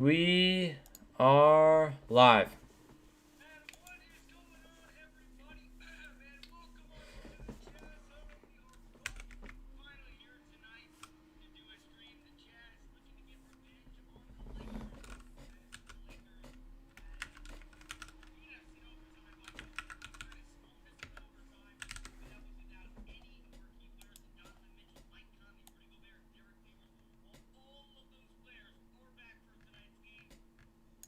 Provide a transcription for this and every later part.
We are live. Man, what is going on, everybody? Man, welcome on into the Jazz Huddle. We are both finally here tonight to do a stream. The Jazz looking to get revenge on the Lakers as the Lakers beat us in overtime by just 3 points. Kind of smoked us in overtime, but that was without any of our key players. Donovan Mitchell, Mike Conley, Rudy Gobert, Derek Favors. Well, all of those players are back for tonight's game.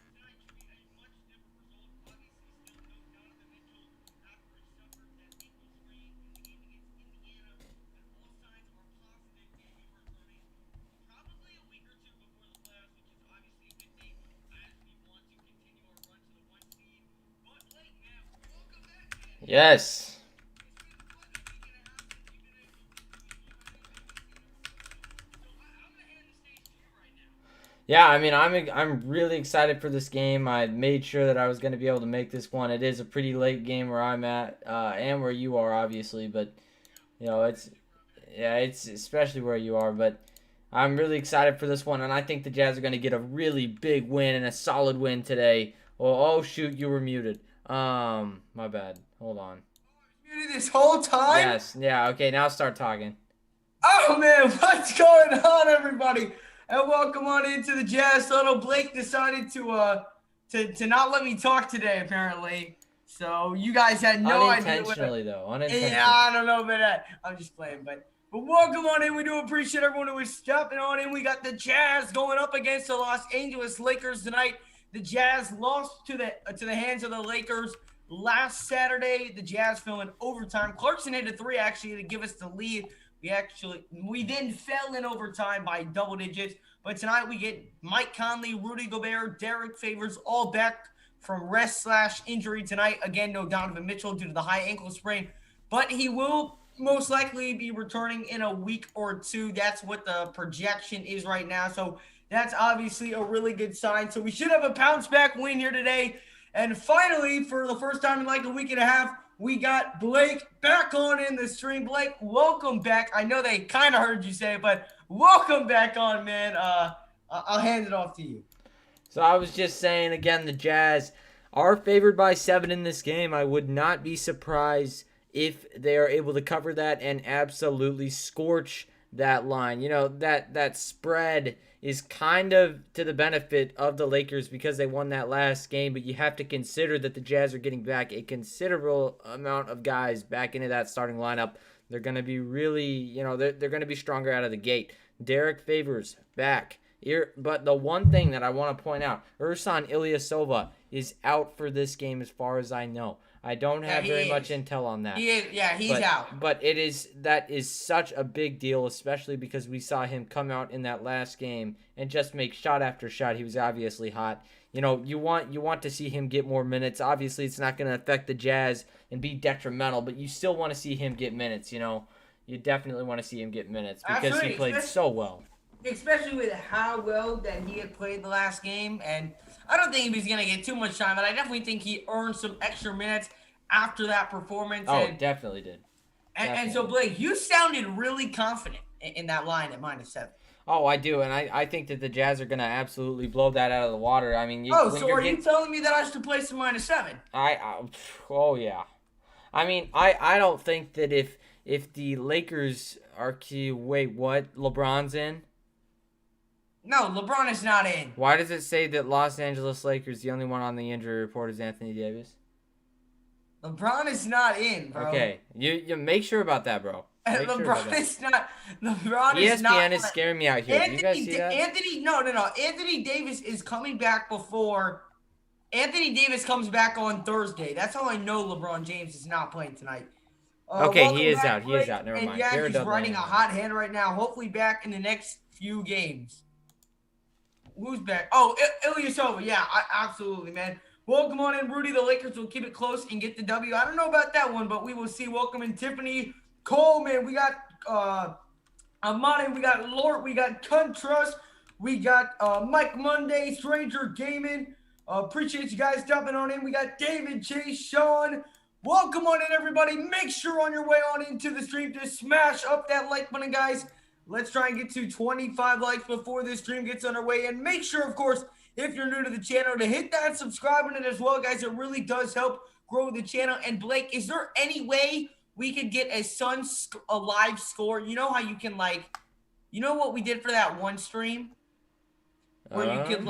Tonight should be a much different result. Obviously, still no Donovan Mitchell after he suffered that ankle sprain in the game against Indiana. But all signs are positive in him returning probably a week or two before the playoffs, which is obviously a good thing as we want to continue our run to the 1 seed. But Blake, man, welcome back, man. Yes. It's been what, a week and a half since you've been able to join me on a fantasy episode. So I'm gonna hand the stage to you right now. Yeah, I mean, I'm really excited for this game. I made sure that I was going to be able to make this one. It is a pretty late game where I'm at, and where you are, obviously. But it's yeah, it's especially where you are. But I'm really excited for this one, and I think the Jazz are going to get a really big win and a solid win today. Oh shoot, you were muted. My bad. Hold on. Muted this whole time? Yes, yeah, okay. Now start talking. Oh man, what's going on, everybody? And welcome on into the Jazz Huddle. Blake decided to not let me talk today, apparently. So you guys had no idea Unintentionally, though. Unintentionally. Yeah, I don't know about that. I'm just playing, but welcome on in. We do appreciate everyone who is stepping on in. We got the Jazz going up against the Los Angeles Lakers tonight. The Jazz lost to the hands of the Lakers last Saturday. The Jazz fell in overtime. Clarkson hit a three actually to give us the lead. We then fell in overtime by double digits. But tonight we get Mike Conley, Rudy Gobert, Derek Favors all back from rest/injury tonight. Again, no Donovan Mitchell due to the high ankle sprain, but he will most likely be returning in a week or two. That's what the projection is right now. So that's obviously a really good sign. So we should have a bounce back win here today. And finally, for the first time in like a week and a half, we got Blake back on in the stream. Blake, welcome back. I know they kind of heard you say it, but welcome back on, man. I'll hand it off to you. So I was just saying again, the Jazz are favored by 7 in this game. I would not be surprised if they are able to cover that and absolutely scorch that line. That spread is kind of to the benefit of the Lakers because they won that last game, but you have to consider that the Jazz are getting back a considerable amount of guys back into that starting lineup. They're going to be really, they're going to be stronger out of the gate. Derek Favors back. But the one thing that I want to point out, Ersan Ilyasova is out for this game as far as I know. I don't have very much intel on that. He's out. But that is such a big deal, especially because we saw him come out in that last game and just make shot after shot. He was obviously hot. You want to see him get more minutes. Obviously, it's not going to affect the Jazz and be detrimental, but you still want to see him get minutes. You definitely want to see him get minutes because Absolutely. he played so well. Especially with how well that he had played the last game. And I don't think he was going to get too much time, but I definitely think he earned some extra minutes after that performance. Oh, definitely did. And so, Blake, you sounded really confident in that line at -7. Oh, I do, and I think that the Jazz are going to absolutely blow that out of the water. I mean, you telling me that I should place a -7? Oh yeah. I mean, I don't think that if the Lakers are wait, what? LeBron's in? No, LeBron is not in. Why does it say that Los Angeles Lakers, the only one on the injury report is Anthony Davis? LeBron is not in, bro. Okay, you make sure about that, bro. LeBron is not. LeBron ESPN is not. ESPN is scaring me out here. Do you guys see that? No. Anthony Davis is coming back before. Anthony Davis comes back on Thursday. That's how I know LeBron James is not playing tonight. Okay, he is out. He is out. Never mind. Yeah, he's riding a hot hand right now. Hopefully back in the next few games. Who's back? Oh, Ilyasova. Yeah, absolutely, man. Welcome on in, Rudy. The Lakers will keep it close and get the W. I don't know about that one, but we will see. Welcome in, Tiffany Coleman. We got Amani. We got Lort. We got Contrast. We got Mike Monday, Stranger Gaming. Appreciate you guys jumping on in. We got David Chase, Sean. Welcome on in, everybody. Make sure on your way on into the stream to smash up that like button, guys. Let's try and get to 25 likes before this stream gets underway. And make sure, of course, if you're new to the channel, to hit that subscribe button as well, guys. It really does help grow the channel. And Blake, is there any way we could get a live score? You know how you can you know what we did for that one stream where you could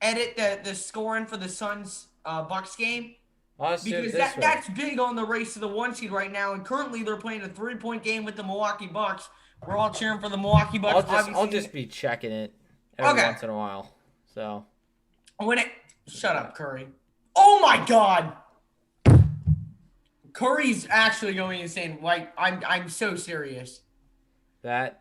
edit the scoring for the Suns Bucks game? Because that's big on the race to the 1 seed right now, and currently they're playing a 3-point game with the Milwaukee Bucks. We're all cheering for the Milwaukee Bucks. I'll just be checking it every once in a while. So shut up, Curry. Oh my God, Curry's actually going insane. Like I'm so serious. That's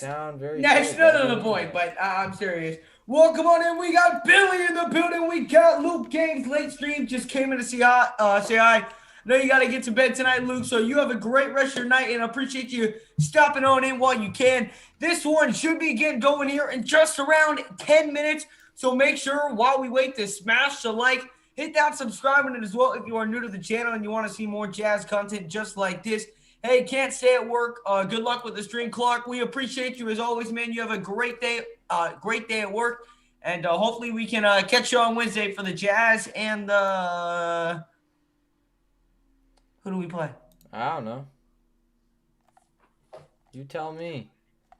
sound very. That's not the point, but I'm serious. Welcome on in. We got Billy in the building. We got Luke Games. Late stream. Just came in to say hi. Know you got to get to bed tonight, Luke. So you have a great rest of your night, and I appreciate you stopping on in while you can. This one should be getting going here in just around 10 minutes. So make sure while we wait to smash the like, hit that subscribe button as well if you are new to the channel and you want to see more Jazz content just like this. Hey, can't stay at work. Good luck with the stream, Clark. We appreciate you as always, man. You have a great day at work. And hopefully we can catch you on Wednesday for the Jazz and who do we play? I don't know. You tell me.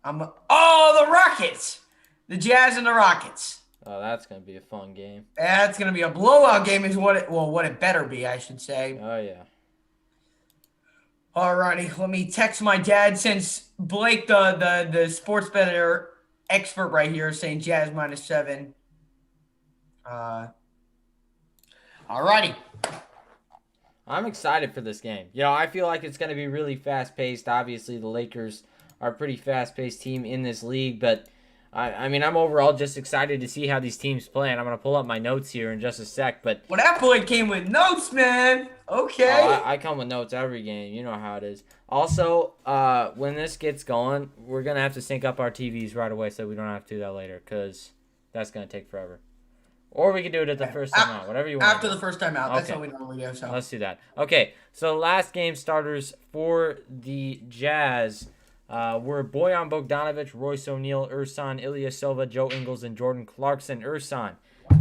The Rockets. The Jazz and the Rockets. Oh, that's going to be a fun game. That's going to be a blowout game is what it better be, I should say. Oh, yeah. Alrighty, let me text my dad since Blake, the sports bettor expert right here, is saying Jazz -7. Alrighty. I'm excited for this game. I feel like it's going to be really fast-paced. Obviously, the Lakers are a pretty fast-paced team in this league, but I mean, I'm overall just excited to see how these teams play, and I'm going to pull up my notes here in just a sec. But that boy came with notes, man. Okay. I come with notes every game. You know how it is. Also, when this gets going, we're going to have to sync up our TVs right away so we don't have to do that later because that's going to take forever. Or we can do it at the first time out, whatever you want. After the first time out. That's how we normally do. So. Let's do that. Okay, so last game starters for the Jazz were Bojan Bogdanovic, Royce O'Neal, Ersan Ilyasova, Joe Ingles, and Jordan Clarkson. Ersan,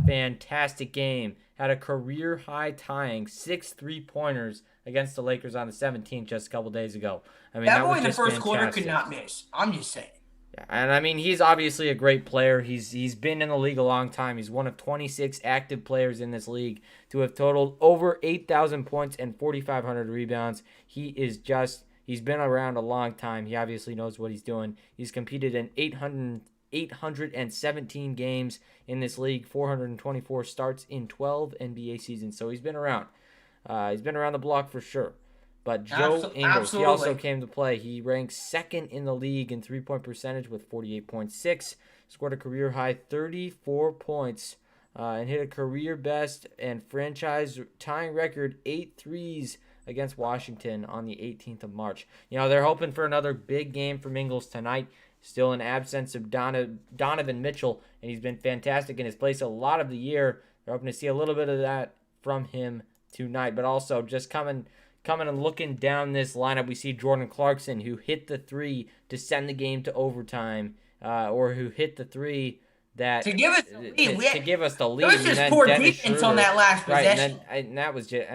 fantastic game. Had a career-high tying 6 3-pointers against the Lakers on the 17th just a couple days ago. I mean, that boy in the first quarter could not miss. I'm just saying. Yeah, and I mean, he's obviously a great player. He's been in the league a long time. He's one of 26 active players in this league to have totaled over 8,000 points and 4,500 rebounds. He's been around a long time. He obviously knows what he's doing. He's competed in 817 games in this league, 424 starts in 12 NBA seasons. So he's been around. He's been around the block for sure. But Joe Ingles, he also came to play. He ranks second in the league in three-point percentage with 48.6. Scored a career-high 34 points and hit a career-best and franchise-tying record 8 threes against Washington on the 18th of March. They're hoping for another big game from Ingles tonight. Still in absence of Donovan Mitchell, and he's been fantastic in his place a lot of the year. They're hoping to see a little bit of that from him tonight. But also, just coming and looking down this lineup, we see Jordan Clarkson, who hit the 3 to send the game to overtime, or who hit the 3 that to give us the lead. To give us the lead. It was just poor defense on that last possession. Right, and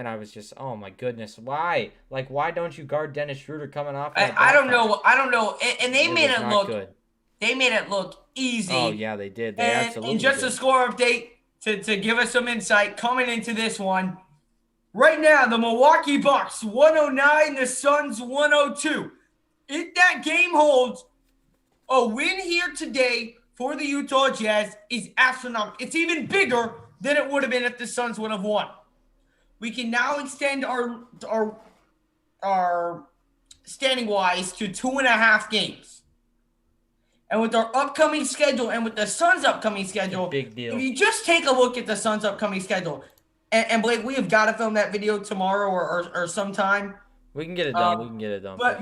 I was just, oh my goodness, why? Like, why don't you guard Dennis Schroeder coming off? I don't know, and they made it look good. They made it look easy. Oh yeah, they did. They absolutely. And just did. a score update to give us some insight coming into this one. Right now, the Milwaukee Bucks 109, the Suns 102. If that game holds, a win here today for the Utah Jazz is astronomical. It's even bigger than it would have been if the Suns would have won. We can now extend our standing wise to 2.5 games. And with our upcoming schedule and with the Suns' upcoming schedule, big deal. If you just take a look at the Suns' upcoming schedule, and Blake, we have got to film that video tomorrow or sometime. We can get it done.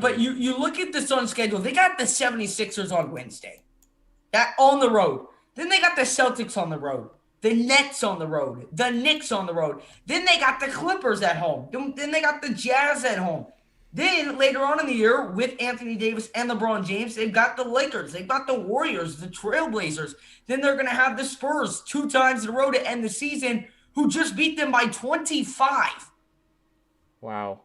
But you look at the Suns' schedule. They got the 76ers on Wednesday. That on the road. Then they got the Celtics on the road. The Nets on the road. The Knicks on the road. Then they got the Clippers at home. Then they got the Jazz at home. Then later on in the year, with Anthony Davis and LeBron James, they've got the Lakers, they've got the Warriors, the Trailblazers. Then they're going to have the Spurs 2 times in a row to end the season, who just beat them by 25. Wow.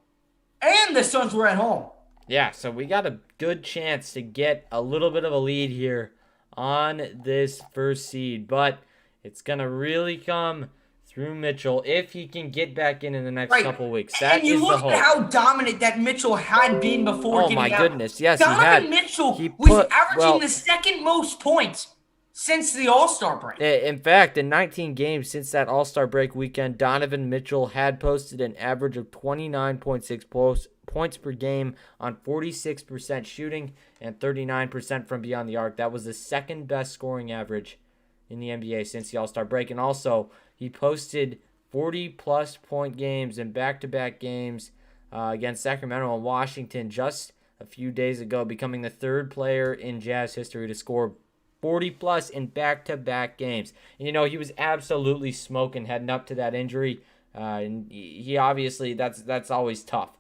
And the Suns were at home. Yeah, so we got a good chance to get a little bit of a lead here on this first seed, but it's going to really come through Mitchell if he can get back in the next couple weeks. That and you is look the hope. at how dominant that Mitchell had been before. Oh my goodness, yes, Donovan Mitchell was averaging the second most points since the All-Star break. In fact, in 19 games since that All-Star break weekend, Donovan Mitchell had posted an average of 29.6 points per game on 46% shooting and 39% from beyond the arc. That was the second best scoring average in the NBA since the All-Star break. And also, he posted 40-plus point games in back-to-back games against Sacramento and Washington just a few days ago, becoming the third player in Jazz history to score 40-plus in back-to-back games. And, he was absolutely smoking heading up to that injury. And he obviously, that's always tough,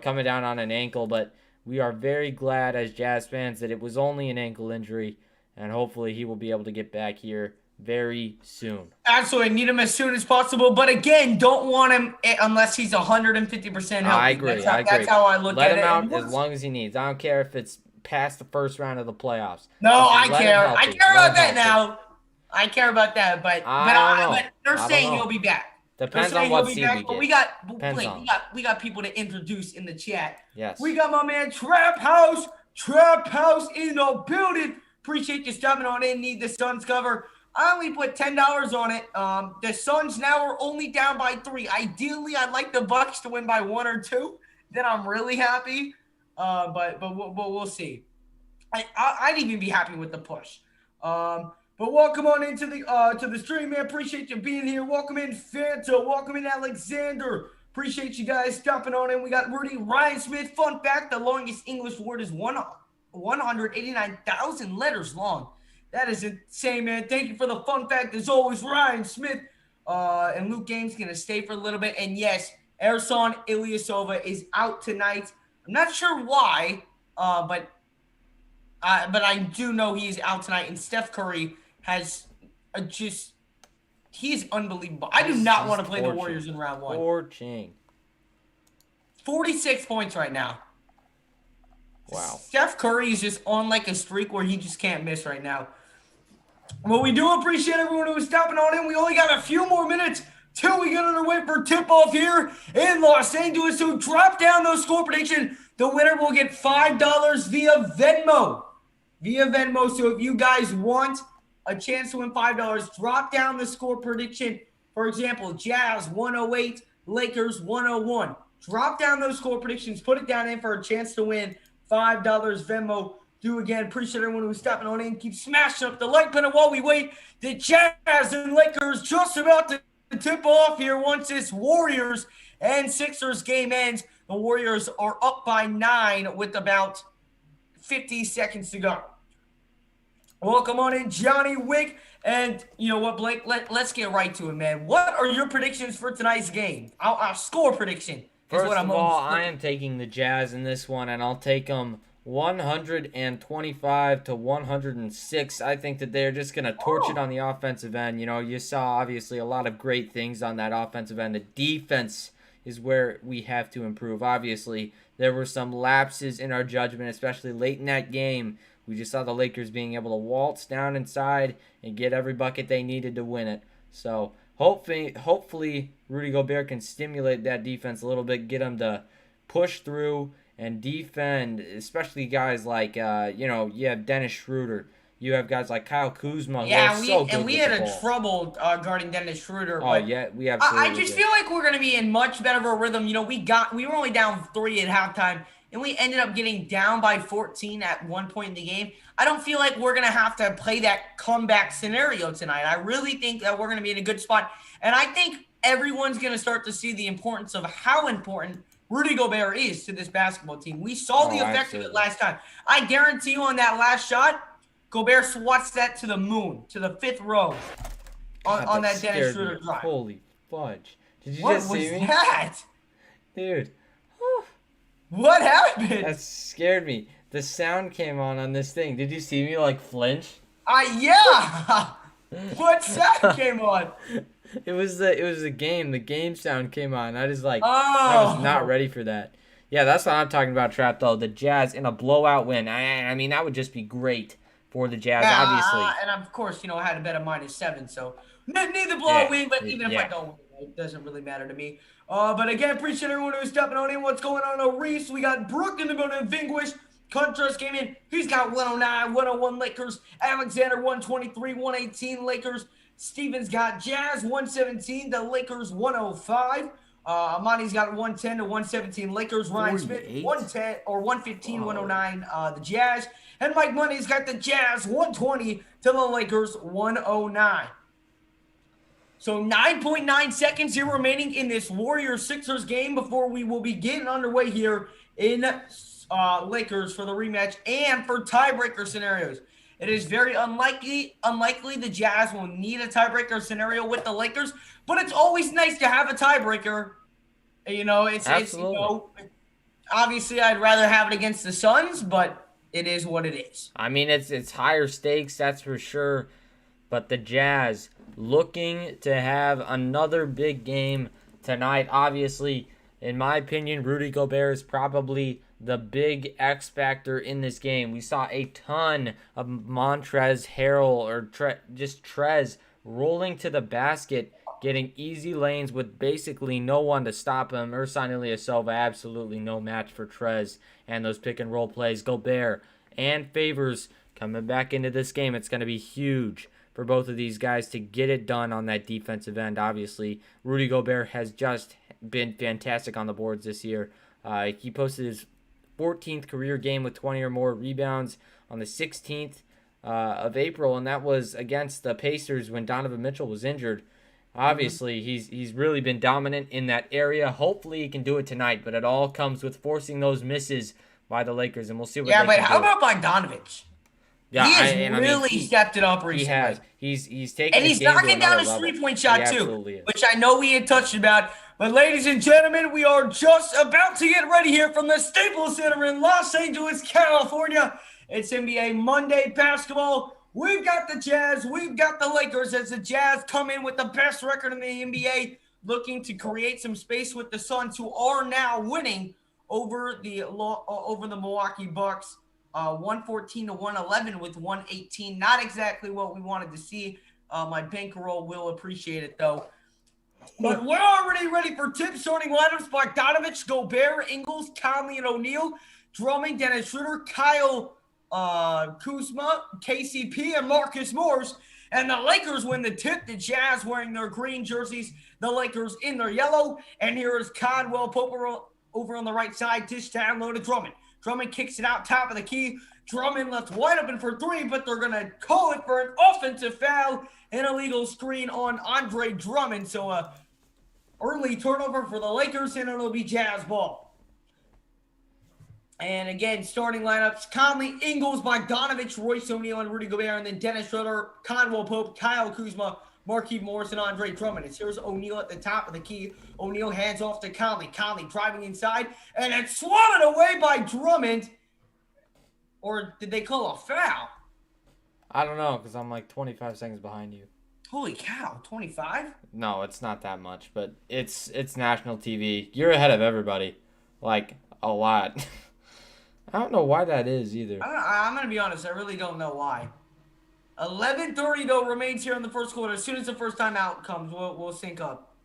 coming down on an ankle. But we are very glad as Jazz fans that it was only an ankle injury. And hopefully he will be able to get back here very soon. Absolutely. Need him as soon as possible. But again, don't want him unless he's 150% healthy. I agree. That's how I look at it. Let him out as long as he needs. I don't care if it's past the first round of the playoffs. No, I care. I care about that now. I care about that. But they're saying he'll be back. Depends on what seed we get. But we got people to introduce in the chat. Yes. We got my man Trap House in the building. Appreciate you stopping on in. Need the Suns cover. I only put $10 on it. The Suns now are only down by 3. Ideally, I'd like the Bucks to win by 1 or 2. Then I'm really happy. But we'll see. I'd even be happy with the push. But welcome on into the stream, man. Appreciate you being here. Welcome in Fanta. Welcome in Alexander. Appreciate you guys stopping on in. We got Rudy Ryan Smith. Fun fact: the longest English word is 189,000 letters long. That is insane, man. Thank you for the fun fact. As always, Ryan Smith. And Luke Game's going to stay for a little bit. And yes, Ersan Ilyasova is out tonight. I'm not sure why, but I do know he's out tonight. And Steph Curry has he's unbelievable. I do not want to play the Warriors in round 1. 46 points right now. Wow. Steph Curry is just on like a streak where he just can't miss right now. Well, we do appreciate everyone who is stopping on in. We only got a few more minutes till we get underway for tip-off here in Los Angeles. So drop down those score prediction. The winner will get $5 via Venmo. So if you guys want a chance to win $5, drop down the score prediction. For example, Jazz 108, Lakers 101. Drop down those score predictions. Put it down in for a chance to win $5 Venmo. Do again. Appreciate everyone who's stopping on in. Keep smashing up the like button while we wait. The Jazz and Lakers just about to tip off here once this Warriors and Sixers game ends. The Warriors are up by 9 with about 50 seconds to go. Welcome on in, Johnny Wick. And you know what, Blake? Let's get right to it, man. What are your predictions for tonight's game? Our score prediction. First of all, I am taking the Jazz in this one, and I'll take them 125 to 106. I think that they're just going to torch it on the offensive end. You saw obviously a lot of great things on that offensive end. The defense is where we have to improve. Obviously, there were some lapses in our judgment, especially late in that game. We just saw the Lakers being able to waltz down inside and get every bucket they needed to win it. So hopefully Rudy Gobert can stimulate that defense a little bit, get them to push through and defend, especially guys like, you have Dennis Schroeder. You have guys like Kyle Kuzma. We had trouble guarding Dennis Schroeder. Oh, yeah, we absolutely I just feel like we're going to be in much better of a rhythm. We were only down 3 at halftime, and we ended up getting down by 14 at one point in the game. I don't feel like we're going to have to play that comeback scenario tonight. I really think that we're going to be in a good spot, and I think everyone's going to start to see the importance of how important Rudy Gobert is to this basketball team. We saw the effect of it last time. I guarantee you on that last shot, Gobert swats that to the moon, to the 5th row on that Dennis Schroeder drive. Holy fudge. Did you what just see me? What was that? Dude. What happened? That scared me. The sound came on this thing. Did you see me like flinch? Yeah. What sound came on? It was the game. The game sound came on. I just I was not Oh. ready for that. Yeah, that's what I'm talking about, Trap though. The Jazz in a blowout win. I mean, that would just be great for the Jazz, Yeah, obviously. and of course, I had a bet of -7, so neither blow Yeah, win, but even if I yeah. don't win, it doesn't really matter to me. But again, appreciate everyone who's stepping on in. What's going on, Reese? We got Brooke in the building, Vinglish. Contrast came in. He's got 109, 101 Lakers. Alexander 123, 118 Lakers. Stevens got Jazz 117, the Lakers 105. Amani's got 110 to 117 Lakers. Ryan Smith 48? 110 or 115, 109 the Jazz. And Mike Money's got the Jazz 120 to the Lakers 109. So 9.9 seconds here remaining in this Warriors-Sixers game before we will be getting underway here in Lakers for the rematch and for tiebreaker scenarios. It is very unlikely the Jazz will need a tiebreaker scenario with the Lakers, but it's always nice to have a tiebreaker. Absolutely. Obviously I'd rather have it against the Suns, but it is what it is. I mean, it's higher stakes, that's for sure. But the Jazz looking to have another big game tonight. Obviously, in my opinion, Rudy Gobert is probably the big X factor in this game. We saw a ton of Montrezl Harrell or Trez rolling to the basket, getting easy lanes with basically no one to stop him. Ersan Ilyasova, absolutely no match for Trez and those pick and roll plays. Gobert and Favors coming back into this game. It's going to be huge for both of these guys to get it done on that defensive end. Obviously, Rudy Gobert has just been fantastic on the boards this year. He posted his 14th career game with 20 or more rebounds on the 16th of April, and that was against the Pacers when Donovan Mitchell was injured. Obviously, he's really been dominant in that area. Hopefully, he can do it tonight, but it all comes with forcing those misses by the Lakers, and we'll see what they can do. Yeah, but how about Bogdanovich? Yeah, he has really stepped it up recently. He has. He's taken and he's knocking down his three-point shot too, which I know we had touched about. But ladies and gentlemen, we are just about to get ready here from the Staples Center in Los Angeles, California. It's NBA Monday basketball. We've got the Jazz. We've got the Lakers as the Jazz come in with the best record in the NBA, looking to create some space with the Suns, who are now winning over the Milwaukee Bucks. 114 to 111 with 118. Not exactly what we wanted to see. My bankroll will appreciate it, though. But we're already ready for tip starting lineups. Bogdanovich, Gobert, Ingles, Conley, and O'Neal. Drummond, Dennis Schroeder, Kyle Kuzma, KCP, and Marcus Morris. And the Lakers win the tip. The Jazz wearing their green jerseys. The Lakers in their yellow. And here is Caldwell Pope over on the right side. Dish down low to Drummond. Drummond kicks it out top of the key. Drummond left wide open for three, but they're going to call it for an offensive foul. An illegal screen on Andre Drummond. So early turnover for the Lakers, and it'll be Jazz ball. And again, starting lineups: Conley, Ingles, Bogdanovich, Royce O'Neal, and Rudy Gobert. And then Dennis Schroeder, Caldwell Pope, Kyle Kuzma, Markieff Morris, and Andre Drummond. Here's O'Neal at the top of the key. O'Neal hands off to Conley. Conley driving inside, and it's swatted away by Drummond. Or did they call a foul? I don't know, because I'm like 25 seconds behind you. Holy cow, 25? No, it's not that much, but it's national TV. You're ahead of everybody. Like, a lot. I don't know why that is either. I'm going to be honest, I really don't know why. 11:30 though remains here in the first quarter. As soon as the first time out comes, we'll sync up.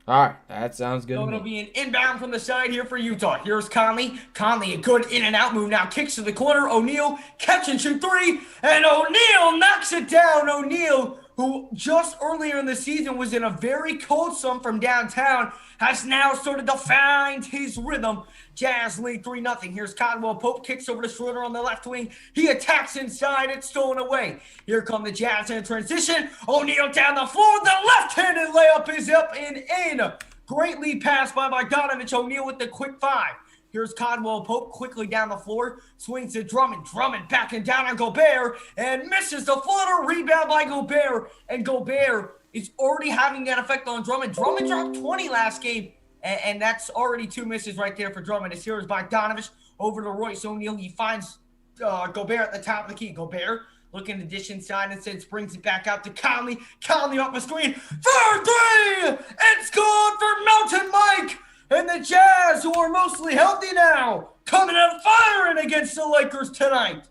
All right, that sounds good. So it'll be an inbound from the side here for Utah. Here's Conley. Conley, a good in and out move now. Kicks to the corner. O'Neal, catch and shoot three. And O'Neal knocks it down. O'Neal, who just earlier in the season was in a very cold slump from downtown, has now started to find his rhythm. Jazz lead 3-0. Here's Caldwell Pope, kicks over to Schroeder on the left wing. He attacks inside. It's stolen away. Here come the Jazz in transition. O'Neal down the floor. The left-handed layup is up and in. Great lead pass by Bogdanovich. O'Neal with the quick five. Here's Caldwell Pope quickly down the floor. Swings to Drummond. Drummond backing down on Gobert and misses the floater. Rebound by Gobert. And Gobert is already having that effect on Drummond. Drummond dropped 20 last game. And that's already 2 misses right there for Drummond. As here is Bogdanovich over to Royce O'Neal. He finds Gobert at the top of the key. Gobert looking to dish inside and since brings it back out to Conley. Conley off the screen for 3. It's good for Mountain Mike. And the Jazz, who are mostly healthy now, coming out firing against the Lakers tonight.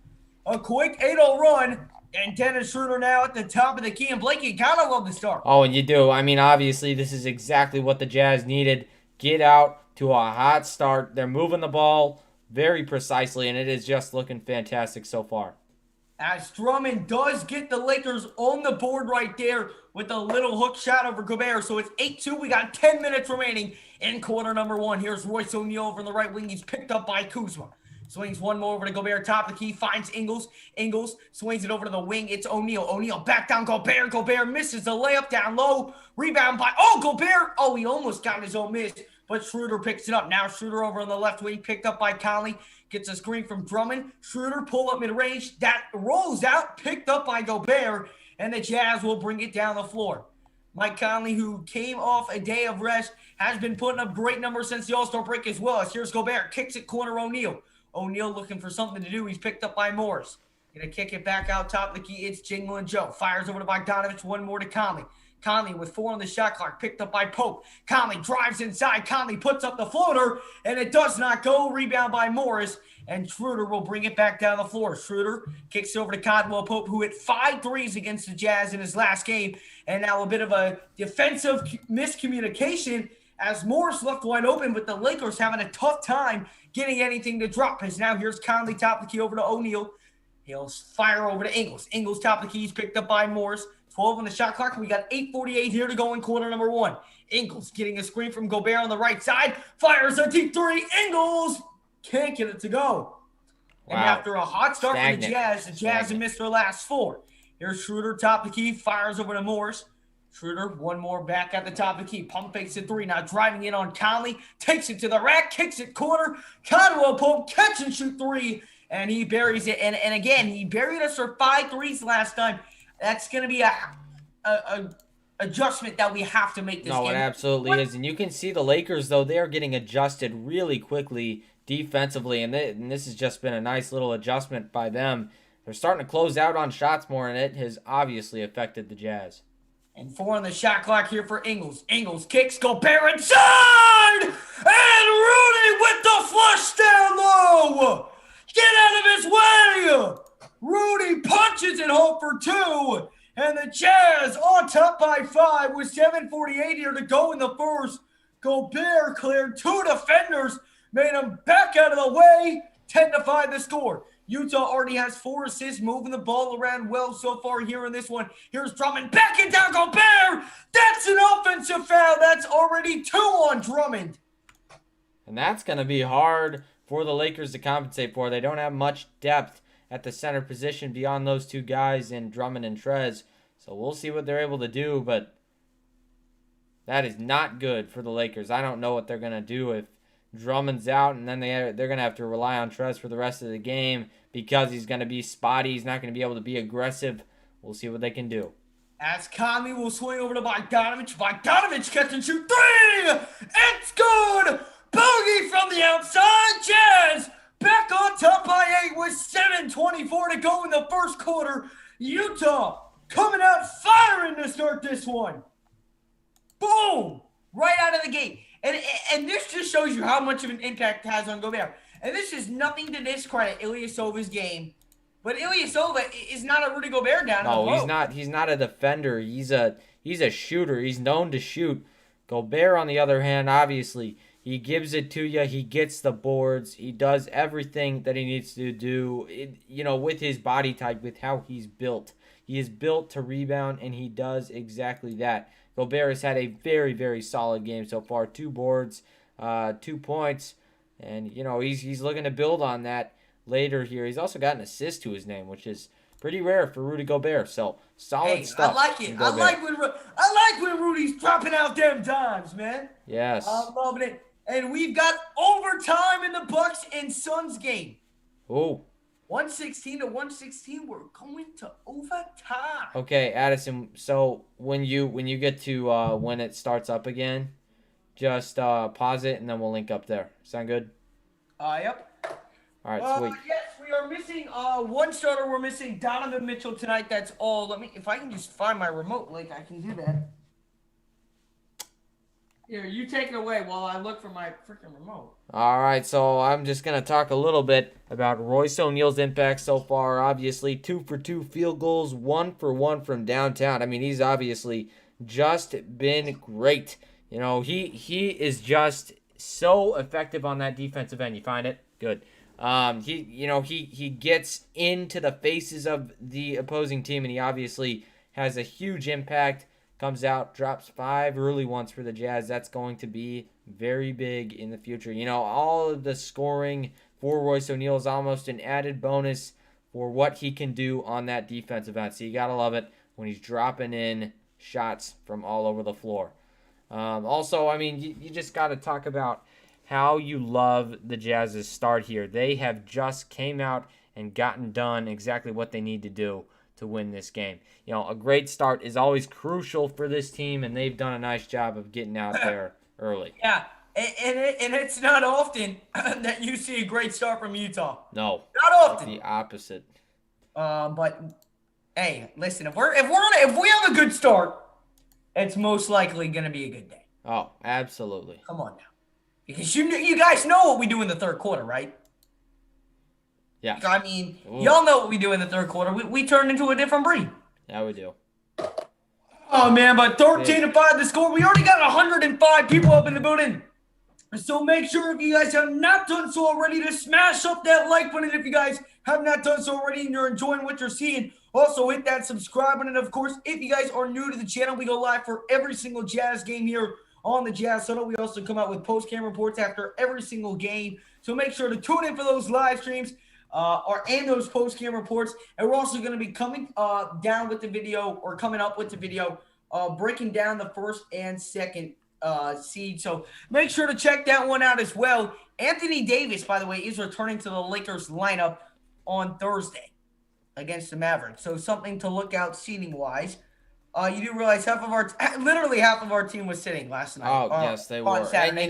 A quick 8-0 run. And Dennis Schroeder now at the top of the key. And Blake, you gotta love the start. Oh, and you do. I mean, obviously, this is exactly what the Jazz needed. Get out to a hot start. They're moving the ball very precisely, and it is just looking fantastic so far. As Drummond does get the Lakers on the board right there with a little hook shot over Gobert. So it's 8-2. We got 10 minutes remaining in quarter number 1. Here's Royce O'Neal over on the right wing. He's picked up by Kuzma. Swings one more over to Gobert, top of the key, finds Ingles. Ingles swings it over to the wing. It's O'Neal. O'Neal back down Gobert. Gobert misses the layup down low. Rebound by, Gobert. Oh, he almost got his own miss, but Schroeder picks it up. Now Schroeder over on the left wing, picked up by Conley. Gets a screen from Drummond. Schroeder pull up mid-range. That rolls out, picked up by Gobert, and the Jazz will bring it down the floor. Mike Conley, who came off a day of rest, has been putting up great numbers since the All-Star break as well. As here's Gobert, kicks it corner O'Neal. O'Neal looking for something to do. He's picked up by Morris. Gonna kick it back out top of the key. It's Jingle and Joe. Fires over to Bogdanovich. One more to Conley. Conley with 4 on the shot clock. Picked up by Pope. Conley drives inside. Conley puts up the floater, and it does not go. Rebound by Morris, and Schroeder will bring it back down the floor. Schroeder kicks it over to Caldwell Pope, who hit 5 threes against the Jazz in his last game, and now a bit of a defensive miscommunication as Morris left wide open, but the Lakers having a tough time getting anything to drop. As now here's Conley, top of the key over to O'Neal. He'll fire over to Ingles. Ingles, top of the keys, picked up by Morris. 12 on the shot clock. We got 8:48 here to go in quarter number 1. Ingles getting a screen from Gobert on the right side. Fires a deep 3. Ingles can't get it to go. Wow. And after a hot start for the Jazz have missed their last 4. Here's Schroeder, top of the key, fires over to Morris. Schroeder, one more back at the top of the key. Pump fakes it 3. Now driving in on Conley. Takes it to the rack. Kicks it corner. Caldwell Pope catch and shoot 3. And he buries it. And again, he buried us for 5 threes last time. That's going to be a adjustment that we have to make this game. No, it absolutely is. And you can see the Lakers, though, they're getting adjusted really quickly defensively. And this has just been a nice little adjustment by them. They're starting to close out on shots more, and it has obviously affected the Jazz. And 4 on the shot clock here for Ingles. Ingles kicks, Gobert inside! And Rudy with the flush down low! Get out of his way! Rudy punches it home for 2. And the Jazz on top by 5 with 7:48 here to go in the first. Gobert cleared 2 defenders, made him back out of the way. 10-5 the score. Utah already has 4 assists, moving the ball around well so far here in this one. Here's Drummond backing down Gobert. That's an offensive foul. That's already 2 on Drummond. And that's going to be hard for the Lakers to compensate for. They don't have much depth at the center position beyond those 2 guys in Drummond and Trez. So we'll see what they're able to do, but that is not good for the Lakers. I don't know what they're going to do if Drummond's out, and then they're going to have to rely on Trez for the rest of the game because he's going to be spotty. He's not going to be able to be aggressive. We'll see what they can do. As Conley will swing over to Bogdanovich. Bogdanovich catch and shoot 3! It's good! Bogey from the outside. Jazz back on top by 8 with 7:24 to go in the first quarter. Utah coming out firing to start this one. Boom! Right out of the gate. And this just shows you how much of an impact it has on Gobert. And this is nothing to discredit Ilyasova's game. But Ilyasova is not a Rudy Gobert down. No, he's not a defender. He's a shooter. He's known to shoot. Gobert, on the other hand, obviously, he gives it to you. He gets the boards. He does everything that he needs to do, with his body type, with how he's built. He is built to rebound, and he does exactly that. Gobert has had a very, very solid game so far. 2 boards, 2 points, and he's looking to build on that later here. He's also got an assist to his name, which is pretty rare for Rudy Gobert. So solid stuff. I like it. I like when Rudy's dropping out them dimes, man. Yes, I'm loving it. And we've got overtime in the Bucks and Suns game. Oh. 116-116. We're going to overtime. Okay, Addison. So when you get to when it starts up again, just pause it, and then we'll link up there. Sound good? Yep. All right, sweet. Yes, we are missing one starter. We're missing Donovan Mitchell tonight. That's all. If I can just find my remote link, I can do that. Here, you take it away while I look for my freaking remote. All right, so I'm just going to talk a little bit about Royce O'Neal's impact so far. Obviously, 2 for 2 field goals, 1 for 1 from downtown. I mean, he's obviously just been great. You know, he is just so effective on that defensive end. You find it? Good. He gets into the faces of the opposing team, and he obviously has a huge impact. Comes out, drops 5 early ones for the Jazz. That's going to be very big in the future. You know, all of the scoring for Royce O'Neal is almost an added bonus for what he can do on that defensive end. So you got to love it when he's dropping in shots from all over the floor. Also, I mean, you just got to talk about how you love the Jazz's start here. They have just came out and gotten done exactly what they need to do to win this game. You know, a great start is always crucial for this team, and they've done a nice job of getting out there early. Yeah, and it's not often that you see a great start from Utah. No, not often. The opposite. But hey, listen, if we have a good start, it's most likely going to be a good day. Oh, absolutely. Come on now, because you guys know what we do in the third quarter, right? Yeah. I mean, y'all know what we do in the third quarter. We turn into a different breed. Yeah, we do. Oh, man, but 13-5 the score. We already got 105 people up in the building. So make sure if you guys have not done so already to smash up that like button. If you guys have not done so already and you're enjoying what you're seeing, also hit that subscribe button. And, of course, if you guys are new to the channel, we go live for every single Jazz game here on the Jazz Huddle. We also come out with post-game reports after every single game. So make sure to tune in for those live streams. And those post-game reports. And we're also going to be coming down with the video, or coming up with the video, breaking down the first and second seed. So make sure to check that one out as well. Anthony Davis, by the way, is returning to the Lakers lineup on Thursday against the Mavericks. So something to look out seeding-wise. You do realize literally half of our team was sitting last night. Oh, yes, they were. Saturday.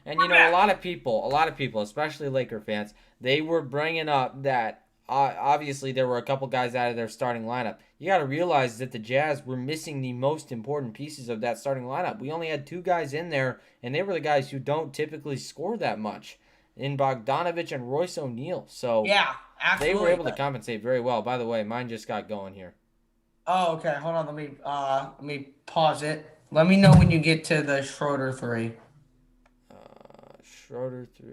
And you know, a lot of people, especially Laker fans, they were bringing up that obviously there were a couple guys out of their starting lineup. You got to realize that the Jazz were missing the most important pieces of that starting lineup. We only had 2 guys in there, and they were the guys who don't typically score that much, in Bogdanovich and Royce O'Neal. So yeah, absolutely. They were able to compensate very well. By the way, mine just got going here. Oh, okay. Hold on. Let me pause it. Let me know when you get to the Schroeder 3. Schroeder 3.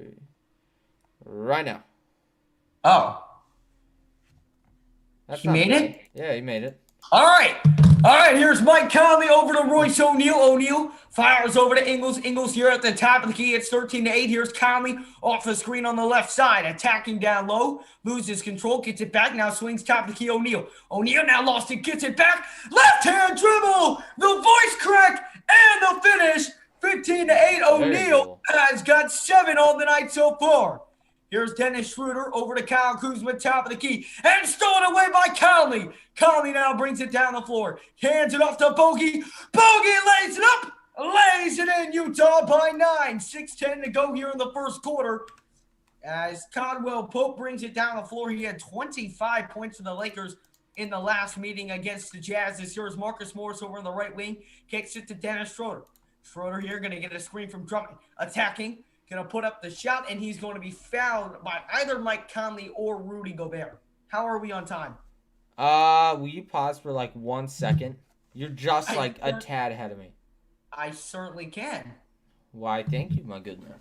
Right now. Oh. He made it? Yeah, he made it. All right. Here's Mike Conley over to Royce O'Neal. O'Neal fires over to Ingles. Ingles here at the top of the key. It's 13-8. Here's Conley off the screen on the left side. Attacking down low. Loses control. Gets it back. Now swings top of the key. O'Neal. O'Neal now lost it. Gets it back. Left hand dribble. The voice crack. And the finish. 15-8. O'Neal has got 7 on the night so far. Here's Dennis Schroeder over to Kyle Kuzma, top of the key, and stolen away by Conley. Conley now brings it down the floor, hands it off to Bogey. Bogey lays it up, lays it in. Utah by 9. 6:10 to go here in the first quarter. As Caldwell Pope brings it down the floor, he had 25 points for the Lakers in the last meeting against the Jazz. This here is Marcus Morris over on the right wing, kicks it to Dennis Schroeder. Schroeder here going to get a screen from Drummond, attacking. Going to put up the shot, and he's going to be fouled by either Mike Conley or Rudy Gobert. How are we on time? Will you pause for like 1 second? You're just a tad ahead of me. I certainly can. Why, thank you, my good man.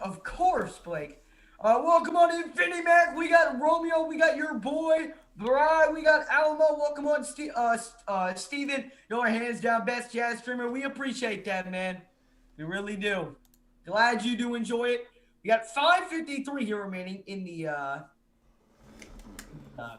Of course, Blake. Welcome on Infinity Mac. We got Romeo. We got your boy, Bri. We got Alamo. Welcome on, Steven. Your hands down, best Jazz streamer. We appreciate that, man. We really do. Glad you do enjoy it. We got 5:53 here remaining in the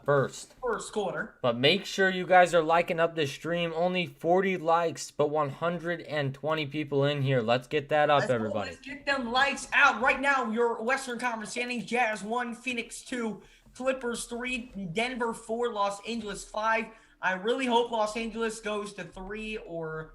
first quarter. But make sure you guys are liking up this stream. Only 40 likes, but 120 people in here. Let's get that up, everybody. Let's get them likes out. Right now, your Western Conference standings: Jazz 1, Phoenix 2, Clippers 3, Denver 4, Los Angeles 5. I really hope Los Angeles goes to 3 or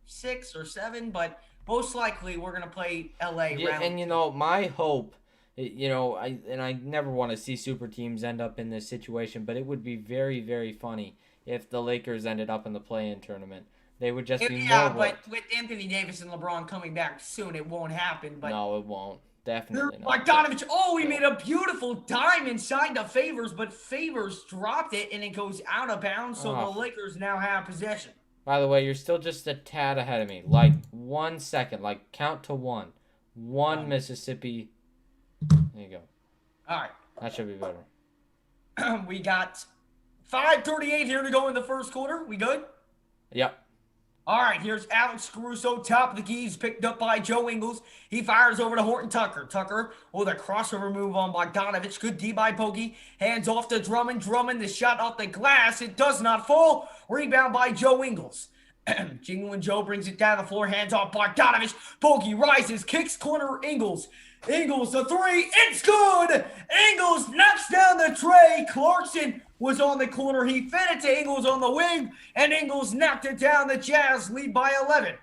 6 or 7, but most likely we're gonna play LA Yeah, round. and my hope, I never want to see super teams end up in this situation, but it would be very, very funny if the Lakers ended up in the play-in tournament. They would just be more Yeah, but whooped. with Anthony Davis and LeBron coming back soon, it won't happen. But No, it won't. here's Definitely not. Bogdanovich. Oh, he Still. made a beautiful dime inside the Favors, but Favors dropped it and it goes out of bounds. So Oh. the Lakers now have possession. By the way, you're still just a tad ahead of me. Like 1 second. Like count to one. One Mississippi. There you go. All right. That should be better. We got 5:38 here to go in the first quarter. We good? Yep. All right, here's Alex Caruso, top of the keys, picked up by Joe Ingles. He fires over to Horton Tucker. Tucker with a crossover move on Bogdanovich. Good D by Bogey. Hands off to Drummond. Drummond, the shot off the glass. It does not fall. Rebound by Joe Ingles. Jingle and Joe brings it down the floor. Hands off Bogdanovich. Bogey rises, kicks corner Ingles. Ingles, the three. It's good. Ingles knocks down the tray. Clarkson was on the corner. He fed it to Ingles on the wing, and Ingles knocked it down. The Jazz lead by 11.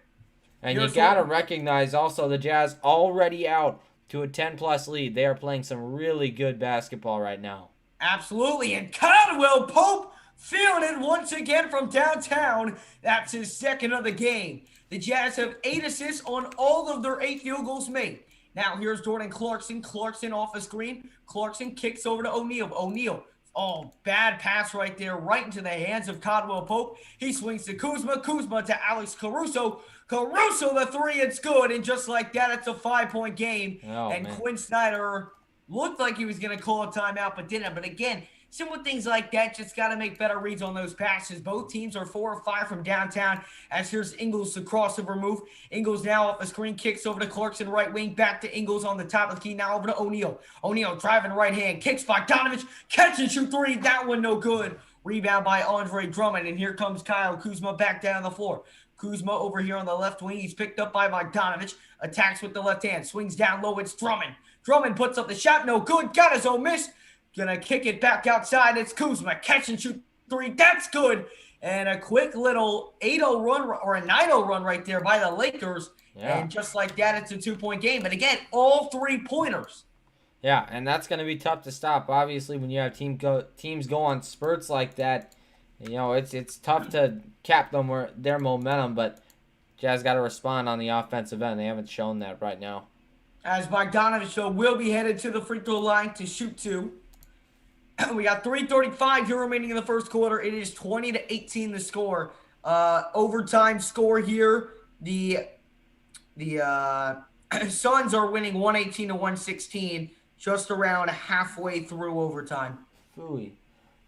And you got to recognize also the Jazz already out to a 10-plus lead. They are playing some really good basketball right now. Absolutely. And Caldwell Pope feeling it once again from downtown. That's his second of the game. The Jazz have 8 assists on all of their 8 field goals made. Now here's Jordan Clarkson. Clarkson off a screen. Clarkson kicks over to O'Neal. O'Neal. Oh, bad pass right there, right into the hands of Caldwell Pope. He swings to Kuzma. Kuzma to Alex Caruso. Caruso the three. It's good. And just like that, it's a 5-point game. Oh, and man. Quinn Snyder looked like he was going to call a timeout, but didn't. But again, simple things like that, just got to make better reads on those passes. Both teams are 4 or 5 from downtown. As here's Ingles, the crossover move. Ingles now off the screen, kicks over to Clarkson, right wing, back to Ingles on the top of the key. Now over to O'Neal. O'Neal driving right hand, kicks Bogdanovich, catch and shoot three. That one no good. Rebound by Andre Drummond, and here comes Kyle Kuzma back down the floor. Kuzma over here on the left wing. He's picked up by Bogdanovich. Attacks with the left hand. Swings down low. It's Drummond. Drummond puts up the shot. No good. Got his own miss. Gonna kick it back outside. It's Kuzma. Catch and shoot three. That's good. And a quick little 8-0 run or a 9-0 run right there by the Lakers. Yeah. And just like that, it's a 2-point game. But again, all 3-pointers. Yeah, and that's going to be tough to stop. Obviously, when you have teams go on spurts like that, it's tough to cap their momentum, but Jazz got to respond on the offensive end. They haven't shown that right now. As Bogdanovich will be headed to the free throw line to shoot 2. We got 3:35 here remaining in the first quarter. It is 20-18 the score. Overtime score here. The Suns are winning 118-116, just around halfway through overtime. Phooey.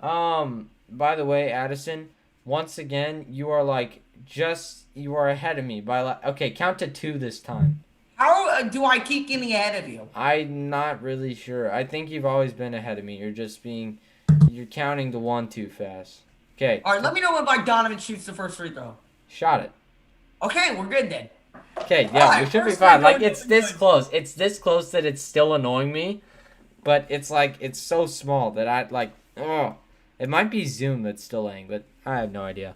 By the way, Addison, once again, you are ahead of me by okay, count to 2 this time. How do I keep getting ahead of you? I'm not really sure. I think you've always been ahead of me. You're counting to 1 too fast. Okay. All right, let me know when Bogdanovich shoots the first free throw. Shot it. Okay, we're good then. Okay, yeah, Alright, we should be first fine. free throw, Like, it's doing this good. close. It's this close that it's still annoying me, but it's so small that it might be Zoom that's delaying, but I have no idea.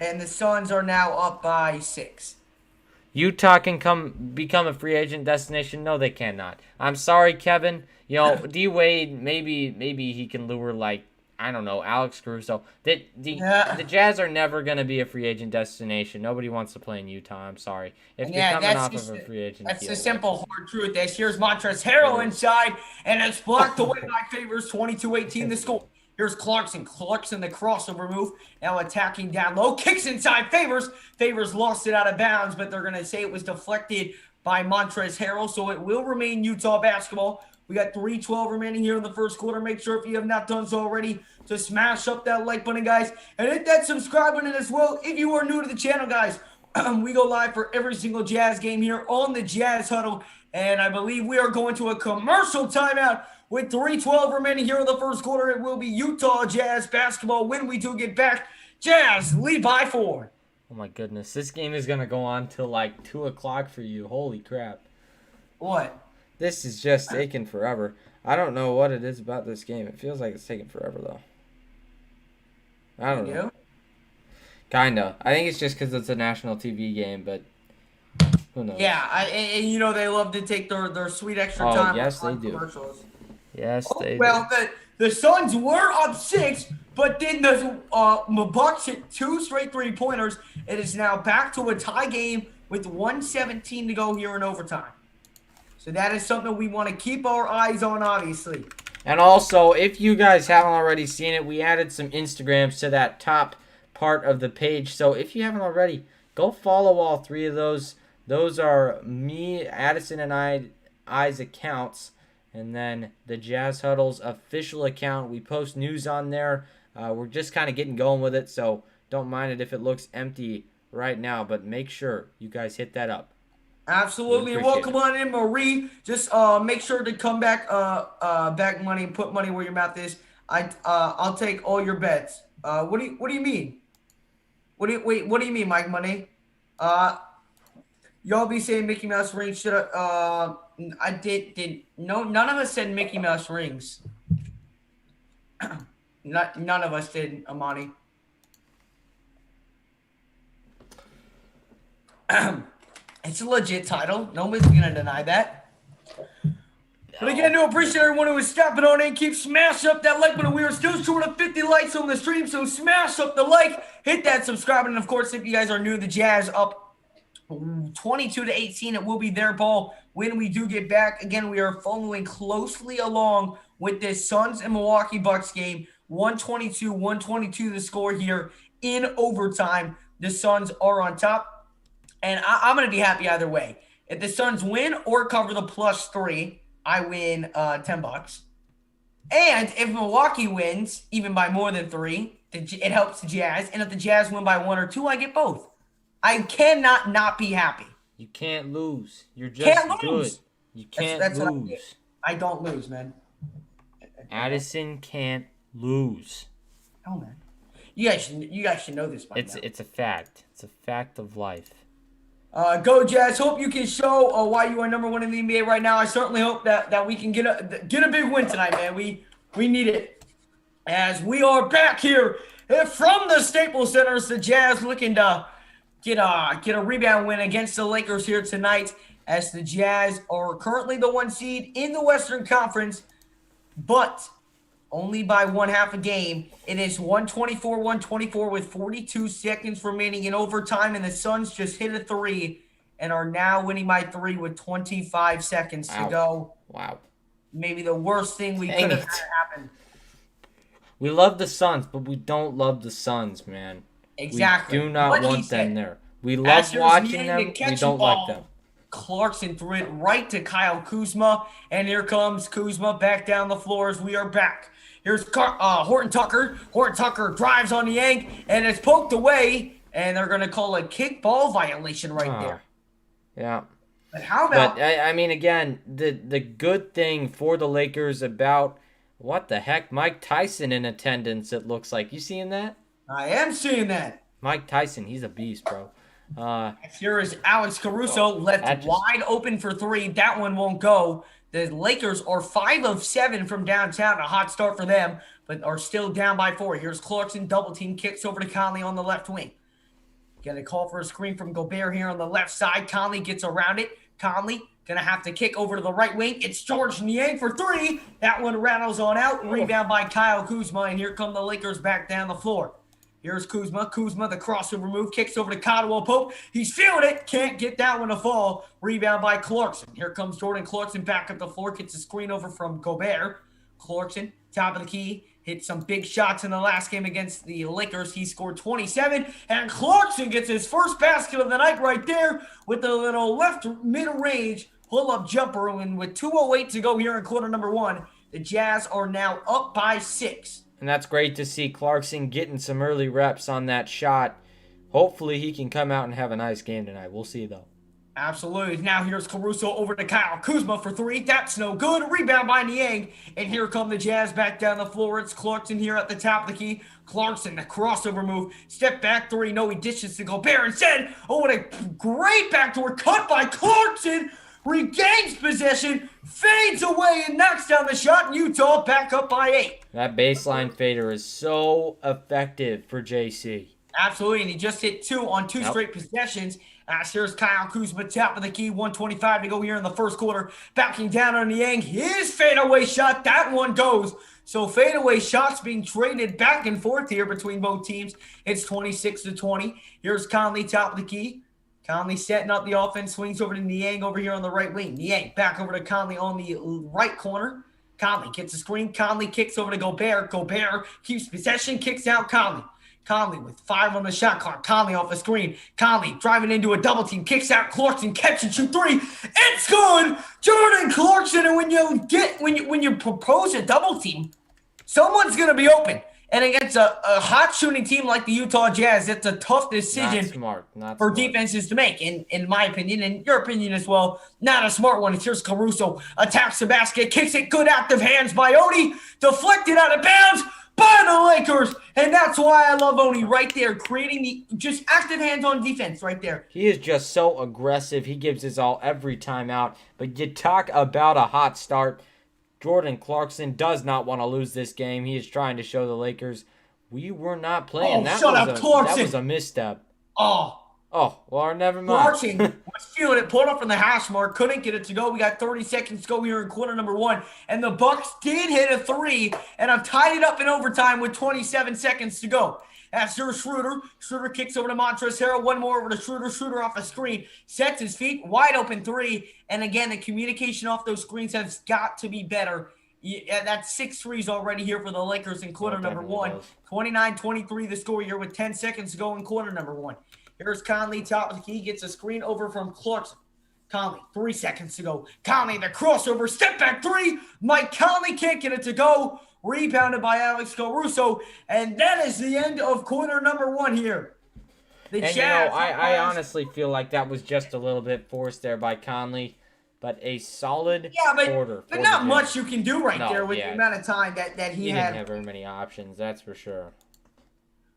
And the Suns are now up by 6. Utah can become a free agent destination. No, they cannot. I'm sorry, Kevin. D Wade, maybe he can lure I don't know, Alex Caruso. The Jazz are never gonna be a free agent destination. Nobody wants to play in Utah. I'm sorry. If you're coming off of a free agent That's deal, the simple hard truth. This here's Montrezl Harrell inside, and it's blocked away by Favors. 22-18 the score. Here's Clarkson. Clarkson the crossover move. Now attacking down low. Kicks inside Favors. Favors lost it out of bounds, but they're gonna say it was deflected by Montrezl Harrell, so it will remain Utah basketball. We got 3:12 remaining here in the first quarter. Make sure if you have not done so already to smash up that like button, guys, and hit that subscribe button as well. If you are new to the channel, guys, we go live for every single Jazz game here on the Jazz Huddle, and I believe we are going to a commercial timeout with 3:12 remaining here in the first quarter. It will be Utah Jazz basketball when we do get back. Jazz lead by 4. Oh my goodness, this game is gonna go on till 2:00 for you. Holy crap! What? This is just taking forever. I don't know what it is about this game. It feels like it's taking forever though. I don't know. Kinda. I think it's just because it's a national TV game, but who knows? Yeah, and you know they love to take their sweet extra Oh, time yes, on they do. commercials. Yes, they Well, do. the Suns were up 6, but then the Bucks hit 2 straight 3-pointers. It is now back to a tie game with 1:17 to go here in overtime. So that is something we want to keep our eyes on, obviously. And also, if you guys haven't already seen it, we added some Instagrams to that top part of the page. So if you haven't already, go follow all 3 of those. Those are me, Addison, and I's accounts. And then the Jazz Huddle's official account. We post news on there. We're just kind of getting going with it, so don't mind it if it looks empty right now. But make sure you guys hit that up. Absolutely. We Welcome appreciate on in, Marie. Just make sure to come back back money and put money where your mouth is. I'll take all your bets. What do you mean? What do you mean, Mike Money? Y'all be saying Mickey Mouse rings should I did no, none of us said Mickey Mouse rings. None of us did, Amani. It's a legit title. Nobody's gonna deny that. But again, do appreciate everyone who is stopping on in. Keep smashing up that like button. We are still short of 50 likes on the stream, so smash up the like, hit that subscribe, and of course, if you guys are new to the Jazz, up 22-18, it will be their ball when we do get back. Again, we are following closely along with this Suns and Milwaukee Bucks game. 122 the score here in overtime. The Suns are on top, and I'm going to be happy either way. If the Suns win or cover the +3, I win $10. And if Milwaukee wins, even by more than 3, it helps the Jazz. And if the Jazz win by 1 or 2, I get both. I cannot not be happy. You can't lose. You're just good. You can't that's lose. I don't lose, man. Addison can't lose. Oh, man. You guys should know this by now. It's a fact. It's a fact of life. Go Jazz. Hope you can show why you are number 1 in the NBA right now. I certainly hope that we can get a big win tonight, man. We need it. As we are back here from the Staples Center, it's the Jazz looking to get a rebound win against the Lakers here tonight, as the Jazz are currently the 1 seed in the Western Conference, but only by 1/2 a game. It is 124 with 42 seconds remaining in overtime, and the Suns just hit a 3 and are now winning by 3 with 25 seconds to go. Wow. Maybe the worst thing we could have had happen. We love the Suns, but we don't love the Suns, man. Exactly. We do not want them there. We love watching them. We don't like them. Clarkson threw it right to Kyle Kuzma, and here comes Kuzma back down the floor as we are back. Here's Horton Tucker. Horton Tucker drives on the yank, and it's poked away, and they're going to call a kickball violation right there. Yeah. But how about... But, I mean, again, the good thing for the Lakers about, what the heck, Mike Tyson in attendance, it looks like. You seeing that? I am seeing that. Mike Tyson, he's a beast, bro. Here is Alex Caruso left wide open for 3. That one won't go. The Lakers are 5 of 7 from downtown. A hot start for them, but are still down by 4. Here's Clarkson, double team, kicks over to Conley on the left wing. Get a call for a screen from Gobert here on the left side. Conley gets around it. Conley gonna have to kick over to the right wing. It's George Niang for 3. That one rattles on out. Rebound by Kyle Kuzma, and here come the Lakers back down the floor. Here's Kuzma. Kuzma, the crossover move, kicks over to Caldwell Pope. He's feeling it. Can't get that one to fall. Rebound by Clarkson. Here comes Jordan Clarkson back up the floor. Gets a screen over from Gobert. Clarkson, top of the key. Hit some big shots in the last game against the Lakers. He scored 27. And Clarkson gets his first basket of the night right there with a little left mid-range pull-up jumper. And with 2:08 to go here in quarter number 1, the Jazz are now up by 6. And that's great to see Clarkson getting some early reps on that shot. Hopefully he can come out and have a nice game tonight. We'll see, though. Absolutely. Now here's Caruso over to Kyle Kuzma for 3. That's no good. Rebound by Niang. And here come the Jazz back down the floor. It's Clarkson here at the top of the key. Clarkson, the crossover move. Step back 3. No, he dishes to Gobert instead. Oh, what a great backdoor cut by Clarkson. Regains possession, fades away, and knocks down the shot. And Utah back up by 8. That baseline fader is so effective for JC. Absolutely, and he just hit 2 on 2 Yep. straight possessions. Here's Kyle Kuzma, top of the key, 125 to go here in the first quarter. Backing down on Niang, his fadeaway shot, that one goes. So fadeaway shots being traded back and forth here between both teams. It's 26-20. Here's Conley, top of the key. Conley setting up the offense, swings over to Niang over here on the right wing. Niang back over to Conley on the right corner. Conley gets a screen. Conley kicks over to Gobert. Gobert keeps possession, kicks out Conley. Conley with 5 on the shot clock. Conley off the screen. Conley driving into a double team. Kicks out Clarkson. Catch and shoot 3. It's good. Jordan Clarkson. And when you propose a double team, someone's gonna be open. And against a hot shooting team like the Utah Jazz, it's a tough decision Not for smart. defenses to make. In my opinion, and your opinion as well, not a smart one. Here's Caruso. Attacks the basket. Kicks it. Good active hands by Odie. Deflected out of bounds by the Lakers. And that's why I love Oni right there, creating the just active hands on defense right there. He is just so aggressive. He gives his all every time out. But you talk about a hot start. Jordan Clarkson does not want to lose this game. He is trying to show the Lakers we were not playing. That was a misstep. Oh, well, never mind. Clarkson was feeling it, pulled up from the hash mark, couldn't get it to go. We got 30 seconds to go here in quarter number 1, and the Bucks did hit a 3, and I've tied it up in overtime with 27 seconds to go. That's Schroeder. Schroeder kicks over to Montrezl Harrell. One more over to Schroeder. Schroeder off a screen, sets his feet, wide open 3, and again, the communication off those screens has got to be better. Yeah, that's 6 threes already here for the Lakers in quarter number 1. 29-23 the score here with 10 seconds to go in quarter number 1. Here's Conley, top of the key, gets a screen over from Clarkson. Conley, 3 seconds to go. Conley, the crossover, step back 3. Mike Conley can't get it to go. Rebounded by Alex Caruso. And that is the end of quarter number 1 here. I honestly feel like that was just a little bit forced there by Conley. But a solid quarter. But not much you can do there with the amount of time that he had. He didn't have very many options, that's for sure.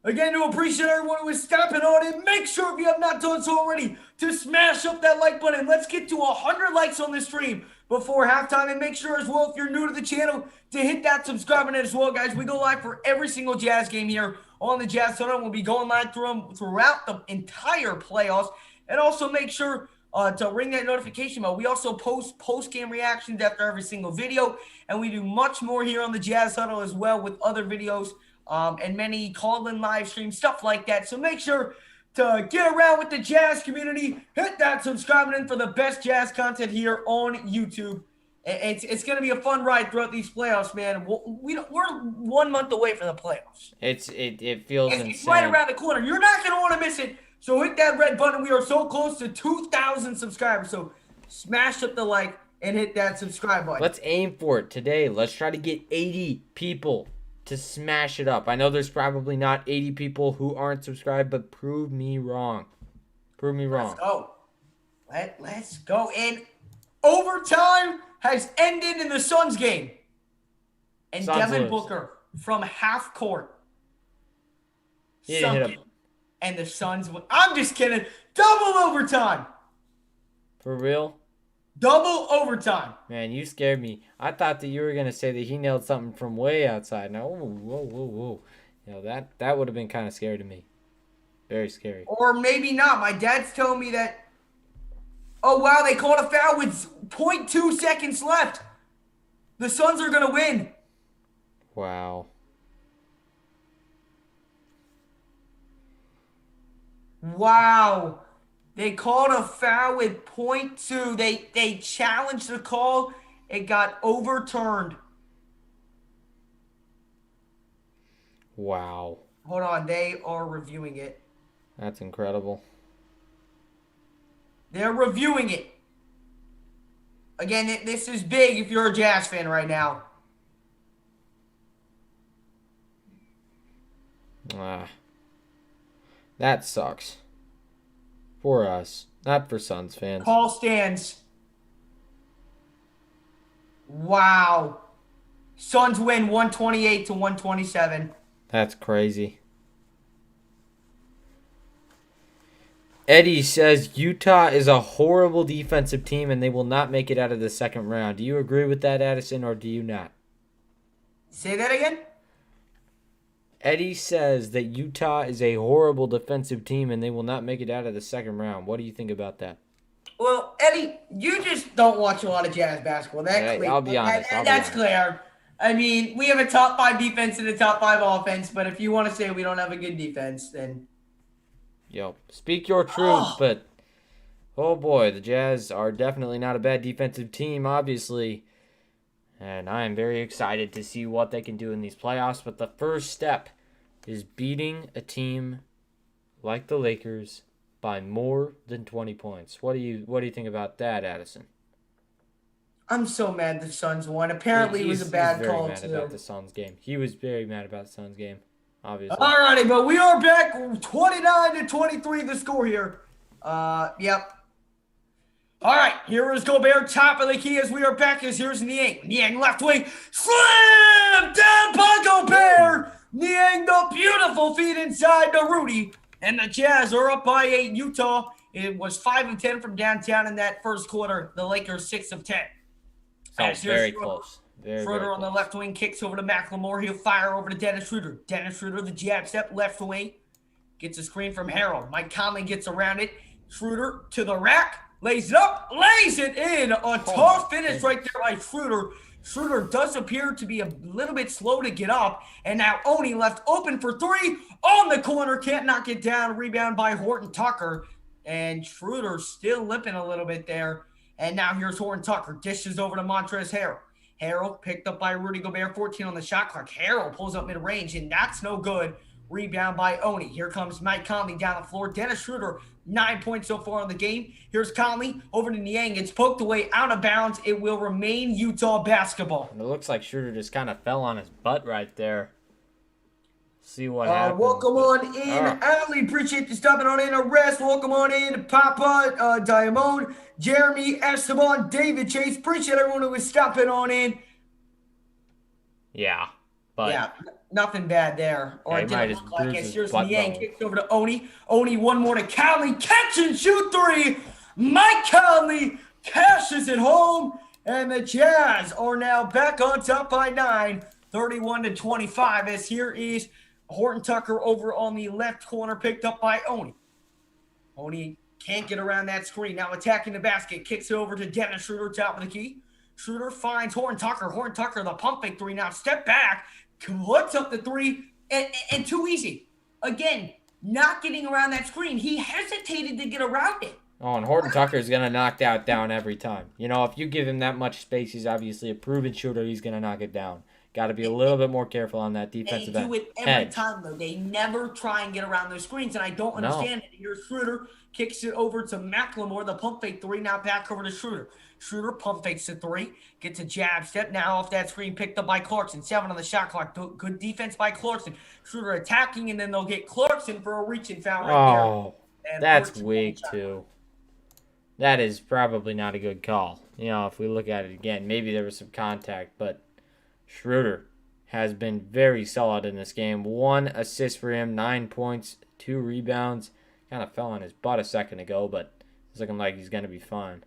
Again, to appreciate everyone who is stopping on it. Make sure if you have not done so already to smash up that like button. Let's get to 100 likes on this stream before halftime. And make sure as well, if you're new to the channel, to hit that subscribe button as well, guys. We go live for every single Jazz game here on the Jazz Tunnel. We'll be going live throughout the entire playoffs. And also make sure to ring that notification bell. We also post post-game reactions after every single video. And we do much more here on the Jazz Tunnel as well with other videos. And many call-in live streams, stuff like that. So make sure to get around with the Jazz community. Hit that subscribe button for the best Jazz content here on YouTube. It's going to be a fun ride throughout these playoffs, man. We're 1 month away from the playoffs. It feels insane. It's right around the corner. You're not going to want to miss it. So hit that red button. We are so close to 2,000 subscribers. So smash up the like and hit that subscribe button. Let's aim for it today. Let's try to get 80 people to smash it up. I know there's probably not 80 people who aren't subscribed, but prove me wrong. Prove me wrong. Let's go. Let's go. And overtime has ended in the Suns game. And Suns Devin lose. Booker from half court. He didn't hit sunk him. it. And the Suns win. I'm just kidding. Double overtime. For real? Double overtime. Man, you scared me. I thought that you were going to say that he nailed something from way outside. Now, whoa. You know, that would have been kind of scary to me. Very scary. Or maybe not. My dad's telling me that, oh, wow, they called a foul with 0.2 seconds left. The Suns are going to win. Wow. Wow. They called a foul with 0.2. They challenged the call. It got overturned. Wow. Hold on. They are reviewing it. That's incredible. They're reviewing it. Again, this is big if you're a Jazz fan right now. That sucks. For us. Not for Suns fans. Call stands. Wow. Suns win 128-127. That's crazy. Eddie says Utah is a horrible defensive team and they will not make it out of the second round. Do you agree with that, Addison, or do you not? Say that again? Eddie says that Utah is a horrible defensive team and they will not make it out of the second round. What do you think about that? Well, Eddie, you just don't watch a lot of Jazz basketball. I'll be honest. That's clear. I mean, we have a top 5 defense and a top 5 offense, but if you want to say we don't have a good defense, then... Yo, speak your truth, but... Oh boy, the Jazz are definitely not a bad defensive team, obviously. And I am very excited to see what they can do in these playoffs. But the first step is beating a team like the Lakers by more than 20 points. What do you think about that, Addison? I'm so mad the Suns won. Apparently it was a bad call, too. He's very mad about the Suns game. He was very mad about the Suns game, obviously. All righty, but we are back 29-23 the score here. Yep. All right, here is Gobert, top of the key as we are back. As here's Niang. Niang left wing. Slam down by Gobert. Niang, the beautiful feed inside to Rudy. And the Jazz are up by 8. Utah, it was 5 of 10 from downtown in that first quarter. The Lakers 6 of 10. That's very close. Schroeder on the left wing kicks over to McLemore. He'll fire over to Dennis Schroeder. Dennis Schroeder, the jab step, left wing. Gets a screen from Harrell. Mike Conley gets around it. Schroeder to the rack. Lays it up, lays it in. A tough finish right there by Schroeder. Schroeder does appear to be a little bit slow to get up. And now Oni left open for 3 on the corner. Can't knock it down. Rebound by Horton Tucker. And Schroeder still limping a little bit there. And now here's Horton Tucker. Dishes over to Montrezl Harrell. Harrell picked up by Rudy Gobert. 14 on the shot clock. Harrell pulls up mid-range, and that's no good. Rebound by Oni. Here comes Mike Conley down the floor. Dennis Schroeder, 9 points so far in the game. Here's Conley over to Niang. It's poked away out of bounds. It will remain Utah basketball. And it looks like Schroeder just kind of fell on his butt right there. See what happens. Welcome on in, Ali. Appreciate you stopping on in. Arrest. Welcome on in, Papa, Diamond, Jeremy, Esteban, David Chase. Appreciate everyone who was stopping on in. Yeah, but... Yeah. Nothing bad there. Or it didn't look like it. Here's Niang. Kicks over to Oni. Oni, one more to Conley. Catch and shoot 3. Mike Conley cashes it home. And the Jazz are now back on top by 9. 31-25. As here is Horton Tucker over on the left corner. Picked up by Oni. Oni can't get around that screen. Now attacking the basket. Kicks it over to Dennis Schroeder, top of the key. Schroeder finds Horton Tucker. Horton Tucker, the pump fake 3. Now step back. Puts up the 3, and too easy. Again, not getting around that screen. He hesitated to get around it. Oh, and Horton Tucker is going to knock that down every time. You know, if you give him that much space, he's obviously a proven shooter. He's going to knock it down. Got to be a little bit more careful on that defensive end. They do it every time, though. They never try and get around those screens, and I don't understand it. Here's Schroeder. Kicks it over to McLemore. The pump fake 3. Now back over to Schroeder. Schroeder pump fakes the 3. Gets a jab step. Now off that screen. Picked up by Clarkson. 7 on the shot clock. Good defense by Clarkson. Schroeder attacking, and then they'll get Clarkson for a reaching foul right there. Oh, that's weak, too. That is probably not a good call. You know, if we look at it again, maybe there was some contact, but Schroeder has been very solid in this game. 1 assist for him, 9 points, 2 rebounds. Kind of fell on his butt a second ago, but it's looking like he's going to be fine.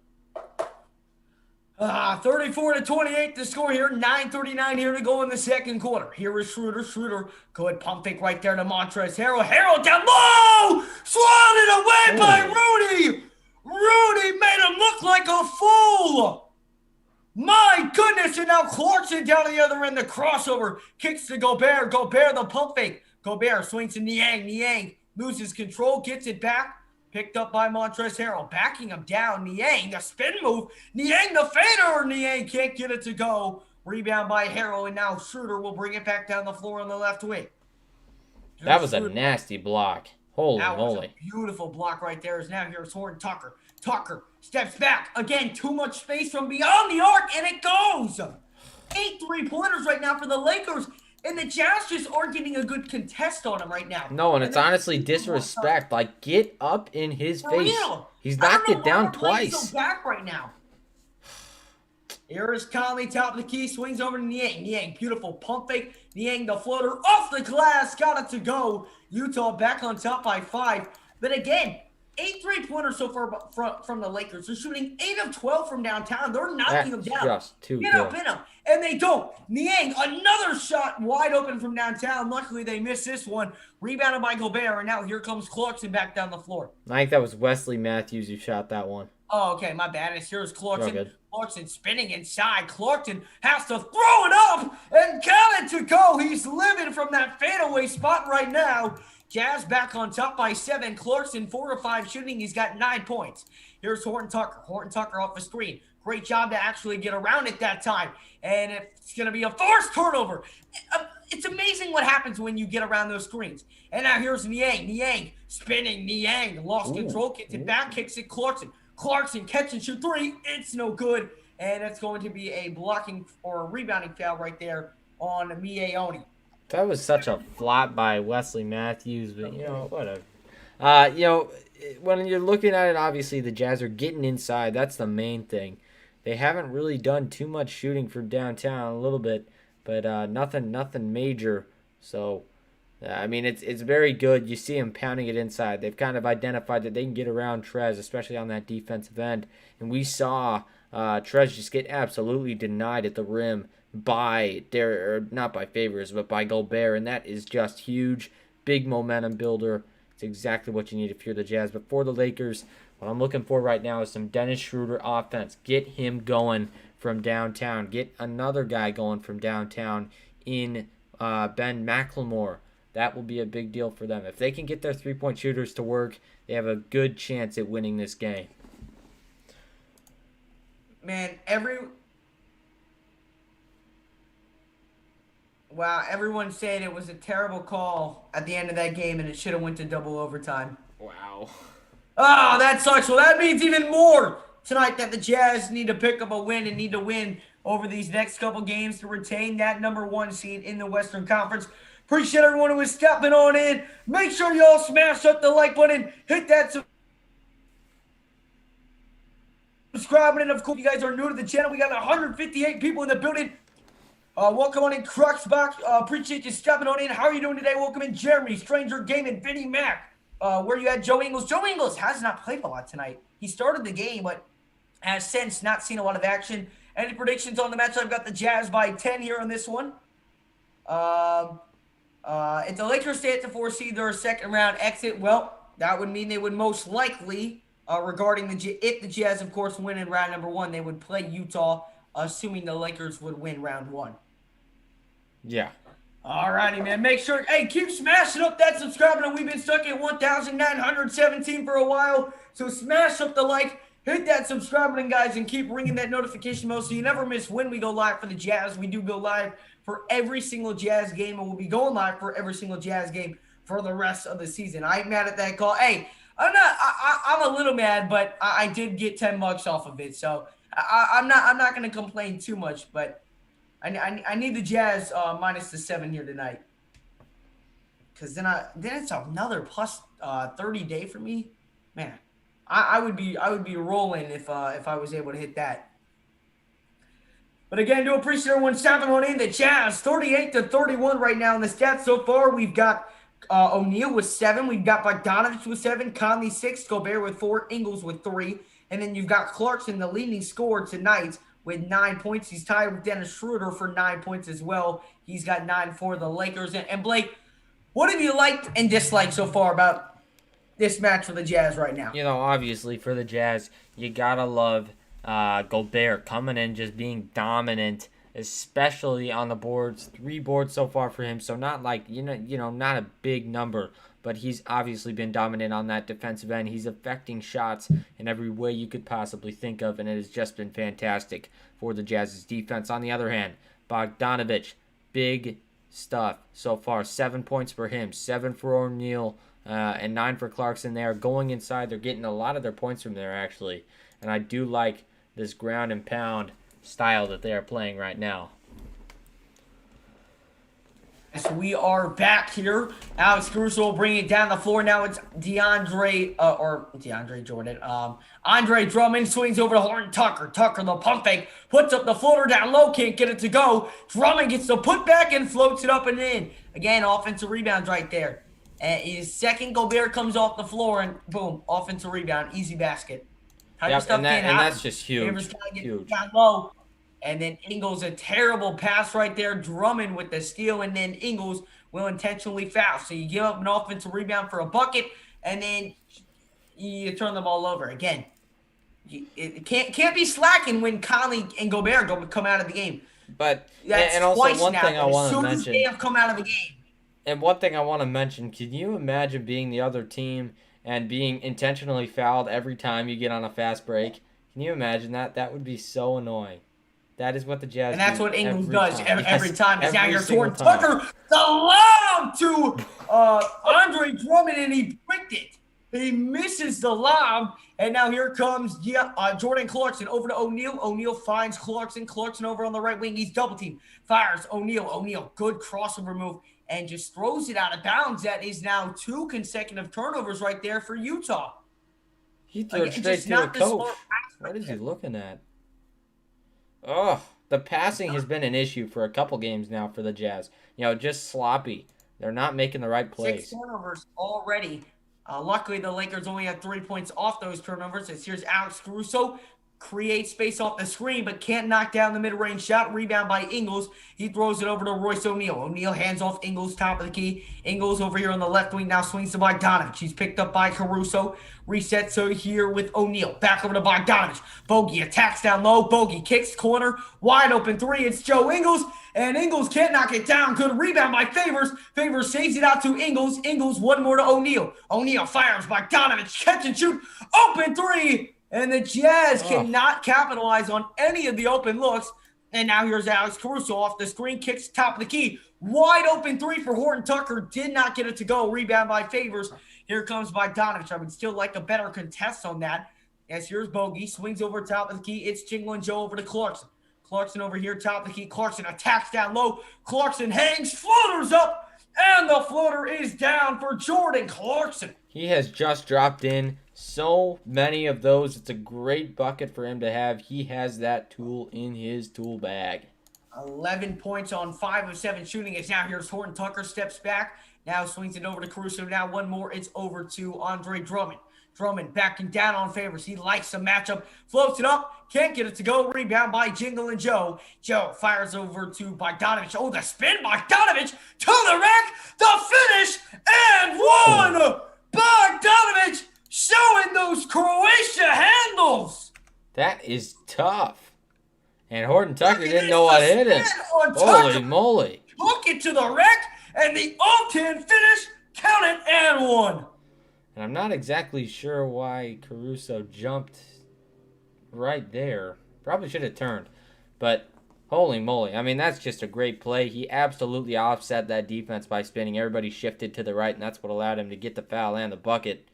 34-28 the score here. 9:39 here to go in the second quarter. Here is Schroeder. Schroeder, good pump fake right there to Montrezl Harrell. Harrell down low! Swatted away by Rudy! Rudy made him look like a fool! My goodness, and now Clarkson down the other end. The crossover kicks to Gobert. Gobert, the pump fake. Gobert swings to Niang. Niang loses control, gets it back. Picked up by Montrezl Harrell. Backing him down. Niang, the spin move. Niang, the fader. Niang can't get it to go. Rebound by Harrell, and now Schroeder will bring it back down the floor on the left wing. That was a nasty block. Holy moly. A beautiful block right there. Is now here's Horton Tucker. Tucker steps back. Again, too much space from beyond the arc, and it goes. 8 3-pointers right now for the Lakers. And the Jazz just aren't getting a good contest on him right now. No, and it's honestly disrespect. Like, get up in his face. He's knocked it down twice. So back right now. Here is Conley, top of the key, swings over to Niang. Niang, beautiful pump fake. Niang, the floater, off the glass, got it to go. Utah back on top by 5. But again, 8 3-pointers so far from the Lakers. They're shooting 8 of 12 from downtown. They're knocking them down. Just too Get good. up in them. And they don't. Niang, another shot wide open from downtown. Luckily, they missed this one. Rebounded by Gobert. And now here comes Clarkson back down the floor. I think that was Wesley Matthews who shot that one. Oh, okay. My bad. Here's Clarkson. Good. Clarkson spinning inside. Clarkson has to throw it up and count it to go. He's living from that fadeaway spot right now. Jazz back on top by 7. Clarkson 4 of 5 shooting. He's got 9 points. Here's Horton Tucker. Horton Tucker off the screen. Great job to actually get around it that time. And it's going to be a forced turnover. It's amazing what happens when you get around those screens. And now here's Niang. Niang spinning. Niang lost control. Gets it back. Kicks it. Clarkson. Clarkson catch and shoot 3. It's no good. And it's going to be a blocking or a rebounding foul right there on Miaoni. That was such a flop by Wesley Matthews, but, whatever. When you're looking at it, obviously the Jazz are getting inside. That's the main thing. They haven't really done too much shooting from downtown, a little bit, but nothing major. So, it's very good. You see them pounding it inside. They've kind of identified that they can get around Trez, especially on that defensive end. And we saw Trez just get absolutely denied at the rim not by Favors, but by Gobert, and that is just huge. Big momentum builder. It's exactly what you need if you're the Jazz. But for the Lakers, what I'm looking for right now is some Dennis Schroeder offense. Get him going from downtown. Get another guy going from downtown in Ben McLemore. That will be a big deal for them. If they can get their three-point shooters to work, they have a good chance at winning this game. Man, everyone's saying it was a terrible call at the end of that game and it should have went to double overtime. Wow. Oh, that sucks. Well, that means even more tonight that the Jazz need to pick up a win and need to win over these next couple games to retain that number 1 seed in the Western Conference. Appreciate everyone who is stepping on in. Make sure you all smash up the like button. Hit that subscribe button. Of course, if you guys are new to the channel, we got 158 people in the building. Welcome on in, Cruxbox. Appreciate you stepping on in. How are you doing today? Welcome in, Jeremy, Stranger Gaming, Vinny Mac. Where you at, Joe Ingles? Joe Ingles has not played a lot tonight. He started the game, but has since not seen a lot of action. Any predictions on the match? I've got the Jazz by 10 here on this one. If the Lakers stay at the 4 seed, they're a second round exit. Well, that would mean they would most likely, if the Jazz, of course, win in round number 1, they would play Utah, assuming the Lakers would win round 1. Yeah. All righty, man. Make sure, keep smashing up that subscribe button. We've been stuck at 1,917 for a while. So smash up the like, hit that subscribe button, guys, and keep ringing that notification bell so you never miss when we go live for the Jazz. We do go live for every single Jazz game, and we'll be going live for every single Jazz game for the rest of the season. I ain't mad at that call. Hey, I'm a little mad, but I did get $10 off of it. So I'm not going to complain too much, but I need the Jazz minus the 7 here tonight, because then it's another plus 30 day for me. Man, I would be rolling if I was able to hit that. But again, do appreciate everyone stopping on in. The Jazz 38-31 right now in the stats so far. We've got O'Neal with 7. We've got Bogdanovich with 7. Conley 6. Gobert with 4. Ingles with 3. And then you've got Clarkson, the leading scorer tonight, with 9 points. He's tied with Dennis Schroeder for 9 points as well. He's got 9 for the Lakers. And Blake, what have you liked and disliked so far about this match for the Jazz right now? Obviously for the Jazz, you gotta love Gobert coming in, just being dominant, especially on the boards. 3 boards so far for him, so not like not a big number, but he's obviously been dominant on that defensive end. He's affecting shots in every way you could possibly think of, and it has just been fantastic for the Jazz's defense. On the other hand, Bogdanovich, big stuff so far. 7 points for him, 7 for O'Neal, and 9 for Clarkson. They are going inside. They're getting a lot of their points from there, actually, and I do like this ground and pound style that they are playing right now. So we are back here. Alex Caruso will bring it down the floor. Now it's DeAndre Jordan. Andre Drummond swings over to Horton Tucker. Tucker, the pump fake, puts up the floater down low, can't get it to go. Drummond gets the put back and floats it up and in. Again, offensive rebounds right there. And his second, Gobert comes off the floor and boom, offensive rebound, easy basket. Type of Yep, stuff can't and happen. that's just Favors huge. kind of get Huge. down low. And then Ingles, a terrible pass right there. Drummond with the steal, and then Ingles will intentionally foul. So you give up an offensive rebound for a bucket, and then you turn the ball over again. It can't be slacking when Conley and Gobert come out of the game. But That's and also twice one now. thing I As want to soon as they mention, have come out of the game. and one thing I want to mention, can you imagine being the other team and being intentionally fouled every time you get on a fast break? Can you imagine that? That would be so annoying. That is what the Jazz And that's do what Ingles every does time. every Yes, time. Because now every you're single toward time. Tucker, the lob to Andre Drummond, and he bricked it. He misses the lob, and now here comes Jordan Clarkson over to O'Neal. O'Neal finds Clarkson. Clarkson over on the right wing. He's double teamed. Fires O'Neal. O'Neal, good crossover move, and just throws it out of bounds. That is now 2 consecutive turnovers right there for Utah. He threw it straight to a coach. What is he looking at? Oh, the passing has been an issue for a couple games now for the Jazz. Just sloppy. They're not making the right plays. 6 turnovers already. Luckily, the Lakers only had 3 points off those turnovers. As here's Alex Caruso. Creates space off the screen, but can't knock down the mid-range shot. Rebound by Ingles. He throws it over to Royce O'Neal. O'Neal hands off Ingles, top of the key. Ingles over here on the left wing now swings to Bogdanovich. He's picked up by Caruso. Resets so here with O'Neal. Back over to Bogdanovich. Bogey attacks down low. Bogey kicks corner. Wide open three. It's Joe Ingles. And Ingles can't knock it down. Good rebound by Favors. Favors saves it out to Ingles. Ingles one more to O'Neal. O'Neal fires. Bogdanovich catch and shoot. Open three. And the Jazz cannot capitalize on any of the open looks. And now here's Alex Caruso off the screen, kicks top of the key. Wide open three for Horton Tucker. Did not get it to go. Rebound by Favors. Here comes Bogdanovich. I would still like a better contest on that. As here's Bogey. Swings over top of the key. It's Jingle and Joe over to Clarkson. Clarkson over here, top of the key. Clarkson attacks down low. Clarkson hangs, floaters up. And the floater is down for Jordan Clarkson. He has just dropped in so many of those. It's a great bucket for him to have. He has that tool in his tool bag. 11 points on 5 of 7 shooting. As now here's Horton Tucker, steps back. Now swings it over to Caruso. Now one more. It's over to Andre Drummond. Drummond backing down on Favors. He likes the matchup. Floats it up. Can't get it to go. Rebound by Jingle and Joe. Joe fires over to Bogdanovich. Oh, the spin. Bogdanovich to the rack. The finish. And one. Bogdanovich showing those Croatia handles. That is tough. And Horton Tucker didn't know what hit him. Holy moly. Took it to the rack. And the 0-10 finish. Count it and one. And I'm not exactly sure why Caruso jumped right there. Probably should have turned. But holy moly. I mean, that's just a great play. He absolutely offset that defense by spinning. Everybody shifted to the right, and that's what allowed him to get the foul and the bucket.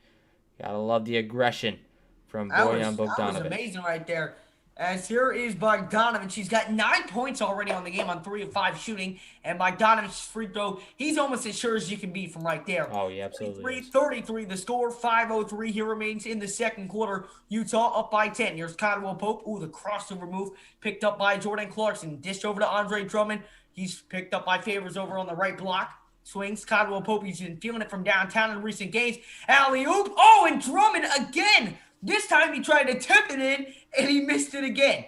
Gotta love the aggression from Bojan Bogdanovich. That was amazing right there. As here is Bogdanovich. He's got 9 points already on the game on 3 of 5 shooting. And Bogdanovich's free throw, he's almost as sure as you can be from right there. Oh, yeah, absolutely. 33 the score, 5:03 here remains in the second quarter. Utah up by 10. Here's Caldwell Pope. Ooh, the crossover move picked up by Jordan Clarkson. Dished over to Andre Drummond. He's picked up by Favors over on the right block. Swings. Caldwell Pope, he's been feeling it from downtown in recent games. Alley-oop. Oh, and Drummond again. This time he tried to tip it in, and he missed it again.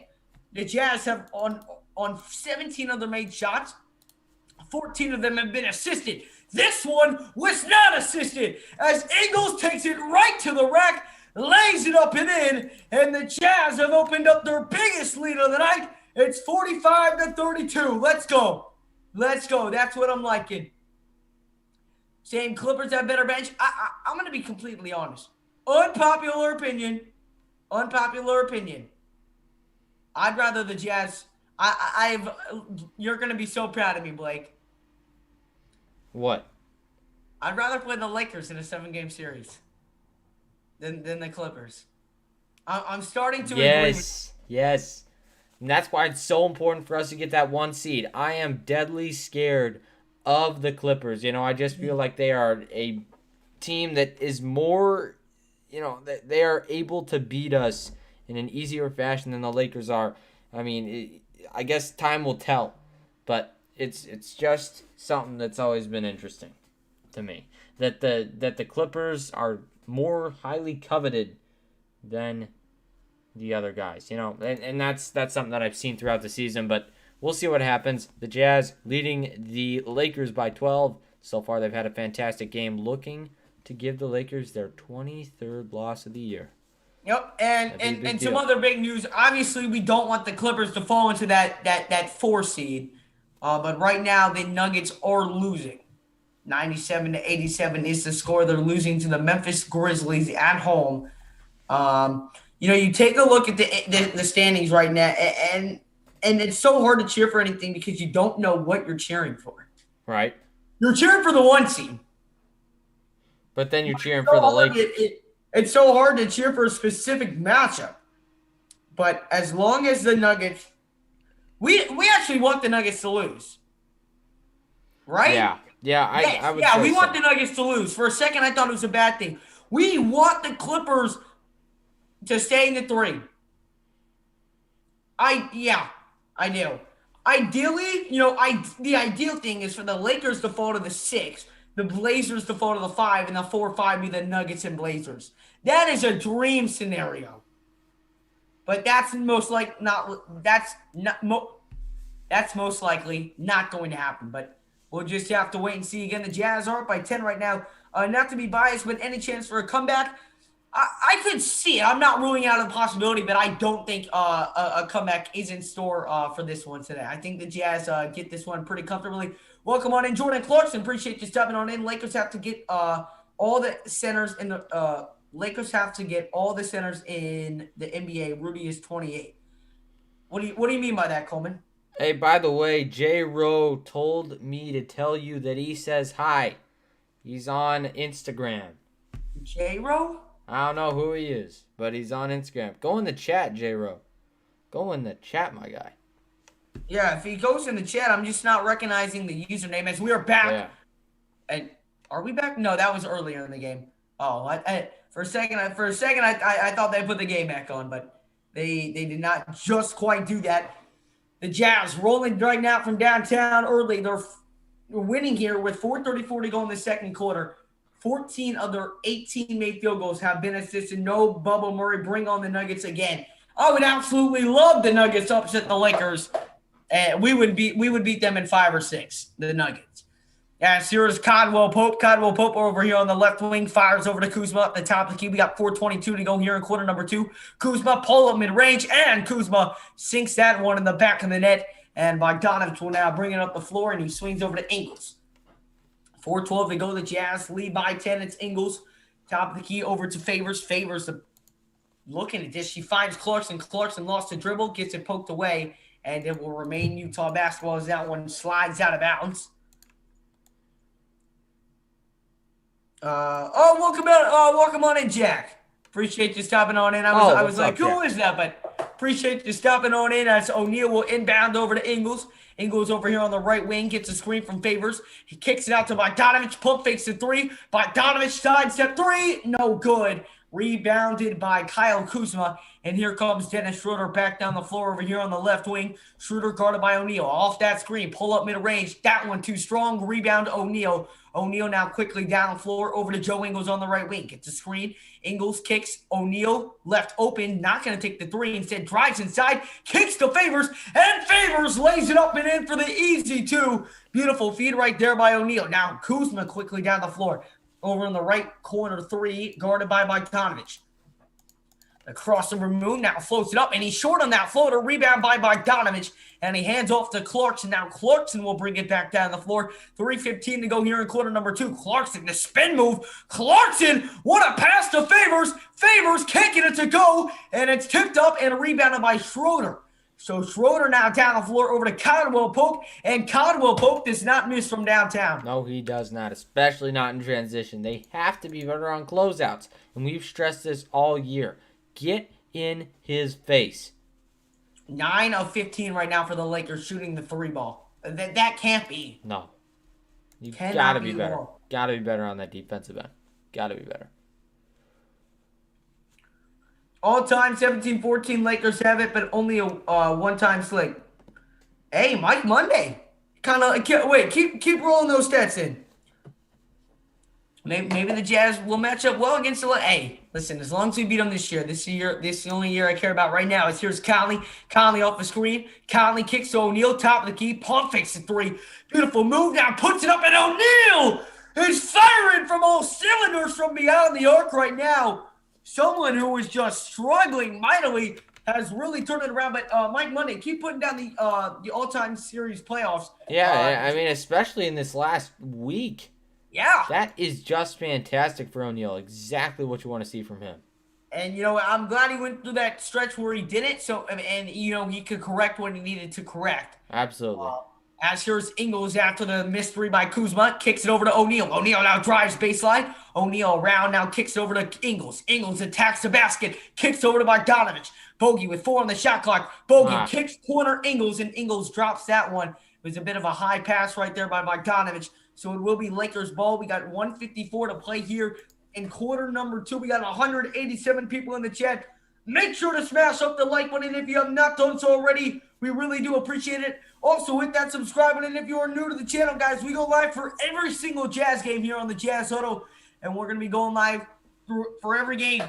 The Jazz have, on 17 other made shots, 14 of them have been assisted. This one was not assisted, as Ingles takes it right to the rack, lays it up and in, and the Jazz have opened up their biggest lead of the night. It's 45-32. Let's go. Let's go. That's what I'm liking. Saying Clippers have better bench. I'm going to be completely honest. Unpopular opinion. I'd rather the Jazz. You're gonna be so proud of me, Blake. What? I'd rather play the Lakers in a 7-game series than the Clippers. I'm starting to agree with. Yes. And that's why it's so important for us to get that 1 seed. I am deadly scared of the Clippers. I just feel like they are a team that is more. They are able to beat us in an easier fashion than the Lakers are. I mean, I guess time will tell, but it's just something that's always been interesting to me. that the Clippers are more highly coveted than the other guys, and that's something that I've seen throughout the season, but we'll see what happens. The Jazz leading the Lakers by 12. So far, they've had a fantastic game, looking to give the Lakers their 23rd loss of the year. Yep, and some other big news. Obviously, we don't want the Clippers to fall into that 4 seed, but right now the Nuggets are losing. 97-87 is the score. They're losing to the Memphis Grizzlies at home. You take a look at the standings right now, and it's so hard to cheer for anything because you don't know what you're cheering for. Right. You're cheering for the 1 seed. But then you're cheering for the Lakers. It's so hard to cheer for a specific matchup. But as long as the Nuggets – we actually want the Nuggets to lose. Right? Yeah. I would we so. want the Nuggets to lose. For a second, I thought it was a bad thing. We want the Clippers to stay in the 3. I do. Ideally, the ideal thing is for the Lakers to fall to the 6, the Blazers to fall to the 5, and the 4-5 be the Nuggets and Blazers. That is a dream scenario. But that's most likely not going to happen. But we'll just have to wait and see. Again, the Jazz are up by 10 right now. Not to be biased, but any chance for a comeback? I could see it. I'm not ruling out a possibility, but I don't think a comeback is in store for this one today. I think the Jazz get this one pretty comfortably. Welcome on in, Jordan Clarkson. Appreciate you stepping on in. Lakers have to get all the centers in the Lakers have to get all the centers in the NBA. Rudy is 28. What do you mean by that, Coleman? Hey, by the way, J. Rowe told me to tell you that he says hi. He's on Instagram. J. Rowe? I don't know who he is, but he's on Instagram. Go in the chat, J-Ro. Go in the chat, my guy. Yeah, if he goes in the chat, I'm just not recognizing the username as we are back. Yeah. And are we back? No, that was earlier in the game. Oh, for a second, I thought they put the game back on, but they did not just quite do that. The Jazz rolling right now from downtown early. They're winning here with 4:34 to go in the second quarter. 14 of their 18 made field goals have been assisted. No Bubba Murray. Bring on the Nuggets again. I would absolutely love the Nuggets to upset the Lakers. And we would beat them in 5 or 6, the Nuggets. As here's Caldwell Pope. Caldwell Pope over here on the left wing fires over to Kuzma at the top of the key. We got 4:22 to go here in quarter number 2. Kuzma pull up mid-range, and Kuzma sinks that one in the back of the net. And Bogdanović will now bring it up the floor, and he swings over to Ingles. 4:12 to go. The Jazz lead by 10. It's Ingles. Top of the key over to Favors. Favors looking at this. She finds Clarkson. Clarkson lost the dribble, gets it poked away, and it will remain Utah basketball as that one slides out of bounds. Welcome on in, Jack. Appreciate you stopping on in. I was like, who is that? But appreciate you stopping on in as O'Neal will inbound over to Ingles. Ingles over here on the right wing gets a screen from Favors. He kicks it out to Bogdanović. Pump fakes the 3. Bogdanović sidestep 3. No good. Rebounded by Kyle Kuzma. And here comes Dennis Schroeder back down the floor over here on the left wing. Schroeder guarded by O'Neal. Off that screen. Pull up mid-range. That one too strong. Rebound O'Neal. O'Neal now quickly down the floor over to Joe Ingles on the right wing. Gets a screen. Ingles kicks. O'Neal left open. Not going to take the 3. Instead drives inside. Kicks to Favors. And Favors lays it up and in for the easy 2. Beautiful feed right there by O'Neal. Now Kuzma quickly down the floor. Over in the right corner 3. Guarded by Bogdanović. The crossover move now floats it up, and he's short on that floater. Rebound by Bogdanović, and he hands off to Clarkson. Now Clarkson will bring it back down the floor. 3:15 to go here in quarter number 2. Clarkson, the spin move. Clarkson, what a pass to Favors. Favors kicking it to go, and it's tipped up and rebounded by Schroeder. So Schroeder now down the floor over to Caldwell Pope, and Caldwell Pope does not miss from downtown. No, he does not, especially not in transition. They have to be better on closeouts, and we've stressed this all year. Get in his face. 9 of 15 right now for the Lakers shooting the 3 ball. That can't be. No. You gotta be better. Gotta be better on that defensive end. Gotta be better. All-time 17-14 Lakers have it, but only a one-time slate. Hey, Mike Monday. Keep rolling those stats in. Maybe the Jazz will match up well against the. Hey, listen, as long as we beat them this year, this is the only year I care about right now. Here's Conley. Conley off the screen. Conley kicks to O'Neal, top of the key. Pump fakes the three. Beautiful move now, puts it up, and O'Neal is firing from all cylinders from beyond the arc right now. Someone who was just struggling mightily has really turned it around. But Mike Monday, keep putting down the all-time series playoffs. Yeah, I mean, especially in this last week. Yeah. That is just fantastic for O'Neal. Exactly what you want to see from him. And, I'm glad he went through that stretch where he did it. So, and he could correct what he needed to correct. Absolutely. As here's Ingles after the missed three by Kuzma. Kicks it over to O'Neal. O'Neal now drives baseline. O'Neal around now kicks it over to Ingles. Ingles attacks the basket. Kicks over to Bogdanovich. Bogey with 4 on the shot clock. Bogey kicks corner Ingles, and Ingles drops that one. It was a bit of a high pass right there by Bogdanovich. So it will be Lakers ball. We got 1:54 to play here in quarter number 2. We got 187 people in the chat. Make sure to smash up the like button if you have not done so already. We really do appreciate it. Also, hit that subscribe button if you are new to the channel, guys. We go live for every single Jazz game here on the Jazz Huddle, and we're going to be going live for every game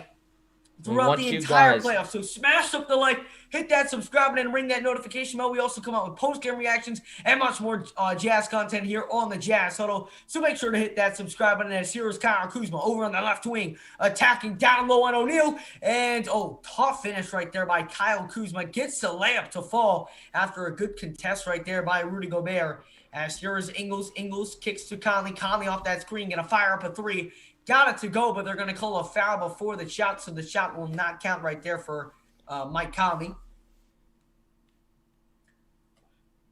throughout the entire playoffs. So smash up the like, hit that subscribe button, and ring that notification bell. We also come out with post-game reactions and much more Jazz content here on the Jazz Huddle. So make sure to hit that subscribe button. As here's Kyle Kuzma over on the left wing, attacking down low on O'Neal. And, tough finish right there by Kyle Kuzma. Gets the layup to fall after a good contest right there by Rudy Gobert. As here's Ingles. Ingles kicks to Conley. Conley off that screen, going to fire up a three. Got it to go, but they're going to call a foul before the shot, so the shot will not count right there for Mike Conley.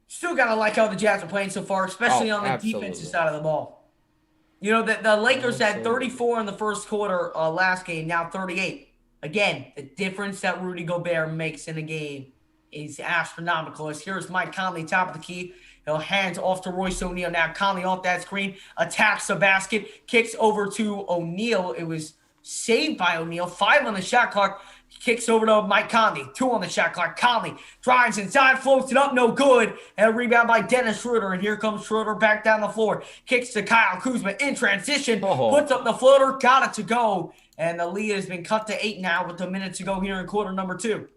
Still got to like how the Jazz are playing so far, especially on the defensive side of the ball. The Lakers had 34 in the first quarter last game, now 38. Again, the difference that Rudy Gobert makes in a game is astronomical. As here's Mike Conley, top of the key. He'll hands off to Royce O'Neal. Now Conley off that screen, attacks the basket, kicks over to O'Neal. It was saved by O'Neal. 5 on the shot clock. Kicks over to Mike Conley. 2 on the shot clock. Conley drives inside, floats it up, no good. And a rebound by Dennis Schroeder. And here comes Schroeder back down the floor. Kicks to Kyle Kuzma in transition. Puts up the floater. Got it to go. And the lead has been cut to 8 now with a minute to go here in quarter number 2.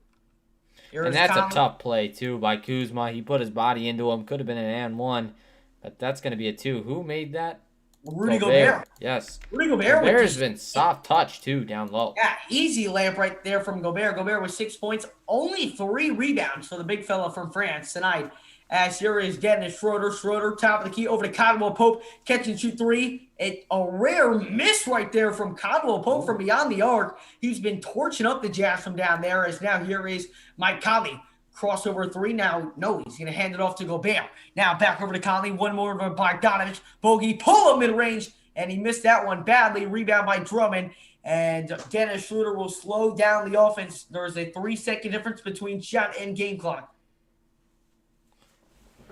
And that's a tough play, too, by Kuzma. He put his body into him. Could have been an and one, but that's going to be a 2. Who made that? Rudy Gobert. Yes. Rudy Gobert has been soft touch, too, down low. Yeah, easy layup right there from Gobert. Gobert with 6 points, only 3 rebounds for the big fella from France tonight. As here is Dennis Schroeder. Schroeder, top of the key, over to Caldwell Pope. Catch and shoot 3. A rare miss right there from Caldwell Pope from beyond the arc. He's been torching up the Jazz from down there. As now here is Mike Conley. Crossover 3. Now, no, he's going to hand it off to Gobert. Now back over to Conley. One more by Bogdanovich. Bogey, pull up mid-range. And he missed that one badly. Rebound by Drummond. And Dennis Schroeder will slow down the offense. There's a 3-second difference between shot and game clock.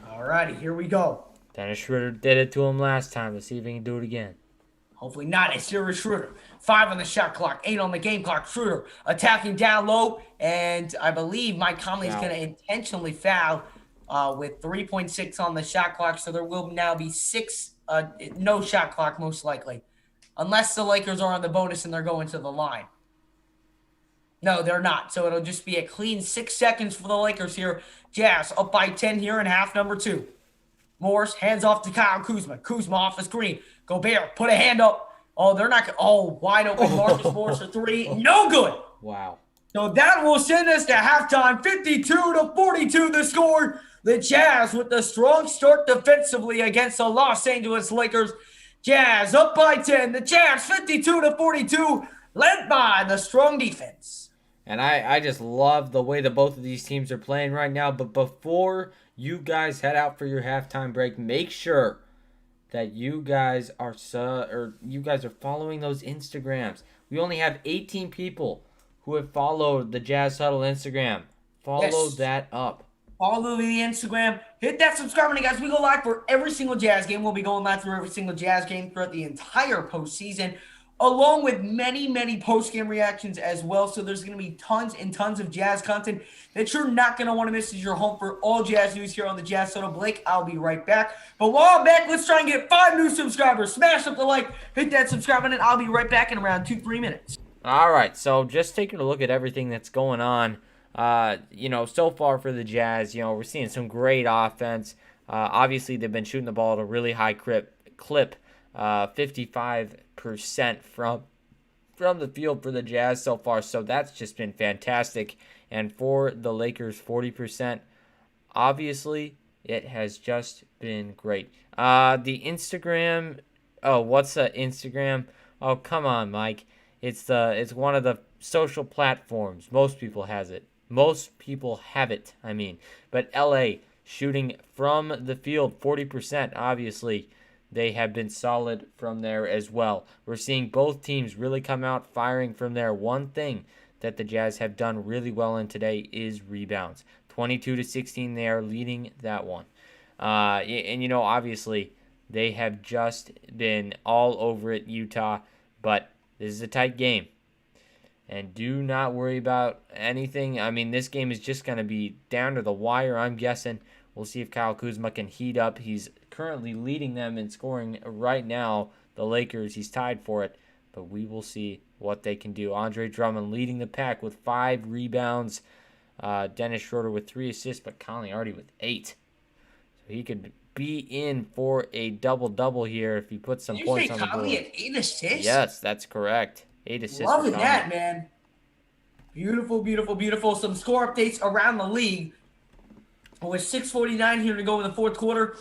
All righty, here we go. Dennis Schroeder did it to him last time. Let's see if he can do it again. Hopefully not. It's Dennis Schroeder. 5 on the shot clock, 8 on the game clock. Schroeder attacking down low. And I believe Mike Conley is going to intentionally foul with 3.6 on the shot clock. So there will now be 6, no shot clock most likely. Unless the Lakers are on the bonus and they're going to the line. No, they're not. So it'll just be a clean 6 seconds for the Lakers here. Jazz up by 10 here in half number 2. Morris hands off to Kyle Kuzma. Kuzma off the screen. Gobert, put a hand up. Oh, they're not – wide open. Marcus Morris for 3. No good. Wow. So that will send us to halftime. 52-42 the score. The Jazz with the strong start defensively against the Los Angeles Lakers. Jazz up by 10. The Jazz 52-42 led by the strong defense. And I just love the way that both of these teams are playing right now. But before you guys head out for your halftime break, make sure that you guys are following those Instagrams. We only have 18 people who have followed the Jazz Huddle Instagram. Follow that up. Follow the Instagram. Hit that subscribe button, guys. We go live for every single Jazz game. We'll be going live through every single Jazz game throughout the entire postseason. along with many, many post-game reactions as well. So there's going to be tons and tons of Jazz content that you're not going to want to miss as you're home for all Jazz news here on the Jazz Soda. Blake, I'll be right back. But while I'm back, let's try and get 5 new subscribers. Smash up the like, hit that subscribe button. I'll be right back in around 2-3 minutes. All right, so just taking a look at everything that's going on, so far for the Jazz, we're seeing some great offense. Obviously, they've been shooting the ball at a really high clip, 55% from the field for the Jazz so far, so that's just been fantastic. And for the Lakers, 40%, obviously, it has just been great. The Instagram, what's the Instagram? Oh, come on, Mike. It's one of the social platforms. Most people have it. But LA shooting from the field 40%. Obviously, they have been solid from there as well. We're seeing both teams really come out firing from there. One thing that the Jazz have done really well in today is rebounds. 22-16, they are leading that one. Obviously, they have just been all over it, Utah. But this is a tight game. And do not worry about anything. I mean, this game is just going to be down to the wire, I'm guessing. We'll see if Kyle Kuzma can heat up. He's currently leading them in scoring right now. The Lakers, he's tied for it. But we will see what they can do. Andre Drummond leading the pack with 5 rebounds. Dennis Schroeder with 3 assists, but Conley already with 8. So he could be in for a double-double here if he puts some points on the board. Did you say Conley had 8 assists? Yes, that's correct. 8 assists. Loving that, man. Beautiful, beautiful, beautiful. Some score updates around the league. With 6:49 here to go in the fourth quarter.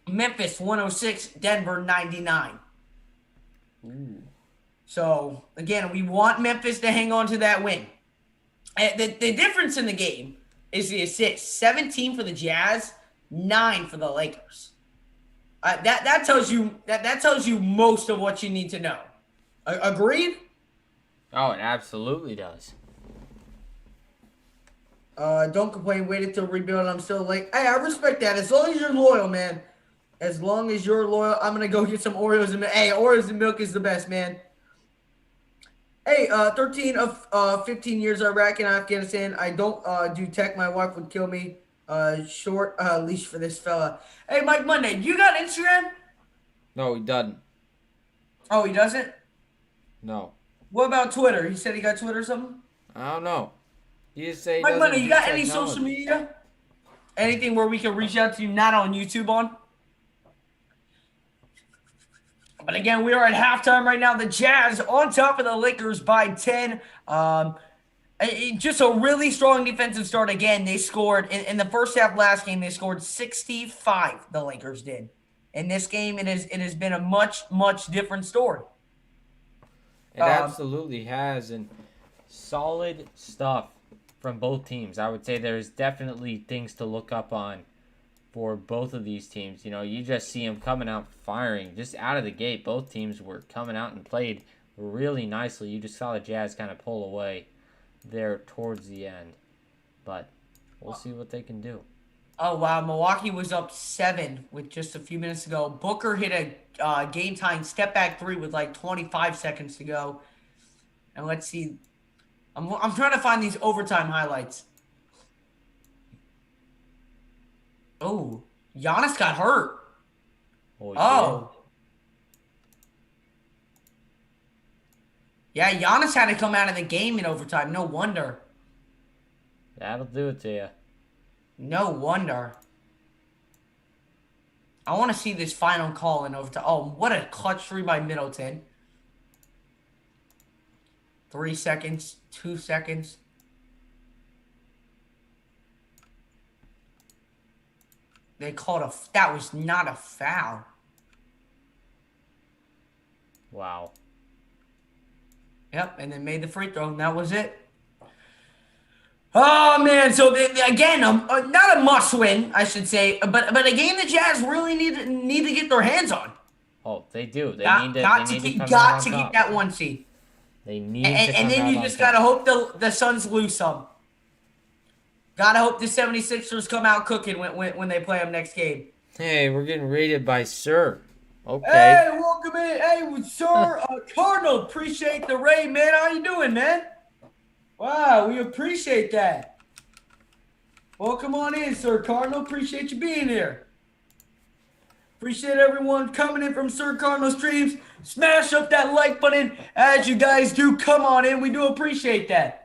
Memphis 106, Denver 99. Ooh. So, again, we want Memphis to hang on to that win. The difference in the game is the assists. 17 for the Jazz, 9 for the Lakers. That tells you most of what you need to know. Agreed? Oh, it absolutely does. Don't complain. Waited till rebuild. I'm still late. Hey, I respect that. As long as you're loyal, man. As long as you're loyal, I'm gonna go get some Oreos and milk. Hey, Oreos and milk is the best, man. Hey, 13 of 15 years Iraq and Afghanistan. I don't do tech. My wife would kill me. Short leash for this fella. Hey, Mike Monday, you got Instagram? No, he doesn't. Oh, he doesn't? No. What about Twitter? He said he got Twitter or something? I don't know. You just say Mike Monday, you got any social media? Anything where we can reach out to you, not on YouTube on? But again, we are at halftime right now. The Jazz on top of the Lakers by 10. Just a really strong defensive start. Again, they scored in the first half last game. They scored 65. The Lakers did. In this game, it has been a much, much different story. It absolutely has, and solid stuff from both teams. I would say there's definitely things to look up on for both of these teams. You just see them coming out firing just out of the gate. Both teams were coming out and played really nicely. You just saw the Jazz kind of pull away there towards the end, but we'll see what they can do. Oh, wow. Milwaukee was up 7 with just a few minutes to go. Booker hit a game-tying step-back 3 with like 25 seconds to go. And let's see. I'm trying to find these overtime highlights. Oh, Giannis got hurt. Oh. Yeah, Giannis had to come out of the game in overtime. No wonder. That'll do it to you. No wonder. I want to see this final call in overtime. Oh, what a clutch 3 by Middleton. 3 seconds, 2 seconds. They called that was not a foul. Wow. Yep, and then made the free throw, and that was it. Oh, man, so again, not a must-win, I should say, but a game the Jazz really need to get their hands on. Oh, they do. They got to keep that 1 seed. They need and then you just got to hope the Suns lose some. Got to hope the 76ers come out cooking when they play them next game. Hey, we're getting rated by Sir. Okay. Hey, welcome in. Hey, sir, Cardinal, appreciate the raid, man. How you doing, man? Wow, we appreciate that. Welcome on in, Sir Cardinal. Appreciate you being here. Appreciate everyone coming in from Sir Cardinal Streams. Smash up that like button as you guys do. Come on in. We do appreciate that.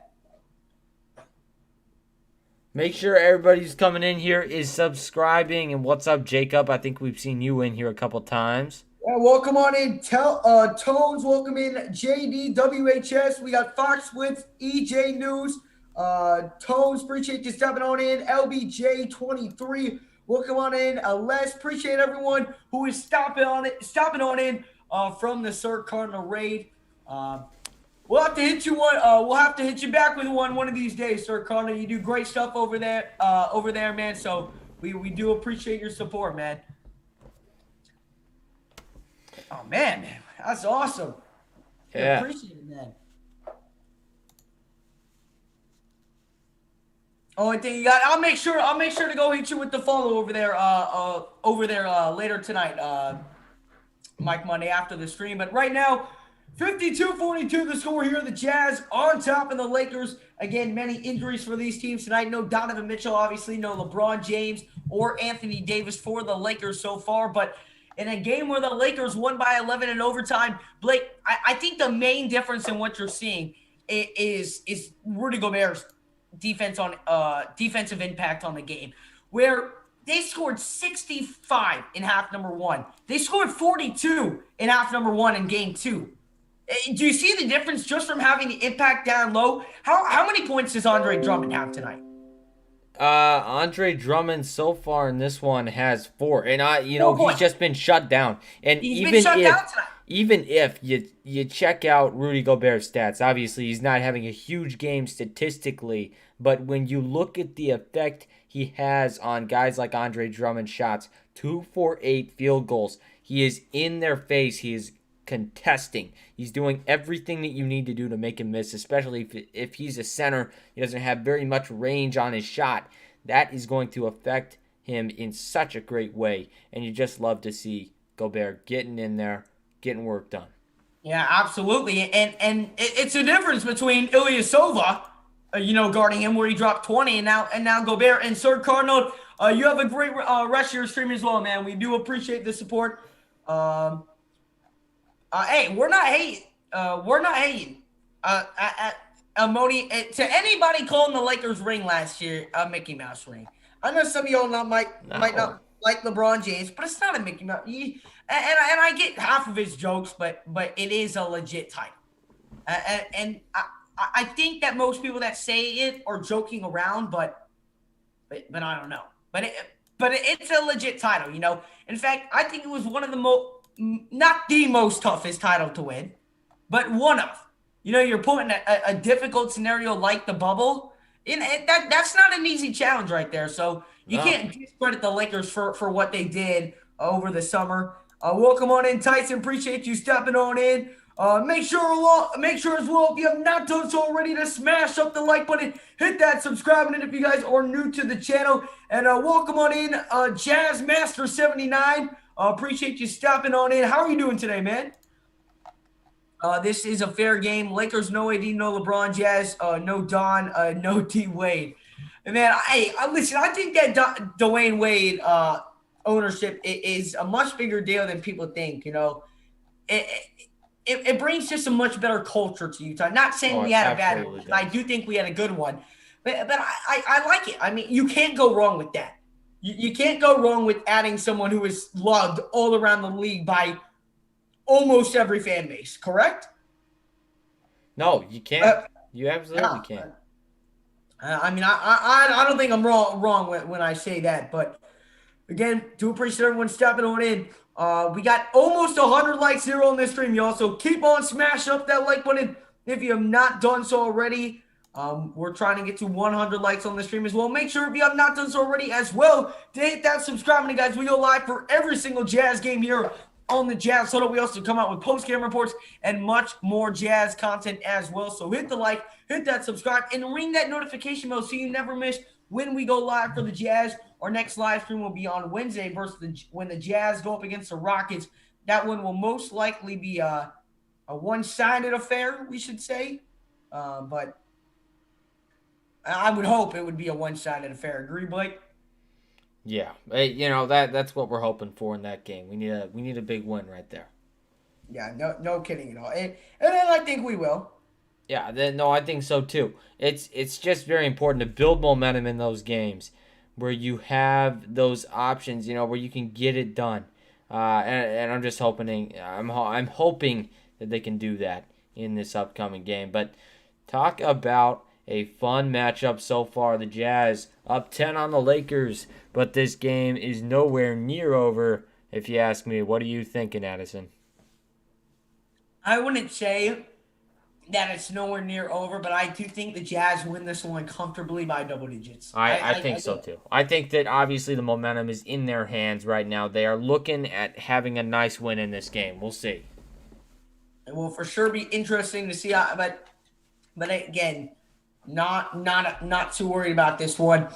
Make sure everybody's coming in here is subscribing. And what's up, Jacob? I think we've seen you in here a couple times. Yeah, welcome on in. Tones, welcome in. JDWHS. We got Fox with EJ News. Tones, appreciate you stepping on in. LBJ23, welcome on in. Les, appreciate everyone who is stopping on in from the Sir Cardinal raid. We'll have to hit you one. We'll have to hit you back with one of these days, Sir Cardinal. You do great stuff over there, man. So we do appreciate your support, man. Oh man, that's awesome. Yeah. I appreciate it, man. Only thing you got, I'll make sure to go hit you with the follow over there later tonight, Mike Monday after the stream. But right now, 52-42 the score here. The Jazz on top of the Lakers. Again, many injuries for these teams tonight. No Donovan Mitchell, obviously, no LeBron James or Anthony Davis for the Lakers so far. But in a game where the Lakers won by 11 in overtime, Blake, I think the main difference in what you're seeing is Rudy Gobert's defensive impact on the game, where they scored 65 in half number one. They scored 42 in half number one in game two. Do you see the difference just from having the impact down low? How many points does Andre Drummond have tonight? Andre Drummond so far in this one has 4, and he's just been shut down. And He's been shut down tonight. Even if you check out Rudy Gobert's stats, obviously he's not having a huge game statistically, but when you look at the effect he has on guys like Andre Drummond shots, 2 for 8 field goals, he is in their face, he is contesting. He's doing everything that you need to do to make him miss, especially if he's a center. He doesn't have very much range on his shot. That is going to affect him in such a great way, and you just love to see Gobert getting in there, getting work done. Yeah, absolutely. And it's a difference between Ilyasova, guarding him where he dropped 20, and now Gobert. And Sir Cardinal, you have a great rest of your stream as well, man. We do appreciate the support. Hey, we're not hating. Moni, to anybody calling the Lakers ring last year a Mickey Mouse ring. I know some of y'all might not like LeBron James, but it's not a Mickey Mouse. And I get half of his jokes, but it is a legit title. And I think that most people that say it are joking around, but I don't know. But it's a legit title, In fact, I think it was one of the not the most toughest title to win, but one of. You're putting a difficult scenario like the bubble. That's not an easy challenge right there. So you can't discredit the Lakers for what they did over the summer. Welcome on in, Tyson. Appreciate you stepping on in. Make sure as well, if you have not done so already, to smash up the like button, hit that subscribe button if you guys are new to the channel. And welcome on in, Jazz Master 79. Appreciate you stopping on in. How are you doing today, man? This is a fair game. Lakers, no AD, no LeBron. Jazz, no Don, no D Wade. And man, listen, I think that Dwayne Wade ownership is a much bigger deal than people think. It brings just a much better culture to Utah. Not saying we had a bad one. I do think we had a good one, but I like it. I mean, you can't go wrong with that. You can't go wrong with adding someone who is loved all around the league by almost every fan base, correct? No, you can't. You absolutely can't. I don't think I'm wrong when I say that. But again, do appreciate everyone stepping on in. We got almost 100 likes here on this stream, y'all. So keep on smashing up that like button if you have not done so already. We're trying to get to 100 likes on the stream as well. Make sure if you have not done so already as well to hit that subscribe button, guys. We go live for every single Jazz game here on the Jazz Huddle. We also come out with post-game reports and much more Jazz content as well. So hit the like, hit that subscribe, and ring that notification bell so you never miss when we go live for the Jazz. Our next live stream will be on Wednesday when the Jazz go up against the Rockets. That one will most likely be a one-sided affair, we should say. But I would hope it would be a one-sided affair. Agree, Blake? Yeah, that's what we're hoping for in that game. We need a big win right there. Yeah, no kidding at all. And I think we will. Yeah, no, I think so too. It's just very important to build momentum in those games where you have those options, where you can get it done. And I'm just hoping I'm hoping that they can do that in this upcoming game. But talk about a fun matchup so far. The Jazz up 10 on the Lakers, but this game is nowhere near over. If you ask me, what are you thinking, Addison? I wouldn't say that it's nowhere near over, but I do think the Jazz win this one comfortably by double digits. I think so too. I think that obviously the momentum is in their hands right now. They are looking at having a nice win in this game. We'll see. It will for sure be interesting to see how, but again, not too worried about this one.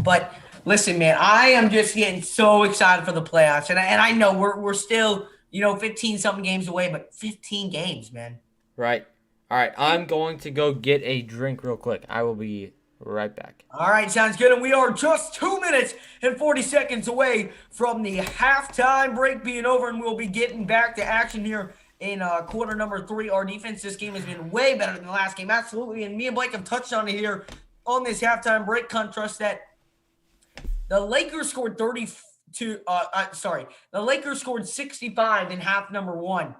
But listen, man, I am just getting so excited for the playoffs, and I know we're still 15 something games away, but 15 games, man. Right. All right. I'm going to go get a drink real quick. I will be right back. All right, sounds good. And we are just 2 minutes and 40 seconds away from the halftime break being over, and we'll be getting back to action here in quarter number 3. Our defense this game has been way better than the last game, absolutely. And me and Blake have touched on it here on this halftime break contrast that the Lakers scored 32. The Lakers scored 65 in half number 1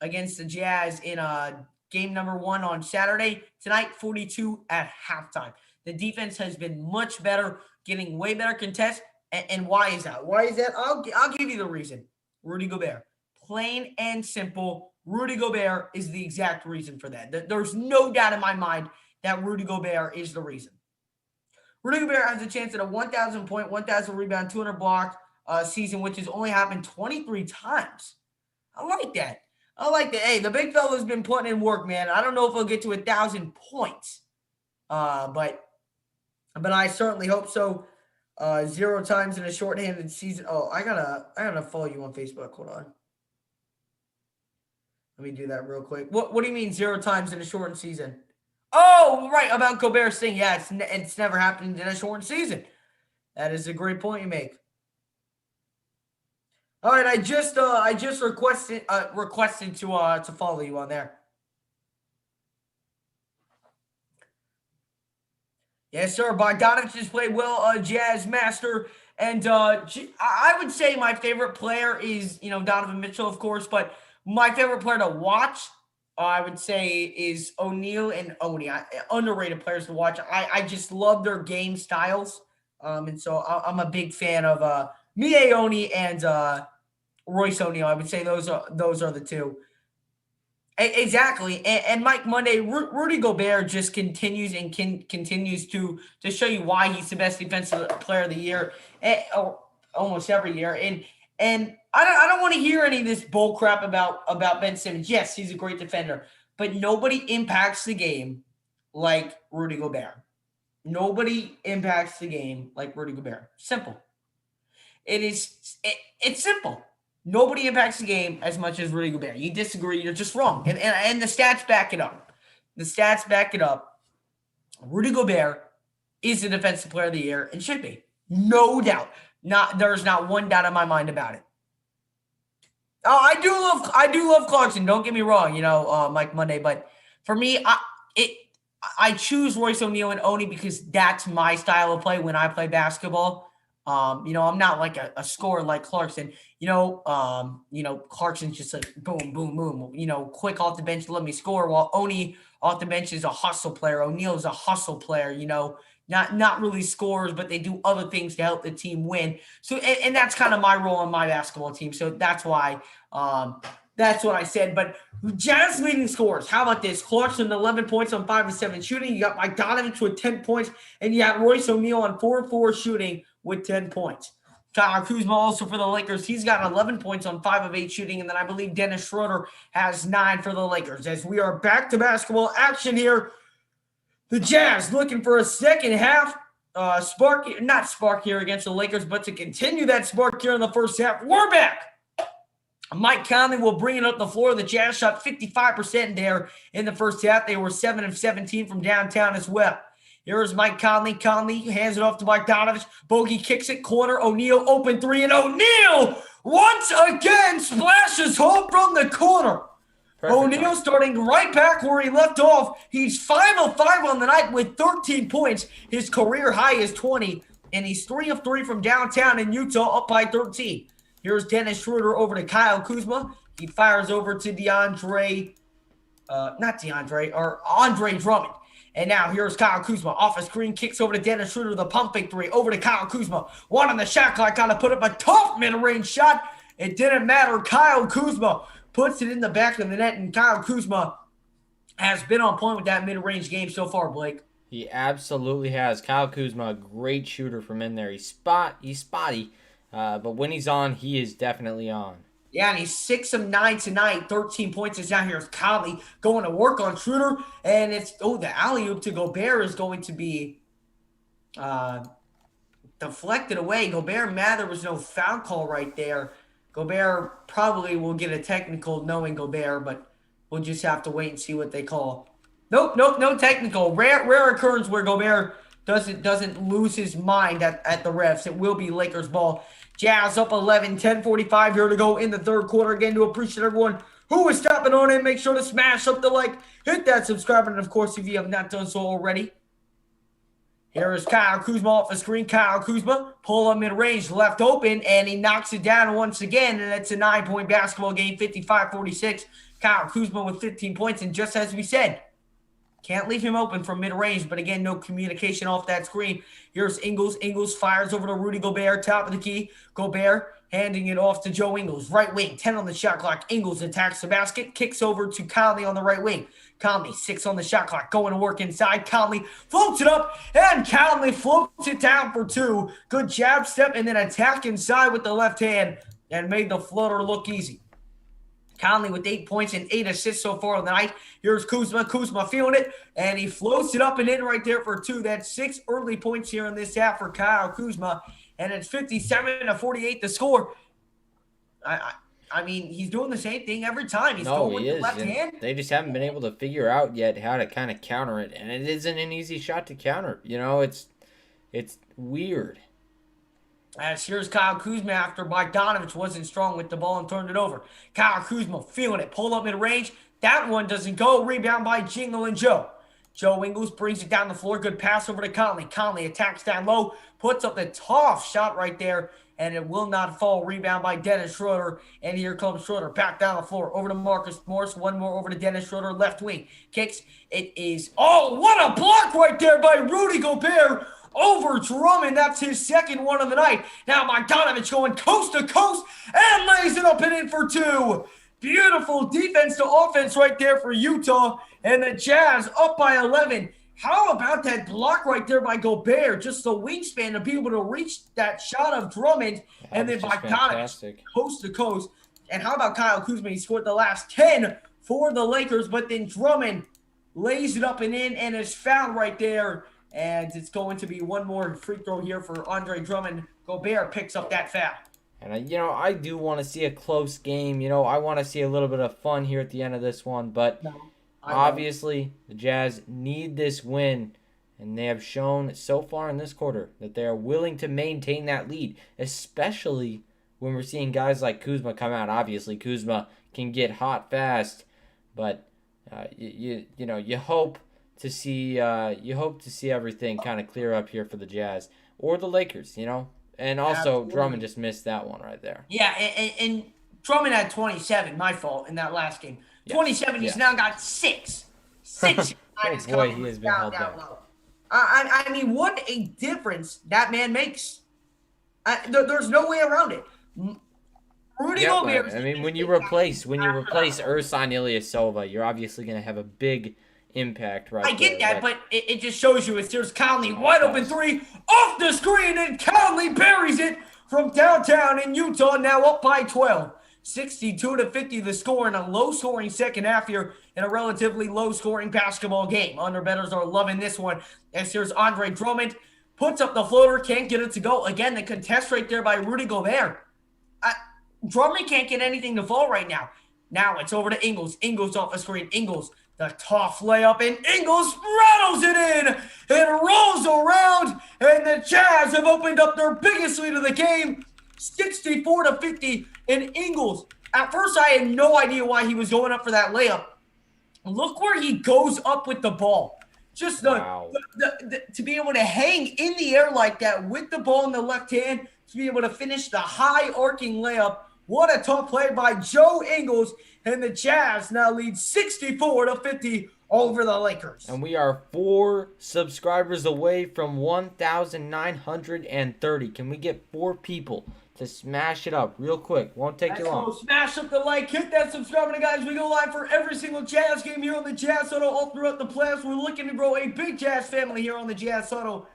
against the Jazz in game number 1 on Saturday. Tonight, 42 at halftime. The defense has been much better, getting way better contests. And why is that? I'll give you the reason. Rudy Gobert. Plain and simple, Rudy Gobert is the exact reason for that. There's no doubt in my mind that Rudy Gobert is the reason. Rudy Gobert has a chance at a 1,000 point, 1,000 rebound, 200 block season, which has only happened 23 times. I like that. Hey, the big fella's been putting in work, man. I don't know if he'll get to 1,000 points, but I certainly hope so. 0 times in a shorthanded season. Oh, I gotta follow you on Facebook. Hold on. Let me do that real quick. What do you mean 0 times in a shortened season? Oh, right, about Gobert's thing. Yeah, it's never happened in a shortened season. That is a great point you make. All right, I just requested to follow you on there. Yes, sir. Bogdanovich has played well, Jazz Master, and I would say my favorite player is Donovan Mitchell, of course, but my favorite player to watch, I would say, is O'Neal and Oni. Underrated players to watch. I just love their game styles, and so I'm a big fan of Miye Oni and Royce O'Neal. I would say those are the two. Exactly, and Mike Monday, Rudy Gobert just continues to show you why he's the best defensive player of the year, almost every year. And I don't want to hear any of this bull crap about Ben Simmons. Yes, he's a great defender, but nobody impacts the game like Rudy Gobert. Nobody impacts the game like Rudy Gobert. Simple. It's simple. Nobody impacts the game as much as Rudy Gobert. You disagree, you're just wrong. And the stats back it up. The stats back it up. Rudy Gobert is the defensive player of the year and should be. No doubt. There's not one doubt in my mind about it. Oh, I do love Clarkson. Don't get me wrong, Mike Monday. But for me, I choose Royce O'Neal and Oni because that's my style of play when I play basketball. I'm not like a scorer like Clarkson. Clarkson's just like boom, boom, boom. Quick off the bench, let me score. While Oni off the bench is a hustle player. O'Neal is a hustle player. Not really scorers, but they do other things to help the team win. So, and that's kind of my role on my basketball team. So that's why. That's what I said. But Jazz leading scores. How about this? Clarkson 11 points on 5 of 7 shooting. You got Bogdanovich with 10 points, and you got Royce O'Neal on 4 of 4 shooting with 10 points. Kyle Kuzma also for the Lakers. He's got 11 points on 5 of 8 shooting, and then I believe Dennis Schroeder has 9 for the Lakers. As we are back to basketball action here, the Jazz looking for a second half spark here against the Lakers, but to continue that spark here in the first half, we're back. Mike Conley will bring it up the floor. The Jazz shot 55% there in the first half. They were 7 of 17 from downtown as well. Here's Mike Conley. Conley hands it off to Bogdanovich. Bogey kicks it. Corner. O'Neal open three. And O'Neal once again splashes home from the corner. O'Neal starting right back where he left off. He's 5 of 5 on the night with 13 points. His career high is 20. And he's 3 of 3 from downtown in Utah, up by 13. Here's Dennis Schroeder over to Kyle Kuzma. He fires over to Andre Drummond. And now here's Kyle Kuzma. Off a screen, kicks over to Dennis Schroeder. The pump fake three. Over to Kyle Kuzma. One on the shot clock. Got to put up a tough mid-range shot. It didn't matter. Kyle Kuzma puts it in the back of the net. And Kyle Kuzma has been on point with that mid-range game so far, Blake. He absolutely has. Kyle Kuzma, a great shooter from in there. He's spotty. But when he's on, he is definitely on. Yeah, and he's 6 of 9 tonight. 13 points is down here. It's Conley going to work on Schroeder. And it's, the alley-oop to Gobert is going to be deflected away. Gobert mad there was no foul call right there. Gobert probably will get a technical knowing Gobert, but we'll just have to wait and see what they call. Nope, no technical. Rare occurrence where Gobert doesn't lose his mind at the refs. It will be Lakers ball. Jazz up 11, 10:45 here to go in the third quarter. Again, to appreciate everyone who is stopping on in. Make sure to smash up the like, hit that subscribe button, and of course, if you have not done so already. Here is Kyle Kuzma off the screen. Kyle Kuzma, pull up mid-range, left open, and he knocks it down once again, and it's a 9-point basketball game, 55-46. Kyle Kuzma with 15 points, and just as we said, can't leave him open from mid-range, but again, no communication off that screen. Here's Ingles. Ingles fires over to Rudy Gobert, top of the key. Gobert handing it off to Joe Ingles. Right wing, 10 on the shot clock. Ingles attacks the basket, kicks over to Conley on the right wing. Conley, 6 on the shot clock, going to work inside. Conley floats it up, and Conley floats it down for 2. Good jab step, and then attack inside with the left hand, and made the floater look easy. Conley with 8 points and 8 assists so far on the night. Here's Kuzma. Kuzma feeling it, and he floats it up and in right there for 2. That's 6 early points here in this half for Kyle Kuzma, and it's 57-48 the score. I mean, he's doing the same thing every time. He's going with the left hand. They just haven't been able to figure out yet how to kind of counter it, and it isn't an easy shot to counter. It's weird. As here's Kyle Kuzma after Bogdanovich wasn't strong with the ball and turned it over. Kyle Kuzma feeling it. Pull up mid-range. That one doesn't go. Rebound by Jingle and Joe. Joe Ingles brings it down the floor. Good pass over to Conley. Conley attacks down low. Puts up the tough shot right there. And it will not fall. Rebound by Dennis Schroeder. And here comes Schroeder. Back down the floor. Over to Marcus Morris. One more over to Dennis Schroeder. Left wing. Kicks. It is. Oh, what a block right there by Rudy Gobert. Over Drummond. That's his second one of the night. Now Bogdanovich going coast to coast and lays it up and in for 2. Beautiful defense to offense right there for Utah. And the Jazz up by 11. How about that block right there by Gobert? Just the wingspan to be able to reach that shot of Drummond. And then Bogdanovich coast to coast. And how about Kyle Kuzma? He scored the last 10 for the Lakers. But then Drummond lays it up and in and is fouled right there. And it's going to be one more free throw here for Andre Drummond. Gobert picks up that foul. And, I do want to see a close game. I want to see a little bit of fun here at the end of this one. But obviously, the Jazz need this win. And they have shown so far in this quarter that they are willing to maintain that lead. Especially when we're seeing guys like Kuzma come out. Obviously, Kuzma can get hot fast. But, you hope to see everything kind of clear up here for the Jazz or the Lakers, and also Absolutely. Drummond just missed that one right there. Yeah, and Drummond had 27, my fault, in that last game. 27, he's now got 6. 6. Oh boy, he has been held back. I mean, what a difference that man makes. There's no way around it. Rudy Gobert. I mean, when you replace Ersan Ilyasova, you're obviously going to have a big impact right I get that, but it just shows you there's Conley wide open 3 off the screen, and Conley buries it from downtown in Utah, now up by 12. 62-50 the score in a low-scoring second half here in a relatively low-scoring basketball game. Underbettors are loving this one. As here's Andre Drummond, puts up the floater, can't get it to go. Again, the contest right there by Rudy Gobert. Drummond can't get anything to fall right now. Now it's over to Ingles. Ingles off the screen. Ingles, the tough layup, and Ingles rattles it in. It rolls around, and the Jazz have opened up their biggest lead of the game, 64-50. And Ingles, at first I had no idea why he was going up for that layup. Look where he goes up with the ball. Just to be able to hang in the air like that with the ball in the left hand, to be able to finish the high arcing layup. What a tough play by Joe Ingles, and the Jazz now lead 64-50 over the Lakers. And we are 4 subscribers away from 1,930. Can we get 4 people to smash it up real quick? Won't take you long. Smash up the like, hit that subscribe button, guys. We go live for every single Jazz game here on the Jazz Huddle all throughout the playoffs. We're looking to grow a big Jazz family here on the Jazz Huddle.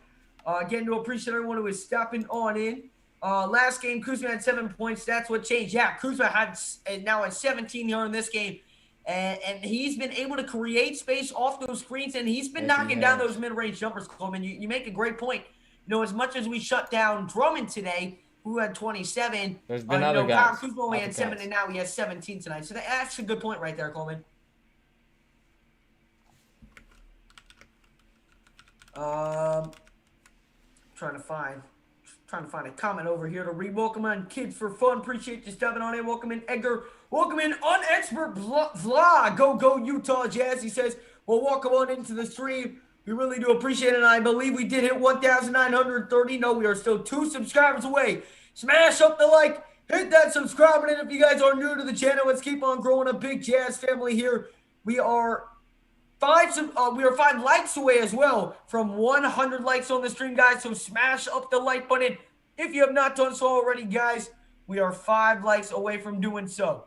Again, to appreciate everyone who is stopping on in. Last game, Kuzma had 7 points. That's what changed. Yeah, Kuzma now has 17 here in this game. And he's been able to create space off those screens, and he's been knocking down those mid-range jumpers, Coleman. You make a great point. As much as we shut down Drummond today, who had 27, there's been other guys. Kyle Kuzma only had 7, and now he has 17 tonight. So that's a good point right there, Coleman. Trying to find a comment over here to read. Welcome on Kids for Fun. Appreciate you stepping on in. Welcome in Edgar. Welcome in Unexpert Vlog. Go Utah Jazz. He says, well, welcome on into the stream. We really do appreciate it. And I believe we did hit 1,930. No, we are still 2 subscribers away. Smash up the like. Hit that subscribe button. If you guys are new to the channel, let's keep on growing a big Jazz family here. We are 5 likes away as well from 100 likes on the stream, guys. So smash up the like button if you have not done so already, guys. We are 5 likes away from doing so.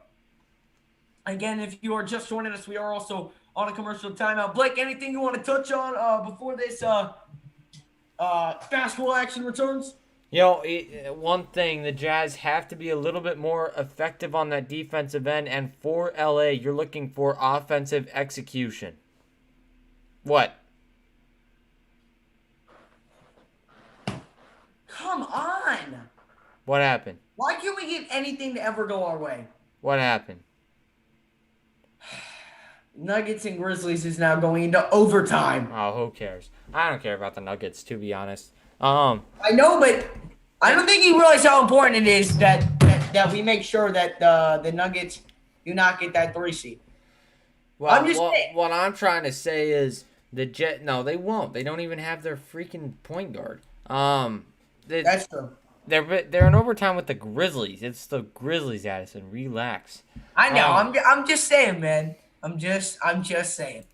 Again, if you are just joining us, we are also on a commercial timeout. Blake, anything you want to touch on before this basketball action returns? One thing, the Jazz have to be a little bit more effective on that defensive end, and for LA, you're looking for offensive execution. What? Come on. What happened? Why can't we get anything to ever go our way? What happened? Nuggets and Grizzlies is now going into overtime. Oh, who cares? I don't care about the Nuggets, to be honest. I know, but I don't think you realize how important it is that we make sure that the Nuggets do not get that 3 seed. Well, what I'm trying to say is no, they won't. They don't even have their freaking point guard. That's true. They're in overtime with the Grizzlies. It's the Grizzlies, Addison. Relax. I know. I'm just saying, man. I'm just saying.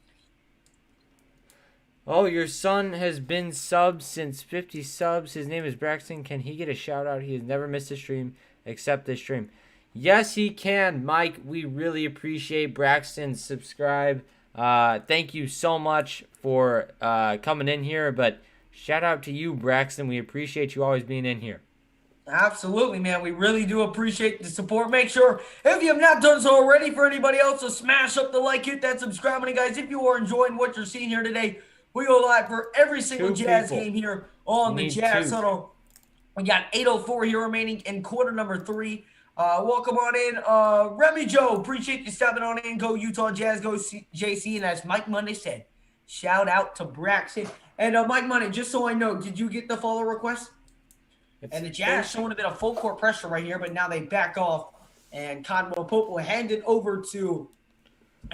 Oh, your son has been subbed since 50 subs. His name is Braxton. Can he get a shout out? He has never missed a stream except this stream. Yes, he can, Mike. We really appreciate Braxton. Subscribe. Thank you so much for coming in here. But shout out to you, Braxton. We appreciate you always being in here. Absolutely, man. We really do appreciate the support. Make sure, if you have not done so already, for anybody else, to smash up the like, hit that subscribe button. Guys, if you are enjoying what you're seeing here today, we go live for every single Jazz game here on the Jazz Huddle. We got 8:04 here remaining in quarter number 3. Welcome on in. Remy Joe, appreciate you stepping on in. Go Utah Jazz, go JC. And as Mike Monday said, shout out to Braxton. And Mike Monday, just so I know, did you get the follow request? And the Jazz showing a bit of full court pressure right here, but now they back off. And Conwell Pope will hand it over to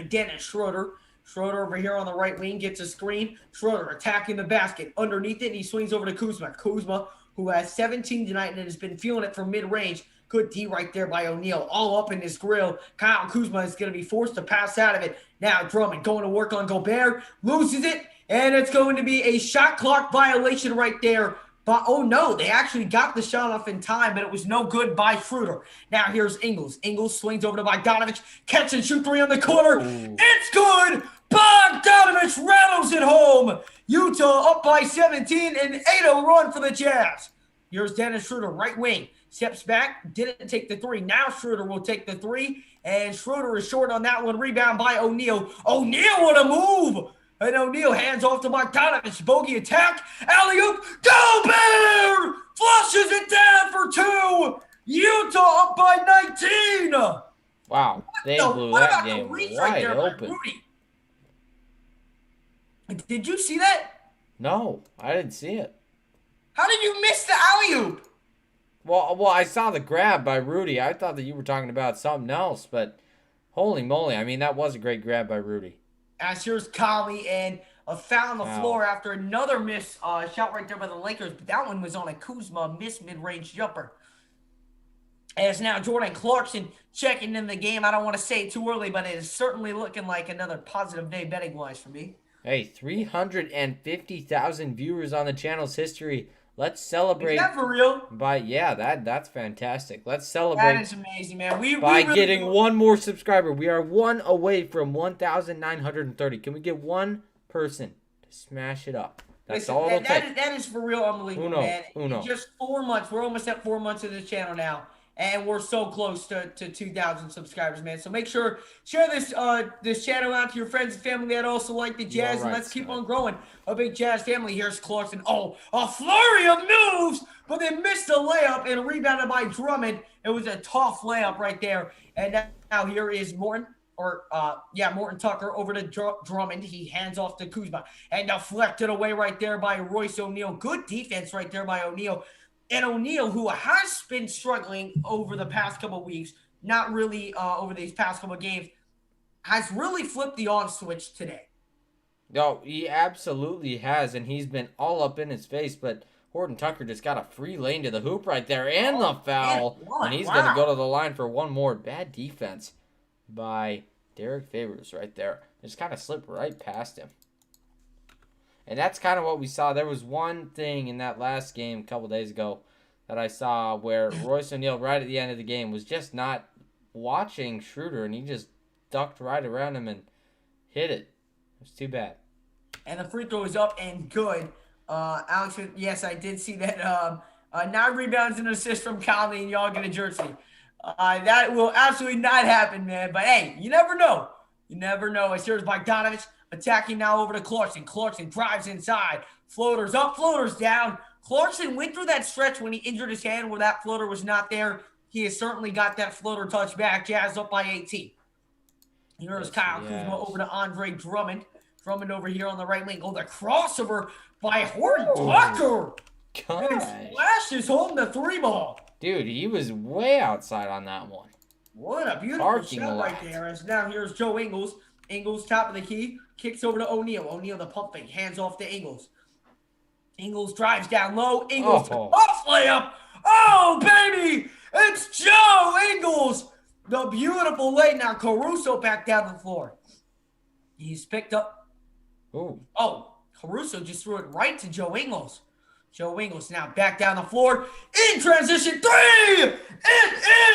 Dennis Schroeder. Schroeder over here on the right wing gets a screen. Schroeder attacking the basket. Underneath it, and he swings over to Kuzma. Kuzma, who has 17 tonight and has been feeling it from mid-range. Good D right there by O'Neal. All up in his grill. Kyle Kuzma is going to be forced to pass out of it. Now Drummond going to work on Gobert. Loses it. And it's going to be a shot clock violation right there. But, oh, no, they actually got the shot off in time, but it was no good by Schroeder. Now here's Ingles. Ingles swings over to Bogdanovich. Catch and shoot 3 on the corner. Ooh. It's good. Bogdanovich rattles it home. Utah up by 17, and 8-0 run for the Jazz. Here's Dennis Schroeder, right wing. Steps back, didn't take the 3. Now Schroeder will take the 3, and Schroeder is short on that one. Rebound by O'Neal. O'Neal, what a move. And O'Neal hands off to Bogdanovich. Bogey attack. Alley-oop. Gobert flushes it down for 2. Utah up by 19. Wow, they blew What that about game the reach wide right there by open. Rudy? Did you see that? No, I didn't see it. How did you miss the alley-oop? Well, I saw the grab by Rudy. I thought that you were talking about something else, but holy moly. I mean, that was a great grab by Rudy. As here's Conley and a foul on the Wow. floor after another miss shot right there by the Lakers, but that one was on a Kuzma miss mid-range jumper. As now Jordan Clarkson checking in the game. I don't want to say it too early, but it is certainly looking like another positive day betting-wise for me. Hey, 350,000 viewers on the channel's history. Let's celebrate. Is that for real? That's fantastic. Let's celebrate. That is amazing, man. We by really getting one more subscriber. We are one away from 1,930. Can we get one person to smash it up? That's Listen, all it'll take. That is for real unbelievable, man. Uno. In just 4 months. We're almost at 4 months of this channel now. And we're so close to 2,000 subscribers, man. So make sure, share this this channel out to your friends and family that also like the Jazz. Right, and let's keep Scott. on growing. A big Jazz family. Here's Clarkson. Oh, a flurry of moves, but they missed a layup and rebounded by Drummond. It was a tough layup right there. And now here is Morton. Morton Tucker over to Drummond. He hands off to Kuzma and deflected away right there by Royce O'Neal. Good defense right there by O'Neal. And O'Neal, who has been struggling over the past couple of weeks, not really over these past couple of games, has really flipped the on switch today. No, he absolutely has, and he's been all up in his face, but Horton Tucker just got a free lane to the hoop right there and the foul. And he's going to go to the line for one more. Bad defense by Derek Favors right there. Just kind of slipped right past him. And that's kind of what we saw. There was one thing in that last game a couple days ago that I saw where Royce O'Neal right at the end of the game was just not watching Schroeder, and he just ducked right around him and hit it. It was too bad. And the free throw is up and good. Alex, yes, I did see that. 9 rebounds and an assist from Conley, and y'all get a jersey. That will absolutely not happen, man. But, hey, you never know. You never know. As here's Bogdanovich attacking now over to Clarkson. Clarkson drives inside. Floaters up, floaters down. Clarkson went through that stretch when he injured his hand where that floater was not there. He has certainly got that floater touch back. Jazz up by 18. Here's Kyle Kuzma over to Andre Drummond. Drummond over here on the right wing. Oh, the crossover by Horton Tucker. And he flashes home the 3 ball. Dude, he was way outside on that one. What a beautiful shot right there. As now here's Joe Ingles. Ingles, top of the key. Kicks over to O'Neal. O'Neal, the pump fake. Hands off to Ingles. Ingles drives down low. Ingles, off layup. Oh, baby. It's Joe Ingles. The beautiful lay. Now Caruso back down the floor. He's picked up. Ooh. Oh, Caruso just threw it right to Joe Ingles. Joe Ingles now back down the floor. In transition, 3. It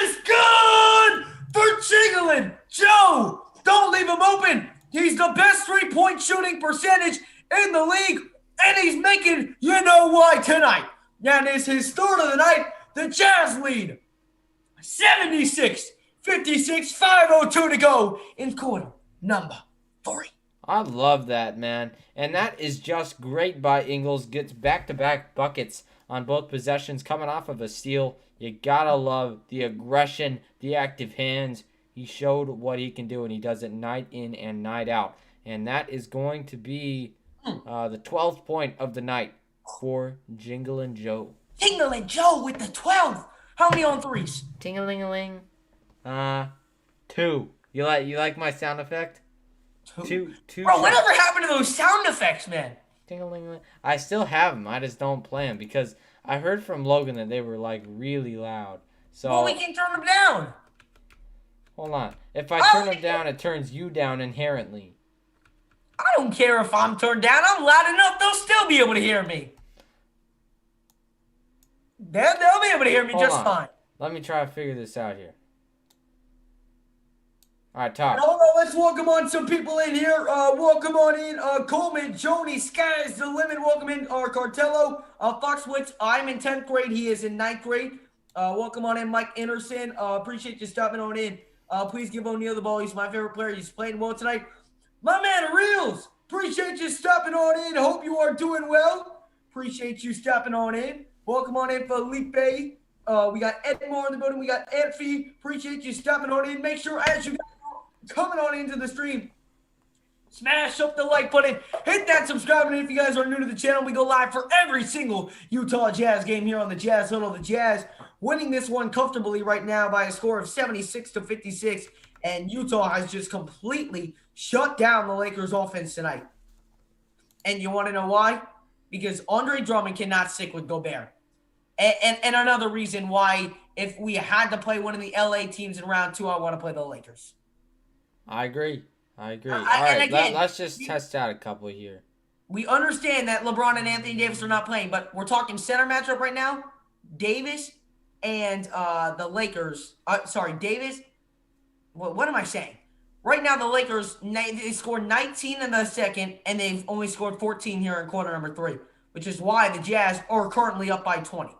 is good for Chamberlain. Joe, don't leave him open. He's the best three-point shooting percentage in the league, and he's making you know why tonight. And it's his third of the night. The Jazz lead 76-56, 5:02 to go in quarter number 3. I love that, man. And that is just great by Ingles. Gets back-to-back buckets on both possessions coming off of a steal. You gotta love the aggression, the active hands. He showed what he can do, and he does it night in and night out. And that is going to be the 12th point of the night for Jinglin' Joe. Jinglin' Joe with the 12. How many on threes? Ting-a-ling-a-ling. 2. You like my sound effect? Two. Bro, whatever happened to those sound effects, man? Ting-a-ling-a-ling. I still have them. I just don't play them because I heard from Logan that they were like really loud. So well, we can turn them down. Hold on. If I turn them down, it turns you down inherently. I don't care if I'm turned down. I'm loud enough. They'll still be able to hear me. They'll be able to hear me just fine. Let me try to figure this out here. All right, talk. Hold on, let's welcome on some people in here. Welcome on in Coleman, Joni, Sky's the limit. Welcome in Cartello, Foxwoods. I'm in 10th grade. He is in 9th grade. Welcome on in Mike Anderson. Appreciate you stopping on in. Please give O'Neal the ball. He's my favorite player. He's playing well tonight. My man, Reels. Appreciate you stopping on in. Hope you are doing well. Appreciate you stopping on in. Welcome on in, Felipe. We got Edmore in the building. We got Edfie. Appreciate you stopping on in. Make sure as you guys are coming on into the stream, smash up the like button. Hit that subscribe button if you guys are new to the channel. We go live for every single Utah Jazz game here on the Jazz Huddle. The Jazz winning this one comfortably right now by a score of 76-56. And Utah has just completely shut down the Lakers offense tonight. And you want to know why? Because Andre Drummond cannot stick with Gobert. And another reason why, if we had to play one of the LA teams in round 2, I want to play the Lakers. I agree. All right, again, let's just test out a couple here. We understand that LeBron and Anthony Davis are not playing, but we're talking center matchup right now. Davis and the Lakers. Davis. What am I saying? Right now, the Lakers, they scored 19 in the second, and they've only scored 14 here in quarter number 3, which is why the Jazz are currently up by 20.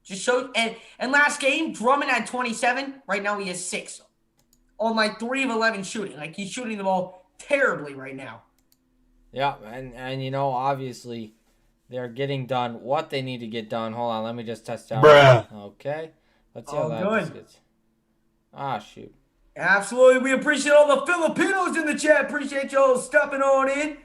Just show and last game, Drummond had 27. Right now, he has 6 on like 3 of 11 shooting. Like, he's shooting the ball terribly right now. Yeah, and you know, obviously, they're getting done what they need to get done. Hold on, let me just test out. Bruh. Okay, let's see how that gets. Ah, shoot. Absolutely. We appreciate all the Filipinos in the chat. Appreciate y'all stepping on in.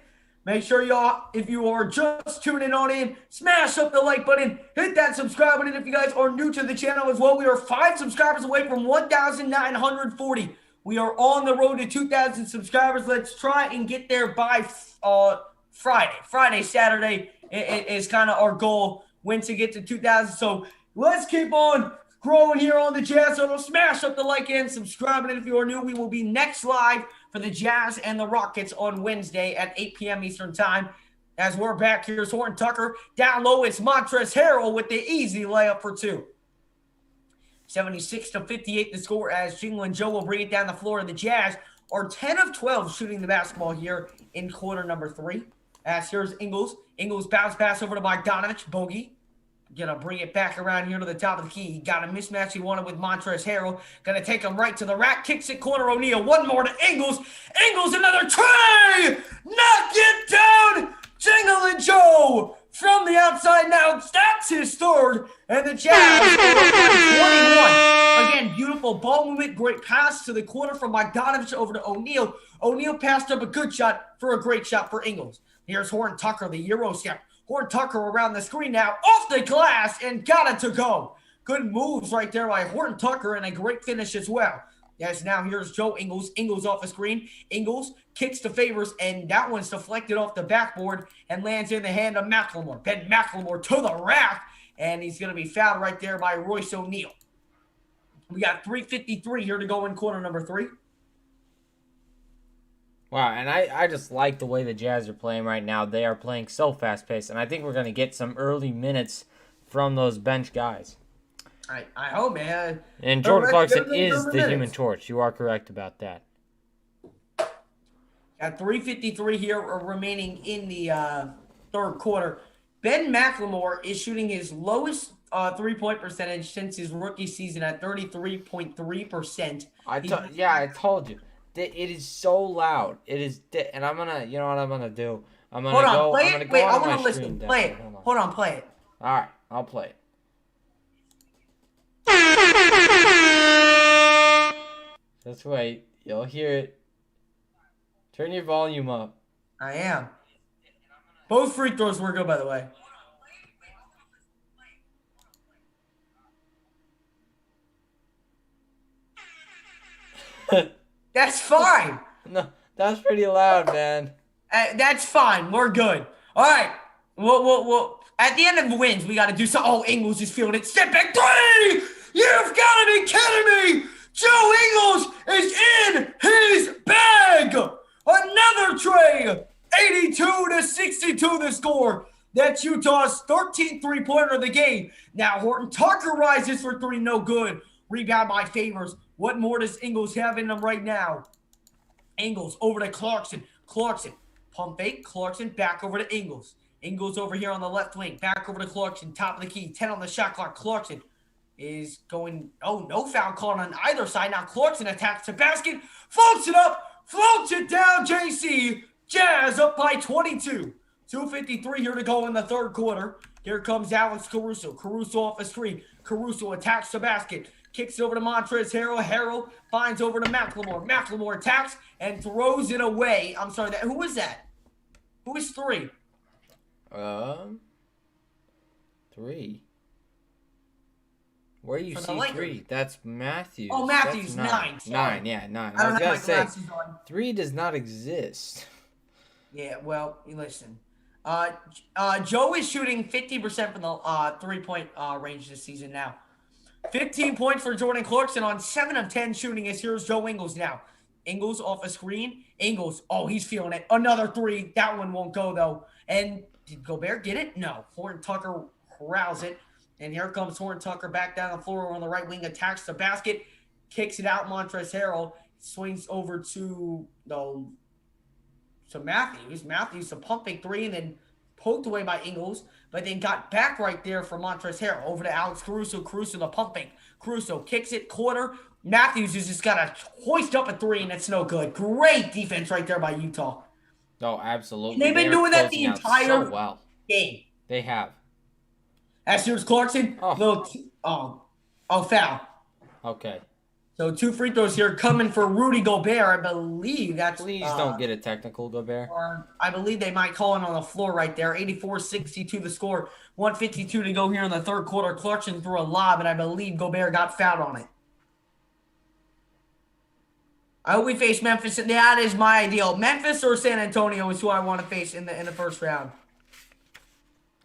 Make sure y'all, if you are just tuning on in, smash up the like button. Hit that subscribe button if you guys are new to the channel as well. We are 5 subscribers away from 1,940. We are on the road to 2,000 subscribers. Let's try and get there by Friday. Saturday is kind of our goal when to get to 2,000. So let's keep on growing here on the Jazz Huddle. Smash up the like and subscribe. And if you are new, we will be next live for the Jazz and the Rockets on Wednesday at 8 p.m. Eastern Time. As we're back, here's Horton Tucker. Down low, it's Montrezl Harrell with the easy layup for 2. 76-58 the score as Jingling Joe will bring it down the floor. The Jazz are 10 of 12 shooting the basketball here in quarter number 3. As here's Ingles. Ingles bounce pass over to Bogdanovich. Bogey. Gonna bring it back around here to the top of the key. He got a mismatch he wanted with Montrezl Harrell. Gonna take him right to the rack. Kicks it corner O'Neal. One more to Ingles. Ingles another tray. Knock it down. Jingling Joe from the outside now. That's his third. And the Jazz are 21. Again, beautiful ball movement. Great pass to the corner from Bogdanovich over to O'Neal. O'Neal passed up a good shot for a great shot for Ingles. Here's Horton Tucker, the Euro step. Horton Tucker around the screen now, off the glass, and got it to go. Good moves right there by Horton Tucker, and a great finish as well. Yes, now here's Joe Ingles. Ingles off the screen. Ingles kicks to Favors, and that one's deflected off the backboard and lands in the hand of McLemore. Ben McLemore to the rack, and he's going to be fouled right there by Royce O'Neal. We got 3:53 here to go in quarter number 3. Wow, and I just like the way the Jazz are playing right now. They are playing so fast-paced, and I think we're going to get some early minutes from those bench guys. I hope, man. And Jordan Clarkson is the Human Torch. You are correct about that. Got 3:53 here remaining in the third quarter. Ben McLemore is shooting his lowest three-point percentage since his rookie season at 33.3%. I told you. It is so loud. It is, and I'm gonna, you know what I'm gonna do? I'm gonna go. Play I'm gonna it. go Wait, on I want my to listen. stream Play deck. it. Hold on, play it. All right, I'll play it. Just wait. You'll hear it. Turn your volume up. I am. Both free throws were good, by the way. That's fine. No, that's pretty loud, man. That's fine. We're good. All right. We'll at the end of wins, we got to do something. Oh, Ingles is feeling it. Step back 3. You've got to be kidding me. Joe Ingles is in his bag. Another tray. 82-62 the score. That's Utah's 13th three-pointer of the game. Now Horton Tucker rises for 3. No good. Rebound by Favors. What more does Ingles have in him right now? Ingles over to Clarkson. Clarkson. Pump fake. Clarkson back over to Ingles. Ingles over here on the left wing. Back over to Clarkson. Top of the key. 10 on the shot clock. Clarkson is going. Oh, no foul call on either side. Now Clarkson attacks the basket. Floats it up. Floats it down, JC. Jazz up by 22. 2:53 here to go in the third quarter. Here comes Alex Caruso. Caruso off a screen. Caruso attacks the basket. Kicks it over to Montrezl Harrell. Harrell finds over to McLemore. McLemore attacks and throws it away. I'm sorry, who was that? Who was 3? 3. Where do you For the see Lakers. 3? That's Matthews. Oh, Matthews, That's 9. 9, yeah, 9. I I don't was have my going to say, glasses on. 3 does not exist. Yeah, well, listen. Joe is shooting 50% from the 3-point range this season now. 15 points for Jordan Clarkson on 7 of 10 shooting as here's Joe Ingles now. Ingles off a screen. Ingles, oh, he's feeling it. Another 3. That one won't go, though. And did Gobert get it? No. Horton Tucker corrals it. And here comes Horton Tucker back down the floor on the right wing, attacks the basket, kicks it out. Montrezl Harrell swings over to Matthews. Matthews, a pumping 3, and then poked away by Ingles, but then got back right there for Montrezl Harrell. Over to Alex Caruso. Caruso, the pumping. Caruso kicks it, corner. Matthews has just got to hoist up a 3, and it's no good. Great defense right there by Utah. Oh, absolutely. And they've been doing that the entire so game. They have. As here's Clarkson. Foul. Okay. So 2 free throws here coming for Rudy Gobert. I believe that's... Please don't get a technical, Gobert. I believe they might call it on the floor right there. 84-62 the score. 1:52 to go here in the third quarter. Clarkson threw a lob, and I believe Gobert got fouled on it. I hope we face Memphis. That is my ideal. Memphis or San Antonio is who I want to face in the first round.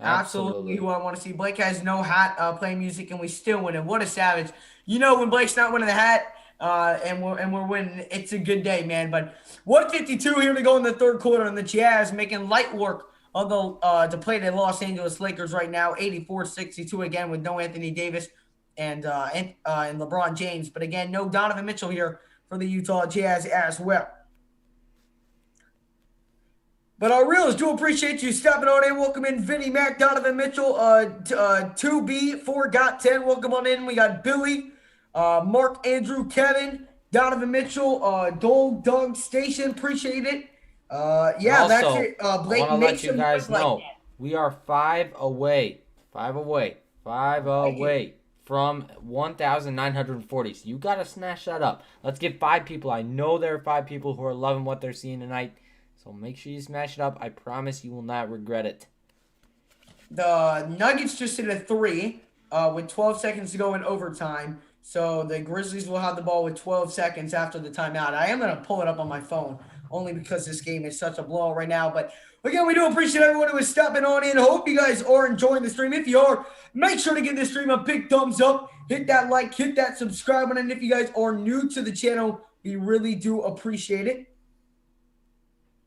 Absolutely who I want to see. Blake has no hat playing music, and we still win it. What a savage. You know when Blake's not winning the hat and we're winning, it's a good day, man. But 1:52 here to go in the third quarter, and the Jazz making light work of the depleted Los Angeles Lakers right now. 84-62 again with no Anthony Davis and LeBron James. But again, no Donovan Mitchell here for the Utah Jazz as well. But our reels do appreciate you stopping on in. Welcome in Vinny Mac, Donovan Mitchell, 2B, 4 got 10. Welcome on in. We got Billy, Mark, Andrew, Kevin, Donovan Mitchell, Dole, Doug, Station. Appreciate it. Yeah, also, that's it. Blake, I want to let you guys know we are 5 away from 1,940. So you got to snatch that up. Let's get 5 people. I know there are 5 people who are loving what they're seeing tonight. So make sure you smash it up. I promise you will not regret it. The Nuggets just hit a 3 with 12 seconds to go in overtime. So the Grizzlies will have the ball with 12 seconds after the timeout. I am going to pull it up on my phone only because this game is such a blowout right now. But again, we do appreciate everyone who is stopping on in. Hope you guys are enjoying the stream. If you are, make sure to give this stream a big thumbs up. Hit that like, hit that subscribe button. And if you guys are new to the channel, we really do appreciate it.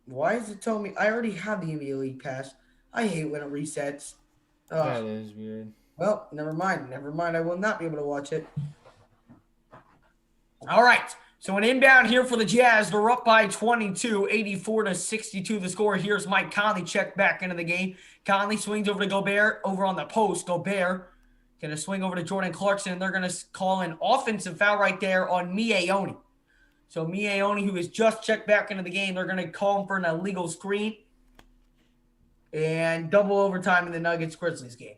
Why is it telling me I already have the NBA League Pass? I hate when it resets. That is weird. Well, never mind. I will not be able to watch it. All right. So an inbound here for the Jazz. They're up by 22, 84-62 the score. Here's Mike Conley checked back into the game. Conley swings over to Gobert over on the post. Gobert going to swing over to Jordan Clarkson. They're going to call an offensive foul right there on Miaoni. So Miaoni, who has just checked back into the game, they're going to call him for an illegal screen. And double overtime in the Nuggets-Grizzlies game.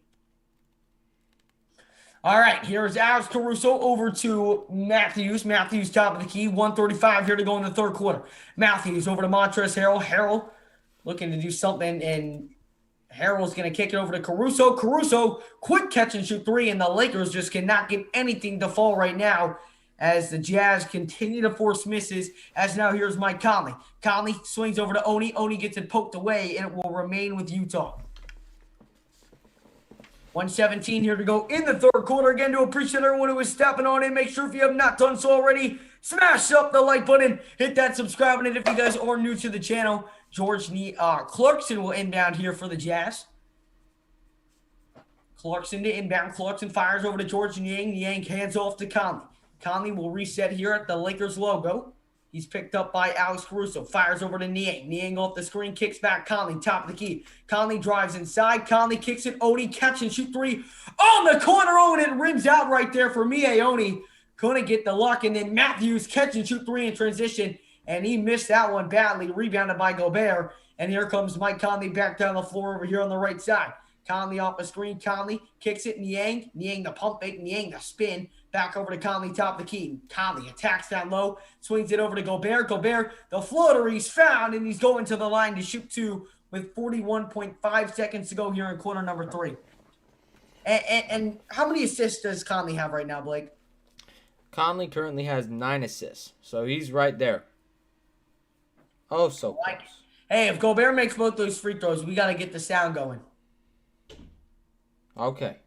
All right, here's Alex Caruso over to Matthews. Matthews top of the key. 1:35 here to go in the third quarter. Matthews over to Montrezl Harrell. Harrell looking to do something, and Harrell's going to kick it over to Caruso. Caruso, quick catch and shoot 3, and the Lakers just cannot get anything to fall right now as the Jazz continue to force misses. As now here's Mike Conley. Conley swings over to Oni. Oni gets it poked away, and it will remain with Utah. 1:17 here to go in the third quarter. Again, to appreciate everyone who is stepping on in. Make sure if you have not done so already, smash up the like button, hit that subscribe button. If you guys are new to the channel, Clarkson will inbound here for the Jazz. Clarkson to inbound. Clarkson fires over to George Niang. Niang hands off to Conley. Conley will reset here at the Lakers logo. He's picked up by Alex Caruso. Fires over to Niang. Niang off the screen. Kicks back. Conley, top of the key. Conley drives inside. Conley kicks it. Oni catch and shoot 3. On the corner. Oh, and it rims out right there for Miaoni. Couldn't get the luck. And then Matthews catch and shoot 3 in transition. And he missed that one badly. Rebounded by Gobert. And here comes Mike Conley back down the floor over here on the right side. Conley off the screen. Conley kicks it. Niang. Niang the pump fake. Niang the spin. Back over to Conley, top of the key. Conley attacks down low. Swings it over to Gobert. Gobert, the floater he's found, and he's going to the line to shoot 2 with 41.5 seconds to go here in quarter number 3. And how many assists does Conley have right now, Blake? Conley currently has 9 assists, so he's right there. Oh, so close. Hey, if Gobert makes both those free throws, we got to get the sound going. Okay.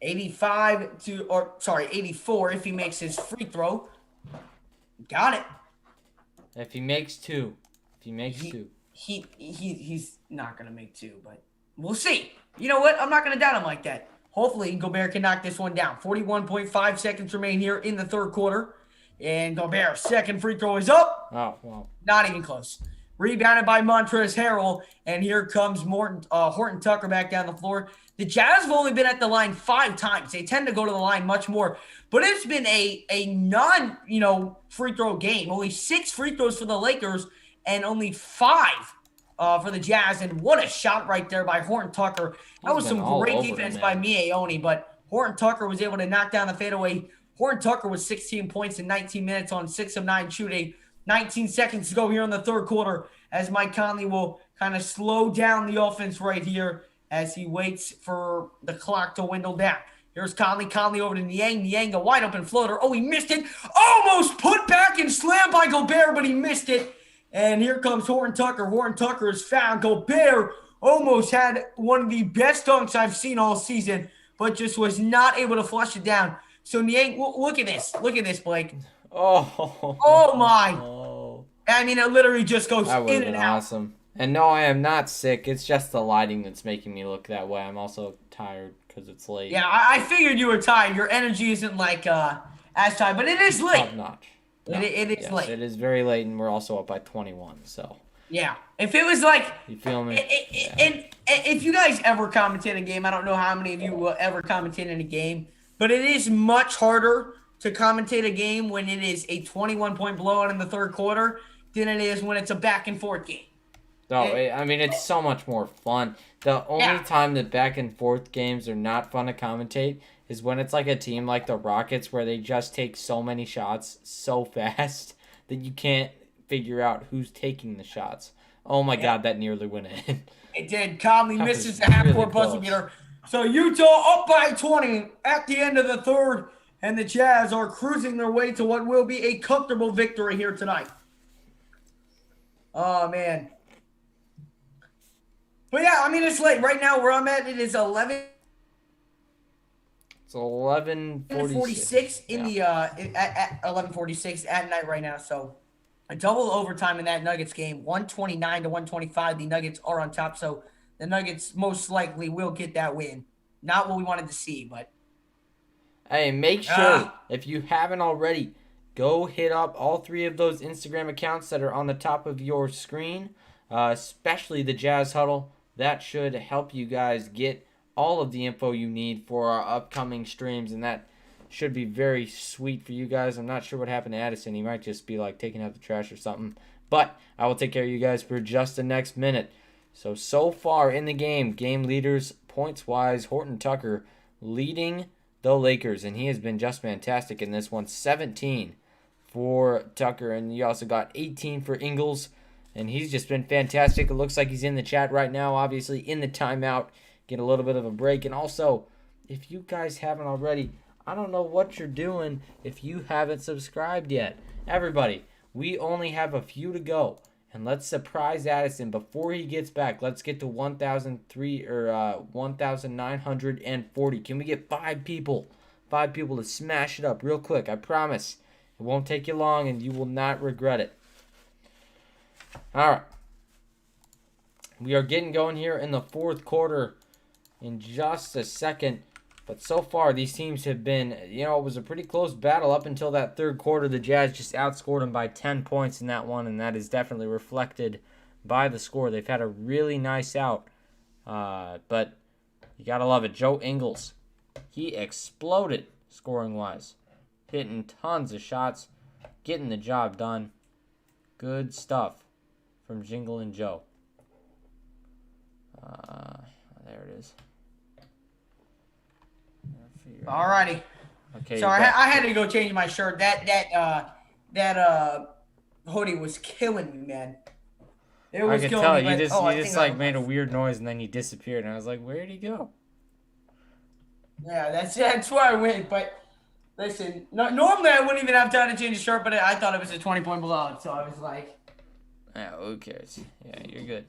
84 if he makes his free throw. Got it. If he makes 2. He's not going to make 2, but we'll see. You know what? I'm not going to doubt him like that. Hopefully, Gobert can knock this one down. 41.5 seconds remain here in the third quarter. And Gobert's second free throw is up. Oh, wow. Not even close. Rebounded by Montrezl Harrell. And here comes Horton Tucker back down the floor. The Jazz have only been at the line 5 times. They tend to go to the line much more. But it's been a non-free throw game. Only 6 free throws for the Lakers and only 5 for the Jazz. And what a shot right there by Horton Tucker. That was some great defense by Mie Oni. But Horton Tucker was able to knock down the fadeaway. Horton Tucker was 16 points in 19 minutes on 6 of 9 shooting. 19 seconds to go here in the third quarter as Mike Conley will kind of slow down the offense right here as he waits for the clock to dwindle down. Here's Conley. Conley over to Niang. Niang, a wide open floater. Oh, he missed it. Almost put back and slammed by Gobert, but he missed it. And here comes Horton Tucker. Horton Tucker is found. Gobert almost had one of the best dunks I've seen all season, but just was not able to flush it down. So Niang, look at this. Look at this, Blake. Oh my. Oh. I mean, it literally just goes That would in have and been out. awesome. And no, I am not sick. It's just the lighting that's making me look that way. I'm also tired because it's late. Yeah, I figured you were tired. Your energy isn't like as tired, but it is late. Top notch. No, It is late. It is very late, and we're also up by 21. So. Yeah. If it was like, You feel me? and if you guys ever commentate a game, I don't know how many of you will ever commentate in a game, but it is much harder to commentate a game when it is a 21-point blowout in the third quarter than it is when it's a back-and-forth game. No, I mean, it's so much more fun. The only time that back-and-forth games are not fun to commentate is when it's like a team like the Rockets where they just take so many shots so fast that you can't figure out who's taking the shots. Oh, my God, that nearly went in. It did. Conley That misses was the half-court really buzzer close. beater. So Utah up by 20 at the end of the third, and the Jazz are cruising their way to what will be a comfortable victory here tonight. Oh, man. But, yeah, I mean, it's late. Right now, where I'm at, it is 11:46 It's 11:46 in the at 11:46 at night right now. So a double overtime in that Nuggets game, 129 to 125. The Nuggets are on top, so the Nuggets most likely will get that win. Not what we wanted to see, but Hey, make sure, if you haven't already, go hit up all 3 of those Instagram accounts that are on the top of your screen, especially the Jazz Huddle. That should help you guys get all of the info you need for our upcoming streams, and that should be very sweet for you guys. I'm not sure what happened to Addison. He might just be like taking out the trash or something, but I will take care of you guys for just the next minute. So far in the game leaders points-wise, Horton Tucker leading the Lakers, and he has been just fantastic in this one. 17 for Tucker, and you also got 18 for Ingles, and he's just been fantastic. It looks like he's in the chat right now, obviously in the timeout, get a little bit of a break. And also, if you guys haven't already, I don't know what you're doing if you haven't subscribed yet. Everybody, we only have a few to go. And let's surprise Addison before he gets back. Let's get to 1,940. Can we get 5 people? 5 people to smash it up real quick. I promise. It won't take you long and you will not regret it. All right. We are getting going here in the fourth quarter in just a second. But so far, these teams have been, it was a pretty close battle up until that third quarter. The Jazz just outscored them by 10 points in that one, and that is definitely reflected by the score. They've had a really nice out, but you got to love it. Joe Ingles, he exploded scoring-wise, hitting tons of shots, getting the job done. Good stuff from Jingle and Joe. There it is. Alrighty. Okay. Sorry, I had to go change my shirt. That hoodie was killing me, man. It I was could killing tell me. you But, just I you just think I like look made a nice. weird noise and then you disappeared and I was like, where did he go? Yeah, that's where I went. But listen, normally I wouldn't even have time to change the shirt, but I thought it was a 20-point blowout, so I was like, Yeah, who cares? Yeah, you're good.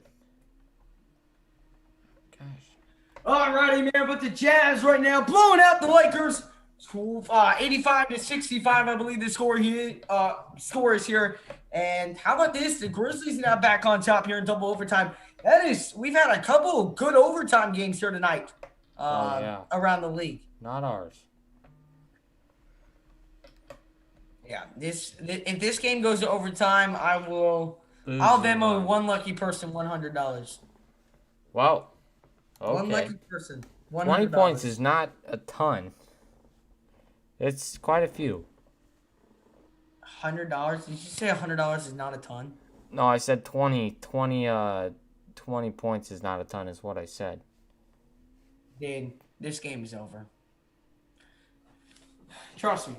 Gosh. alrighty, man. But the Jazz right now blowing out the Lakers. 85-65, I believe the score here. Score is here. And how about this? The Grizzlies now back on top here in double overtime. We've had a couple of good overtime games here tonight. Yeah. Around the league. Not ours. Yeah, if this game goes to overtime, I'll Venmo one lucky person $100. Wow. One Okay. lucky person. $100. 20 points is not a ton. It's quite a few. $100. Did you say $100 is not a ton? No, I said 20 points is not a ton is what I said. Dude, this game is over. Trust me.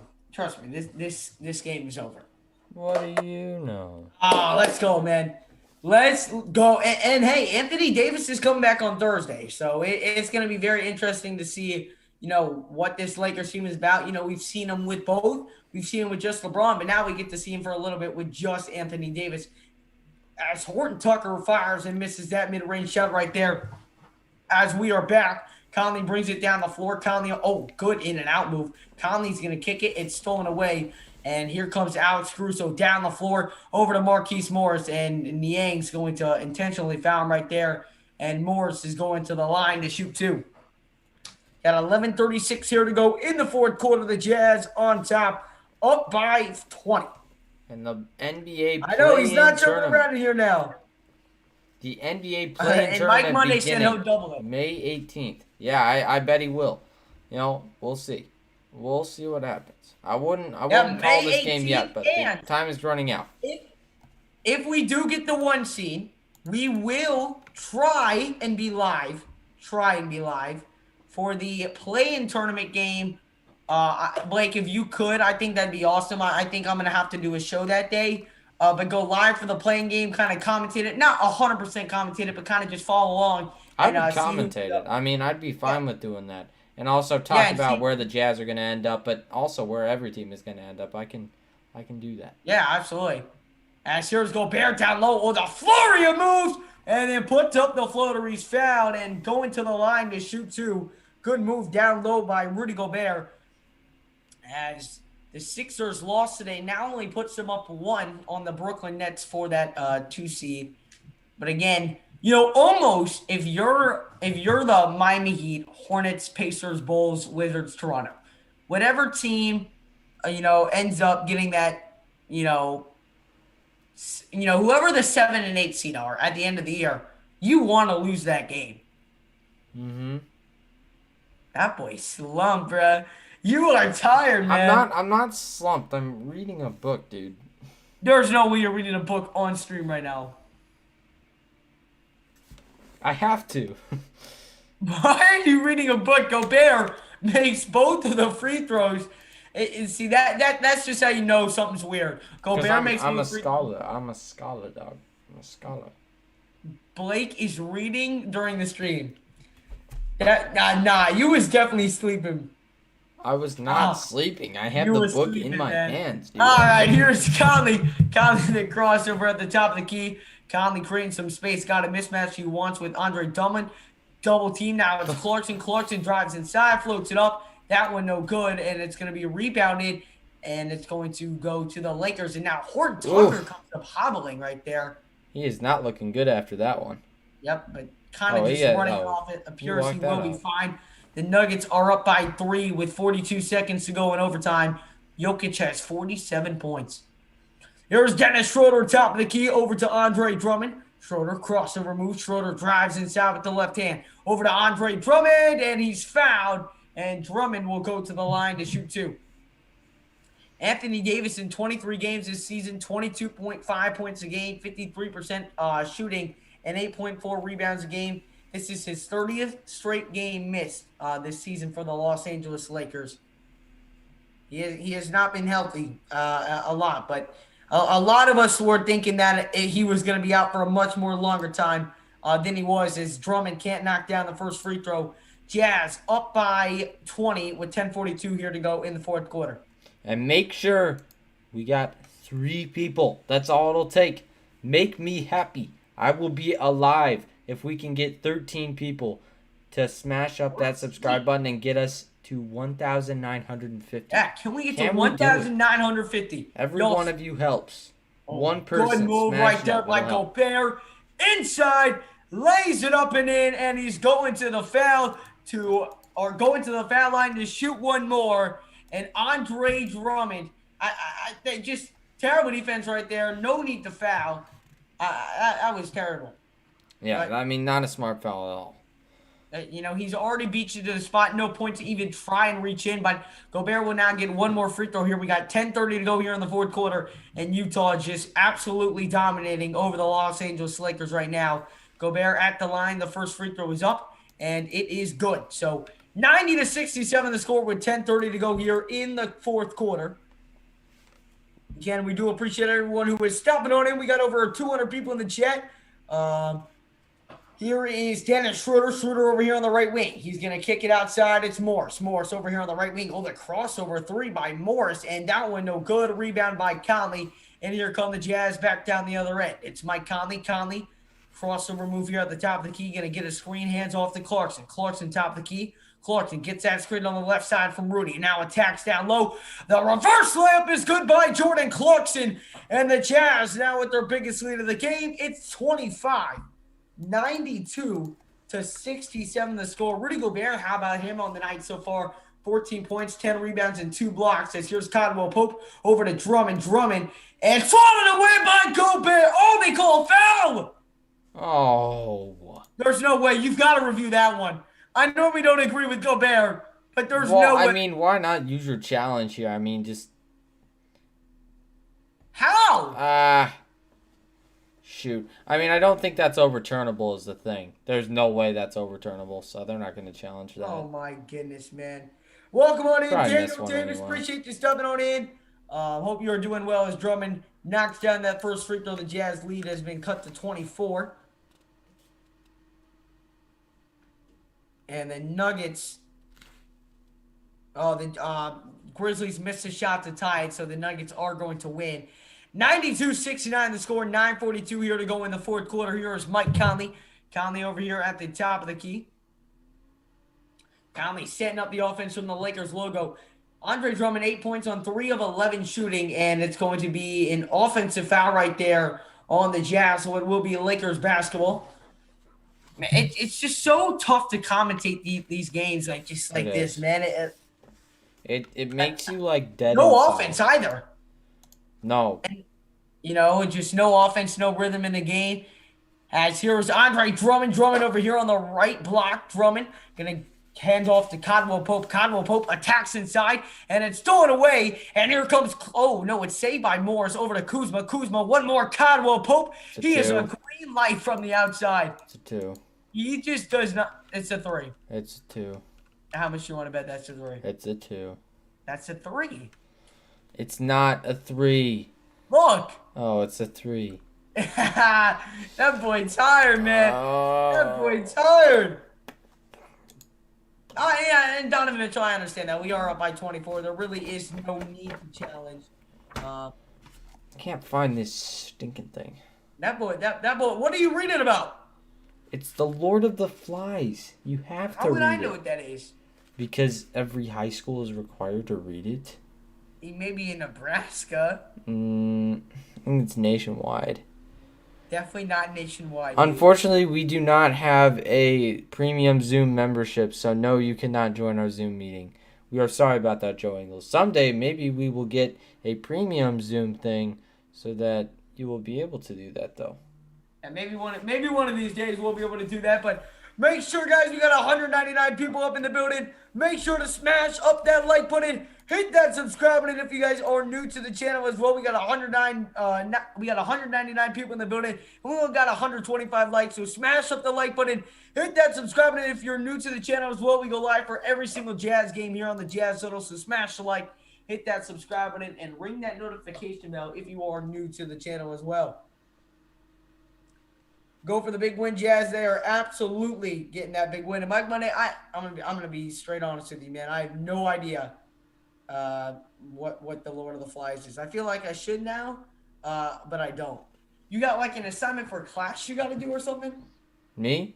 This game is over. What do you know? Oh, let's go, man. Let's go. And hey, Anthony Davis is coming back on Thursday. So it's going to be very interesting to see, what this Lakers team is about. We've seen him with both. We've seen him with just LeBron, but now we get to see him for a little bit with just Anthony Davis. As Horton Tucker fires and misses that mid-range shot right there. As we are back, Conley brings it down the floor. Conley, good in and out move. Conley's going to kick it. It's stolen away. And here comes Alex Caruso down the floor over to Marquise Morris. And Niang's going to intentionally foul him right there. And Morris is going to the line to shoot two. Got 11:36 here to go in the fourth quarter. The Jazz on top, up by 20. And the NBA I know, he's not jumping tournament. around here now. The NBA play-in And tournament Mike Monday said beginning he'll double it. May 18th. Yeah, I bet he will. We'll see. We'll see what happens. I wouldn't call May this game yet, but 18th, the time is running out. If we do get the 1 seed, we will try and be live for the play-in tournament game. Blake, if you could, I think that'd be awesome. I think I'm going to have to do a show that day. But go live for the playing game, kind of commentate it. Not 100% commentate it, but kind of just follow along. I would And, commentate it. I mean, I'd be fine with doing that. And also talk about where the Jazz are going to end up, but also where every team is going to end up. I can do that. Yeah, absolutely. As here's Gobert down low. The flurry of moves. And then puts up the floater. He's fouled and going to the line to shoot two. Good move down low by Rudy Gobert. As the Sixers loss today not only puts them up 1 on the Brooklyn Nets for that 2 seed, but again, almost if you're the Miami Heat, Hornets, Pacers, Bulls, Wizards, Toronto, whatever team ends up getting that, whoever the 7 and 8 seed are at the end of the year, you want to lose that game. Mm-hmm. That boy slumped, bruh. You are tired, man. I'm not slumped. I'm reading a book, dude. There's no way you're reading a book on stream right now. I have to. Why are you reading a book? Gobert makes both of the free throws. See, that's just how you know something's weird. Gobert makes I'm a free scholar. I'm a scholar, dog. I'm a scholar. Blake is reading during the stream. Nah, you was definitely sleeping. I was not sleeping. I had You the were book sleeping, in my man. hands, dude. All right, here's Conley. Conley, the crossover at the top of the key. Conley creating some space. Got a mismatch he wants with Andre Drummond. Double team now. It's Clarkson. Clarkson drives inside, floats it up. That one no good, and it's going to be rebounded, and it's going to go to the Lakers. And now Horton Tucker comes up hobbling right there. He is not looking good after that one. Yep, but kind of running off. It appears he will be fine. The Nuggets are up by 3 with 42 seconds to go in overtime. Jokic has 47 points. Here's Dennis Schroeder, top of the key, over to Andre Drummond. Schroeder crossover move. Schroeder drives inside with the left hand. Over to Andre Drummond, and he's fouled. And Drummond will go to the line to shoot two. Anthony Davis in 23 games this season, 22.5 points a game, 53% shooting, and 8.4 rebounds a game. This is his 30th straight game missed this season for the Los Angeles Lakers. He has not been healthy a lot, but a lot of us were thinking that he was going to be out for a much more longer time than he was, as Drummond can't knock down the first free throw. Jazz up by 20 with 10:42 here to go in the fourth quarter. And make sure we got 3 people. That's all it'll take. Make me happy. I will be alive if we can get 13 people to smash up that subscribe button and get us to 1,950. Yeah, can we get to 1,950? Every one of you helps. One person. Good move right there by Gobert. Inside, lays it up and in, and he's going to the foul line to shoot one more. And Andre Drummond, I just terrible defense right there. No need to foul. That was terrible. Yeah, I mean, not a smart foul at all. He's already beat you to the spot. No point to even try and reach in. But Gobert will now get one more free throw here. We got 10:30 to go here in the fourth quarter. And Utah just absolutely dominating over the Los Angeles Lakers right now. Gobert at the line. The first free throw is up. And it is good. So 90-67 the score with 10:30 to go here in the fourth quarter. Again, we do appreciate everyone who is stopping on in. We got over 200 people in the chat. Here is Dennis Schroeder. Schroeder over here on the right wing. He's going to kick it outside. It's Morris. Morris over here on the right wing. Oh, the crossover 3 by Morris. And that one no good. Rebound by Conley. And here come the Jazz back down the other end. It's Mike Conley. Conley, crossover move here at the top of the key. Going to get a screen. Hands off to Clarkson. Clarkson top of the key. Clarkson gets that screen on the left side from Rudy. Now attacks down low. The reverse layup is good by Jordan Clarkson. And the Jazz now with their biggest lead of the game. It's 92-67 the score. Rudy Gobert, how about him on the night so far? 14 points, 10 rebounds, and 2 blocks. As here's Caldwell Pope over to Drummond. Drummond. And falling away by Gobert. Oh, they call a foul. Oh. There's no way. You've got to review that one. I know we don't agree with Gobert, but there's no way. I mean, why not use your challenge here? I mean, just... How? Shoot. I mean, I don't think that's overturnable is the thing. There's no way that's overturnable, so they're not going to challenge that. Oh, my goodness, man. Welcome on in, Daniel Davis. Anyway. Appreciate you stepping on in. Hope you are doing well as Drummond knocks down that first free throw. The Jazz lead has been cut to 24. And the Nuggets, the Grizzlies missed a shot to tie it, so the Nuggets are going to win. 92-69 the score, 9:42 here to go in the fourth quarter. Here is Mike Conley. Conley over here at the top of the key. Conley setting up the offense from the Lakers logo. Andre Drummond, 8 points on 3 of 11 shooting, and it's going to be an offensive foul right there on the Jazz, so it will be Lakers basketball. Man, it's just so tough to commentate these games like this, man. It makes you like dead. No offense either. No. And, just no offense, no rhythm in the game. As here's Andre Drummond. Drummond over here on the right block. Drummond gonna hand off to Caldwell Pope. Caldwell Pope attacks inside, and it's stolen away. And here comes, it's saved by Morris over to Kuzma. Kuzma, one more. Caldwell Pope. He is a green light from the outside. It's a 2. He just does not. It's a 3. It's a 2. How much you want to bet that's a 3? It's a 2. That's a 3. It's not a 3. Look. Oh, it's a 3. That boy tired, man. That boy tired. Yeah, and Donovan Mitchell, I understand that. We are up by 24. There really is no need to challenge. I can't find this stinking thing. That boy, what are you reading about? It's the Lord of the Flies. You have to read it. How would I know what that is? Because every high school is required to read it. Maybe in Nebraska. I think it's nationwide. Definitely not nationwide. Unfortunately, we do not have a premium Zoom membership, so no, you cannot join our Zoom meeting. We are sorry about that, Joe Ingles. Someday, maybe we will get a premium Zoom thing so that you will be able to do that, though. And maybe one of these days we'll be able to do that, but make sure, guys, we got 199 people up in the building. Make sure to smash up that like button. Hit that subscribe button if you guys are new to the channel as well. We got 199 people in the building. We only got 125 likes, so smash up the like button. Hit that subscribe button if you're new to the channel as well. We go live for every single Jazz game here on the Jazz Huddle, so smash the like, hit that subscribe button, and ring that notification bell if you are new to the channel as well. Go for the big win, Jazz. They are absolutely getting that big win. And Mike Monday, I'm gonna be straight honest with you, man. I have no idea what the Lord of the Flies is. I feel like I should now, but I don't. You got like an assignment for a class you got to do or something? Me?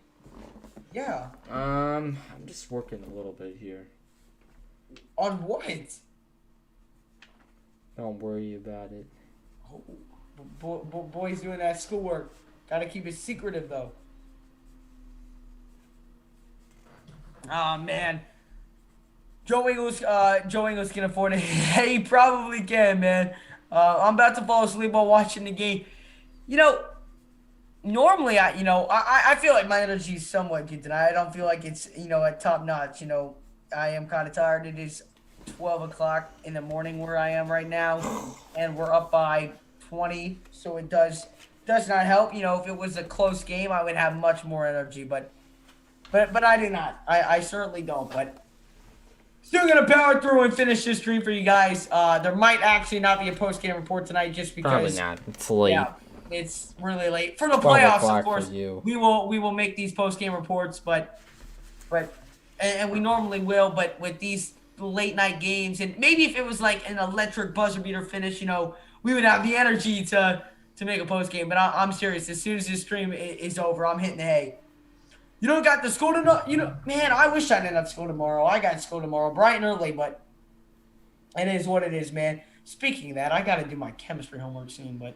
Yeah. I'm just working a little bit here. On what? Don't worry about it. Oh, boy's doing that schoolwork. Got to keep it secretive though. Oh man. Joe Ingles can afford it. He probably can, man. I'm about to fall asleep while watching the game. You know, normally I feel like my energy is somewhat good tonight. I don't feel like it's, at top notch. I am kind of tired. It is 12 o'clock in the morning where I am right now, and we're up by 20, so it does not help. If it was a close game, I would have much more energy, but I do not. I certainly don't, but still going to power through and finish this stream for you guys. There might actually not be a post-game report tonight just because. Probably not. It's late. Yeah, it's really late. For the playoffs, of course, you. we will make these post-game reports, but we normally will, but with these late-night games, and maybe if it was like an electric buzzer beater finish, we would have the energy to make a post-game. But I'm serious. As soon as this stream is over, I'm hitting the hay. You don't got the school tomorrow. Man, I wish I didn't have school tomorrow. I got school tomorrow, bright and early, but it is what it is, man. Speaking of that, I got to do my chemistry homework soon, but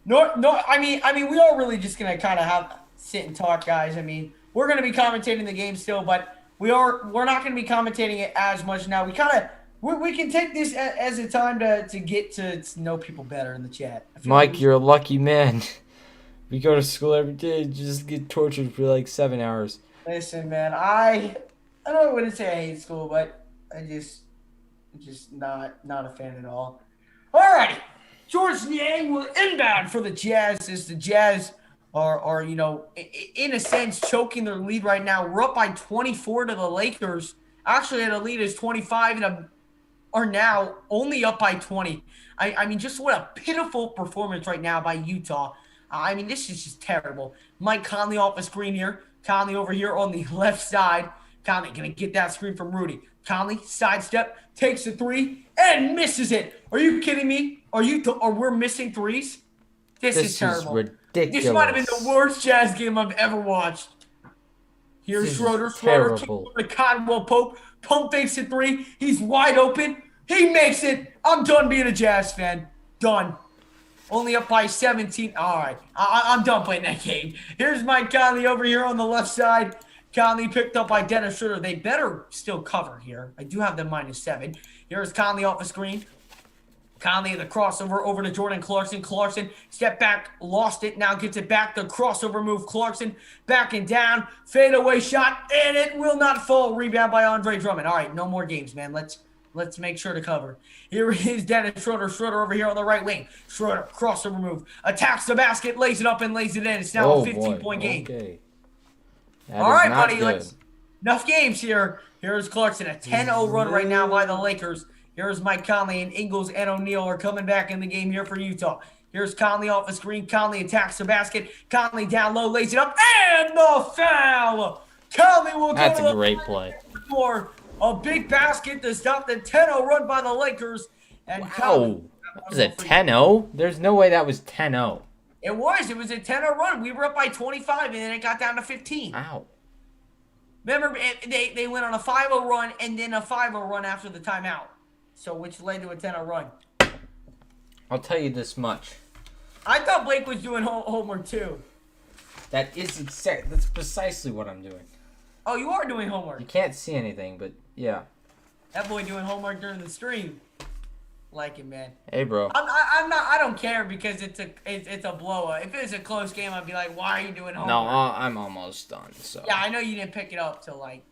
no. I mean, we are really just gonna kind of sit and talk, guys. I mean, we're gonna be commentating the game still, but we're not gonna be commentating it as much now. We can take this as a time to get to know people better in the chat. Mike, you're a lucky man. We go to school every day, just get tortured for like 7 hours. Listen, man, I wouldn't say I hate school, but I just not a fan at all. Alrighty. Georges Niang will inbound for the Jazz as the Jazz are in a sense choking their lead right now. We're up by 24 to the Lakers. Actually, the lead is 25 and are now only up by 20. I mean, just what a pitiful performance right now by Utah. I mean, this is just terrible. Mike Conley off the screen here. Conley over here on the left side. Conley going to get that screen from Rudy. Conley, sidestep, takes the three, and misses it. Are you kidding me? Are we're missing threes? This is terrible. Ridiculous. This might have been the worst Jazz game I've ever watched. Here's Schroeder. Schroeder kicks over to Caldwell Pope. Pump fakes a three. He's wide open. He makes it. I'm done being a Jazz fan. Done. Only up by 17. All right. I'm done playing that game. Here's Mike Conley over here on the left side. Conley picked up by Dennis Schroeder. They better still cover here. I do have them -7. Here's Conley off the screen. Conley, the crossover over to Jordan Clarkson. Clarkson, step back, lost it. Now gets it back. The crossover move. Clarkson backing down. Fadeaway shot, and it will not fall. Rebound by Andre Drummond. All right, no more games, man. Let's make sure to cover. Here is Dennis Schroeder. Schroeder over here on the right wing. Schroeder, crossover move. Attacks the basket, lays it up, and lays it in. It's now a 15-point game. Okay. All right, buddy. Enough games here. Here's Clarkson. A 10-0 run right now by the Lakers. Here's Mike Conley, and Ingles and O'Neal are coming back in the game here for Utah. Here's Conley off the screen. Conley attacks the basket. Conley down low, lays it up, and the foul. Conley will go That's a great play. For a big basket to stop the 10-0 run by the Lakers. And wow. Was it 10-0? There's no way that was 10-0. It was. It was a 10-0 run. We were up by 25, and then it got down to 15. Wow. Remember, they went on a 5-0 run and then a 5-0 run after the timeout. So, which led to a 10-0 run. I'll tell you this much. I thought Blake was doing homework, too. That's precisely what I'm doing. Oh, you are doing homework. You can't see anything, but yeah. That boy doing homework during the stream. Like it, man. Hey, bro. I don't care because it's a blowout. If it was a close game, I'd be like, why are you doing homework? No, I'm almost done. So. Yeah, I know you didn't pick it up till like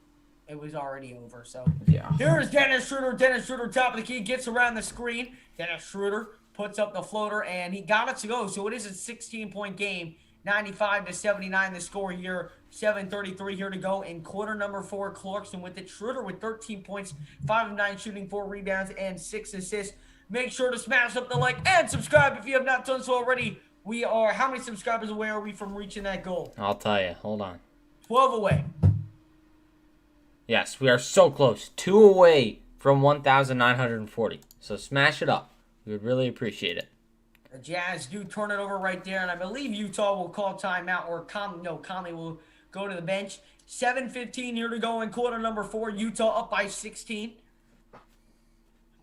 it was already over. So Yeah. here's Dennis Schroeder. Dennis Schroeder, top of the key, gets around the screen. Dennis Schroeder puts up the floater, and he got it to go. So it is a 16-point game, 95-79 the score here. 7:33 here to go in quarter number 4. Clarkson with it. Schroeder with 13 points, 5 of 9 shooting, 4 rebounds, and 6 assists. Make sure to smash up the like and subscribe if you have not done so already. We are, how many subscribers away are we from reaching that goal? I'll tell you. Hold on. 12 away. Yes, we are so close. 2 away from 1,940. So smash it up. We would really appreciate it. The Jazz do turn it over right there, and I believe Utah will call timeout, or Conley will go to the bench. 7:15 here to go in quarter number 4. Utah up by 16.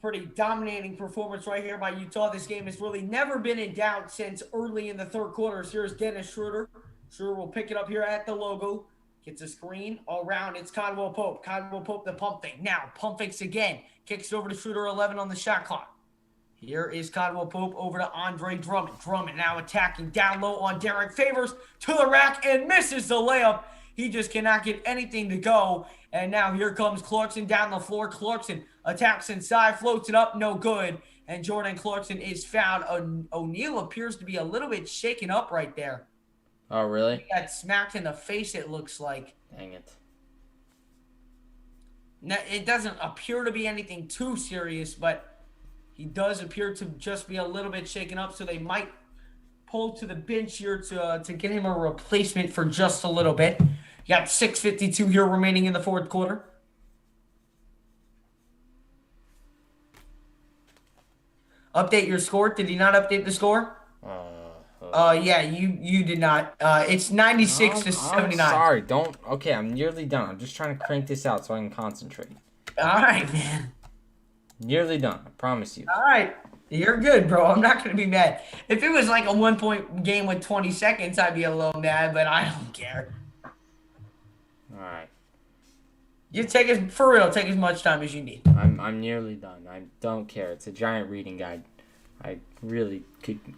Pretty dominating performance right here by Utah. This game has really never been in doubt since early in the third quarter. Here's Dennis Schroeder. Schroeder will pick it up here at the logo. Gets a screen all around. It's Caldwell Pope. Caldwell Pope, the pump fake. Now, pump fakes again. Kicks it over to Schroeder, 11 on the shot clock. Here is Caldwell Pope over to Andre Drummond. Drummond now attacking down low on Derek Favors to the rack and misses the layup. He just cannot get anything to go. And now here comes Clarkson down the floor. Clarkson attacks inside, floats it up, no good. And Jordan Clarkson is fouled. O'Neal appears to be a little bit shaken up right there. Oh, really? He got smacked in the face, it looks like. Dang it. Now, it doesn't appear to be anything too serious, but he does appear to just be a little bit shaken up, so they might pull to the bench here to get him a replacement for just a little bit. You got 6:52 here remaining in the fourth quarter. Update your score. Did he not update the score? Yeah, you did not. It's 96 to 79. I'm sorry. Don't. Okay, I'm nearly done. I'm just trying to crank this out so I can concentrate. All right, man. Nearly done. I promise you. All right. You're good, bro. I'm not going to be mad. If it was like a 1-point game with 20 seconds, I'd be a little mad, but I don't care. All right. You take as much time as you need. I'm nearly done. I don't care. It's a giant reading guide. I really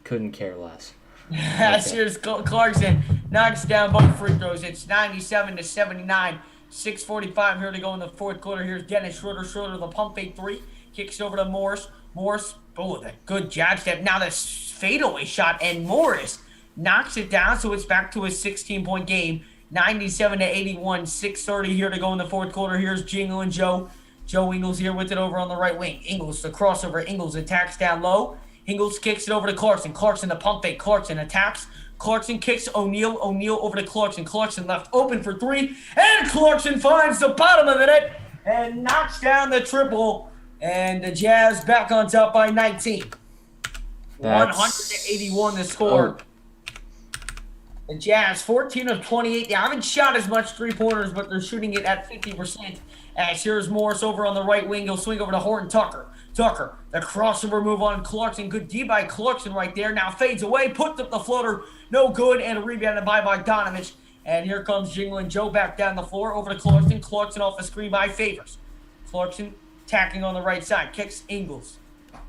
couldn't care less. Here's Clarkson knocks down both free throws. It's 97 to 79. 6:45 here to go in the fourth quarter. Here's Dennis Schroeder. Schroeder, the pump fake 3. Kicks it over to Morris. Morris, that good jab step. Now this fadeaway shot, and Morris knocks it down, so it's back to a 16-point game. 97 to 81. 6:30 here to go in the fourth quarter. Here's Jingle and Joe. Joe Ingles here with it over on the right wing. Ingles, the crossover. Ingles attacks down low. Ingles kicks it over to Clarkson. Clarkson, the pump fake. Clarkson attacks. Clarkson kicks O'Neal. O'Neal over to Clarkson. Clarkson left open for 3. And Clarkson finds the bottom of the net and knocks down the triple. And the Jazz back on top by 19. 181 the score. The Jazz, 14 of 28. They haven't shot as much three-pointers, but they're shooting it at 50%. As here's Morris over on the right wing. He'll swing over to Horton Tucker. Tucker, the crossover move on Clarkson. Good D by Clarkson right there. Now fades away, puts up the floater. No good, and a rebound by Bogdanovich. And here comes Jingle and Joe back down the floor over to Clarkson. Clarkson off the screen by Favors. Clarkson tacking on the right side. Kicks Ingles.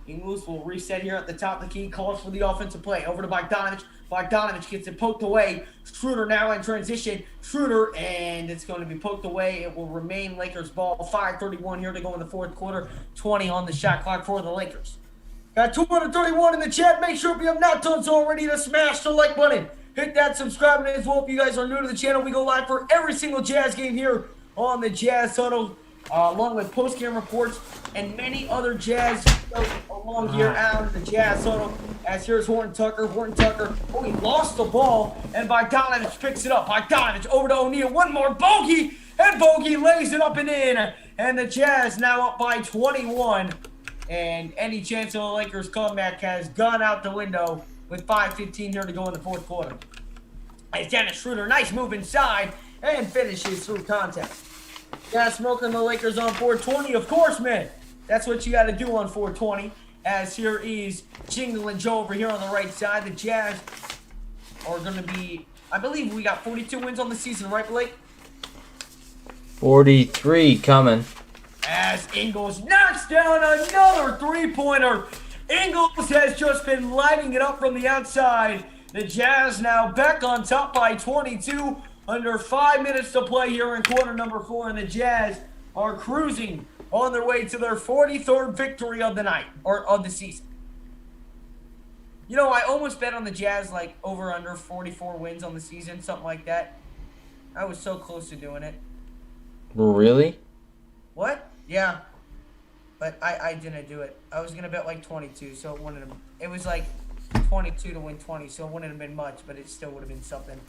Ingles will reset here at the top of the key. Calls for the offensive play. Over to Bogdanovich. Bogdanovich gets it poked away. Schroeder now in transition. Schroeder, and it's going to be poked away. It will remain Lakers ball. 5:31 here to go in the fourth quarter. 20 on the shot clock for the Lakers. Got 231 in the chat. Make sure if you have not done so already to smash the like button. Hit that subscribe button as well. If you guys are new to the channel, we go live for every single Jazz game here on the Jazz Huddle, along with post-game reports and many other Jazz along here out in the Jazz Huddle. As here's Horton Tucker. Horton Tucker, he lost the ball, and Bogdanovich picks it up. Bogdanovich over to O'Neal. One more bogey, and Bogey lays it up and in. And the Jazz now up by 21. And any chance of the Lakers comeback has gone out the window with 5:15 here to go in the fourth quarter. As Dennis Schroeder, nice move inside, and finishes through contact. Got smoking the Lakers on 420. Of course, man. That's what you got to do on 420. As here is Jingle and Joe over here on the right side. The Jazz are going to be, I believe we got 42 wins on the season, right, Blake? 43 coming. As Ingles knocks down another three-pointer. Ingles has just been lighting it up from the outside. The Jazz now back on top by 22. Under 5 minutes to play here in quarter number 4, and the Jazz are cruising on their way to their 43rd victory of the night, or of the season. You know, I almost bet on the Jazz, like, over under 44 wins on the season, something like that. I was so close to doing it. Really? What? Yeah. But I didn't do it. I was going to bet, like, 22, so it was, like, 22 to win 20, so it wouldn't have been much, but it still would have been something.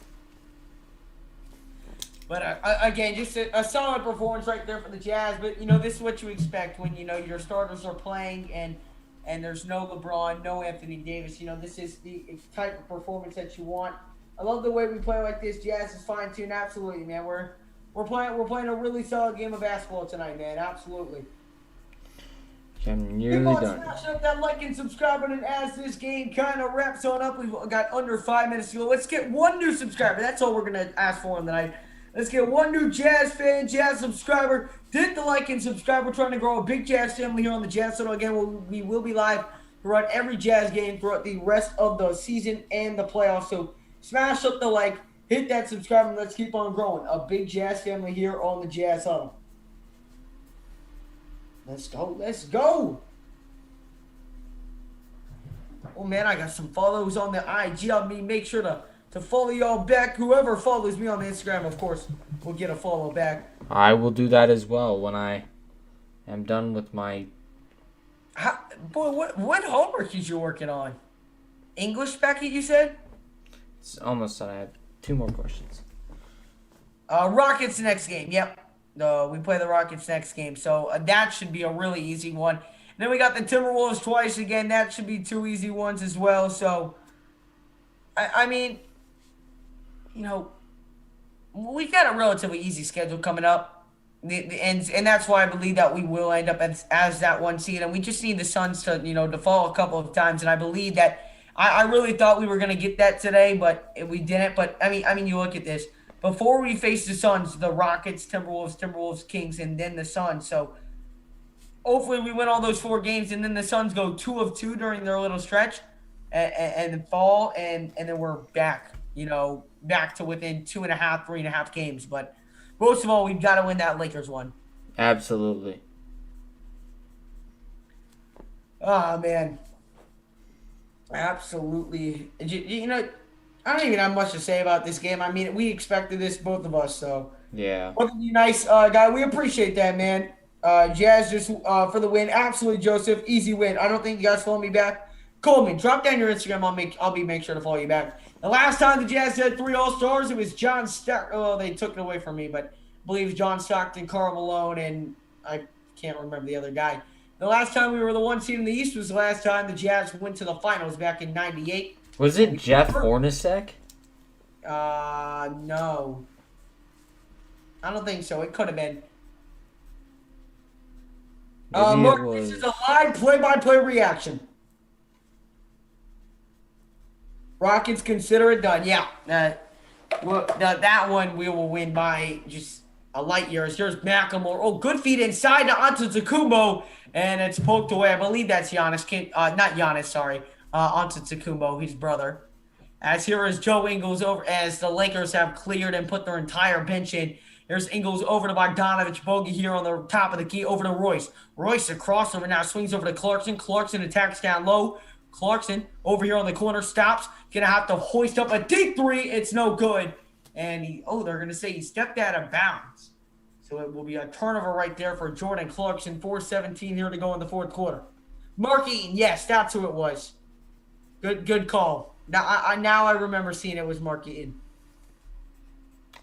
But, again, just a solid performance right there for the Jazz. But, you know, this is what you expect when, you know, your starters are playing and there's no LeBron, no Anthony Davis. You know, this is the type of performance that you want. I love the way we play like this. Jazz is fine-tuned. Absolutely, man. We're playing a really solid game of basketball tonight, man. Absolutely. I'm nearly done. Smash up that like and subscribe button as this game kind of wraps on up. We've got under 5 minutes to go. Let's get one new subscriber. That's all we're going to ask for tonight. Let's get one new Jazz fan, Jazz subscriber. Hit the like and subscribe. We're trying to grow a big Jazz family here on the Jazz Channel. Again, we will be live throughout every Jazz game throughout the rest of the season and the playoffs. So smash up the like, hit that subscribe, and let's keep on growing. A big Jazz family here on the Jazz Huddle. Let's go. Let's go. Oh, man, I got some follows on the IG on me. Make sure to follow y'all back. Whoever follows me on the Instagram, of course, will get a follow back. I will do that as well when I am done with my... Boy, what homework is you working on? English, Becky, you said? It's almost done. I have 2 more questions. Rockets next game. Yep. We play the Rockets next game. So that should be a really easy one. And then we got the Timberwolves twice again. That should be 2 easy ones as well. So, I mean, you know, we've got a relatively easy schedule coming up. And that's why I believe that we will end up as that 1 seed. And we just need the Suns to, you know, to fall a couple of times. And I believe that I really thought we were going to get that today, but we didn't. But, I mean, you look at this. Before we face the Suns, the Rockets, Timberwolves, Kings, and then the Suns. So, hopefully we win all those 4 games, and then the Suns go 2 of 2 during their little stretch and fall, and then we're back, you know, back to within 2.5, 3.5 games. But most of all, we've got to win that Lakers one. Absolutely. Oh, man. Absolutely. You know, I don't even have much to say about this game. I mean, we expected this, both of us, so. Yeah. What a nice guy. We appreciate that, man. Jazz just for the win. Absolutely, Joseph. Easy win. I don't think you guys follow me back. Coleman, drop down your Instagram. I'll make sure to follow you back. The last time the Jazz had 3 All-Stars, it was John Stockton. Oh, they took it away from me, but I believe it was John Stockton, Karl Malone, and I can't remember the other guy. The last time we were the 1 seed in the East was the last time the Jazz went to the finals back in '98. Was it Jeff Hornacek? No. I don't think so. It could have been. Mark, this is a live play-by-play reaction. Rockets consider it done. Yeah. That one we will win by just a light years. Here's McLemore. Oh, good feed inside to Antetokounmpo, and it's poked away. I believe that's Giannis. Not Giannis, sorry. Antetokounmpo, his brother. As here is Joe Ingles over as the Lakers have cleared and put their entire bench in. Here's Ingles over to Bogdanovich. Bogey here on the top of the key over to Royce. Royce, a crossover now, swings over to Clarkson. Clarkson attacks down low. Clarkson over here on the corner stops. Gonna have to hoist up a deep 3. It's no good. And they're gonna say he stepped out of bounds. So it will be a turnover right there for Jordan Clarkson. 4:17 here to go in the 4th quarter. Mark Eaton, yes, that's who it was. Good call. Now I remember seeing it was Mark Eaton.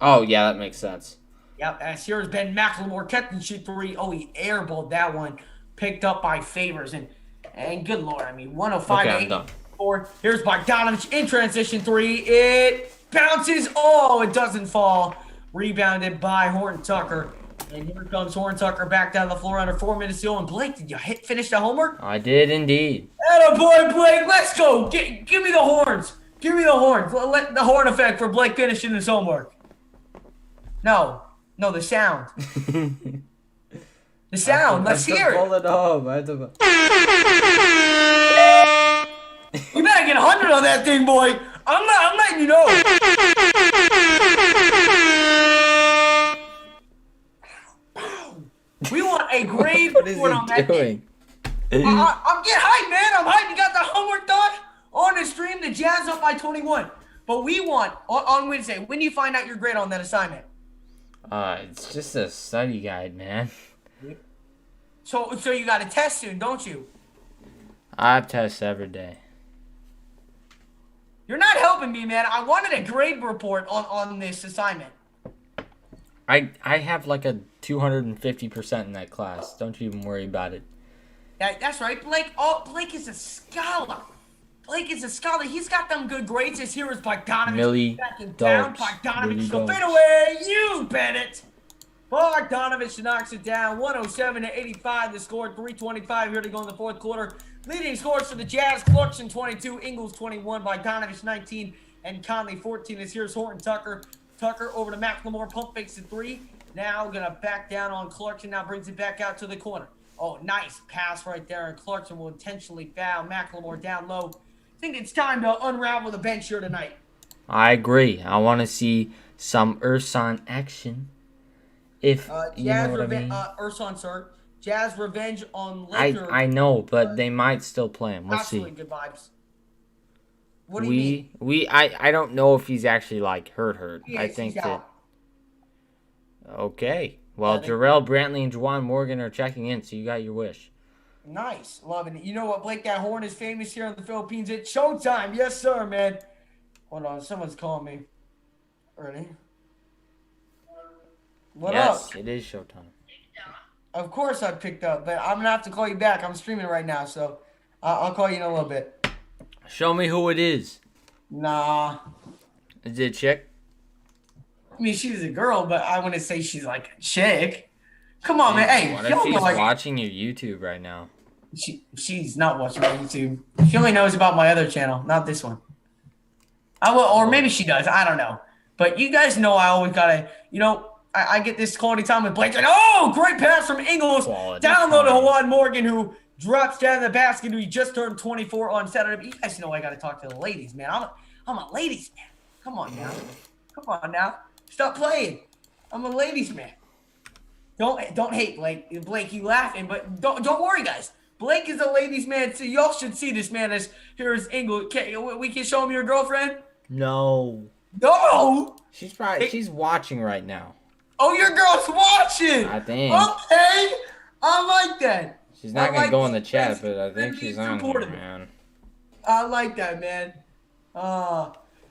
Oh, yeah, that makes sense. Yep, as here's Ben McLemore, catch and shoot 3. Oh, he airballed that one. Picked up by Favors. And good Lord, I mean, 105 okay, to 84. Here's Bogdanovich in transition 3. It bounces. Oh, it doesn't fall. Rebounded by Horton Tucker. And here comes Horton Tucker back down the floor under 4 minutes to go. And Blake, did you finish the homework? I did indeed. Attaboy, Blake. Let's go. Give me the horns. Give me the horns. Let the horn effect for Blake finishing his homework. No, the sound. The sound. Let's hear it. Pull it off. I have to... You better get 100 on that thing, boy. I'm letting you know. a grade What is report he on that game. doing? I'm getting hyped, man. I'm hyped. You got the homework done on the stream. The Jazz up by 21. But we want on Wednesday. When do you find out your grade on that assignment? It's just a study guide, man. So you got a test soon, don't you? I have tests every day. You're not helping me, man. I wanted a grade report on this assignment. I have like a 250% in that class. Don't you even worry about it. That's right, Blake. Blake is a scholar. Blake is a scholar. He's got them good grades. This here is Bogdanovich Millie backing down. Dopes. Bogdanovich, Millie so fade Dopes. away, you Bennett. Bogdanovich knocks it down, 107-85. The score, 3:25 here to go in the fourth quarter. Leading scores for the Jazz: Clarkson 22, Ingles 21, Bogdanovich 19, and Conley 14. This here's Horton Tucker. Tucker over to McLemore, pump fakes at 3. Now gonna back down on Clarkson. Now brings it back out to the corner. Oh, nice pass right there, and Clarkson will intentionally foul McLemore down low. I think it's time to unravel the bench here tonight. I agree. I want to see some Urson action. If you know what I mean. Urson, sir. Jazz revenge on Lakers. I know, but they might still play him. We'll Absolutely see. good vibes. What do you mean? I don't know if he's actually like hurt. He I is, think he's that. out. Okay. Well, Yeah, they- Jarrell Brantley and Juwan Morgan are checking in, so you got your wish. Nice. Loving it. You know what, Blake? That horn is famous here in the Philippines. It's showtime. Yes, sir, man. Hold on. Someone's calling me. Ready? What Yes, up? it is showtime. Of course I picked up, but I'm going to have to call you back. I'm streaming right now, so I'll call you in a little bit. Show me who it is. Nah. Is it a chick? I mean, she's a girl, but I wouldn't say she's like a chick. Come on, man. Hey, What if y'all she's know like, watching your YouTube right now? she's not watching my YouTube. She only knows about my other channel, not this one. Or maybe she does. I don't know. But you guys know I always gotta, I get this quality time with Blake. And great pass from Ingles. Quality Down low to time. Juwan Morgan, who drops down the basket. Who just turned 24 on Saturday. But you guys know I gotta talk to the ladies, man. I'm a ladies man. Come on now. Come on now. Stop playing. I'm a ladies man. Don't hate Blake. Blake, you laughing, but don't worry, guys. Blake is a ladies man, so y'all should see this man as here is Ingles. We can show him your girlfriend. No. No. She's watching right now. Oh, your girl's watching. I think. Okay. I like that. She's not I gonna like go in the that. chat, but I think She's she's on here, supportive. man. I like that, man.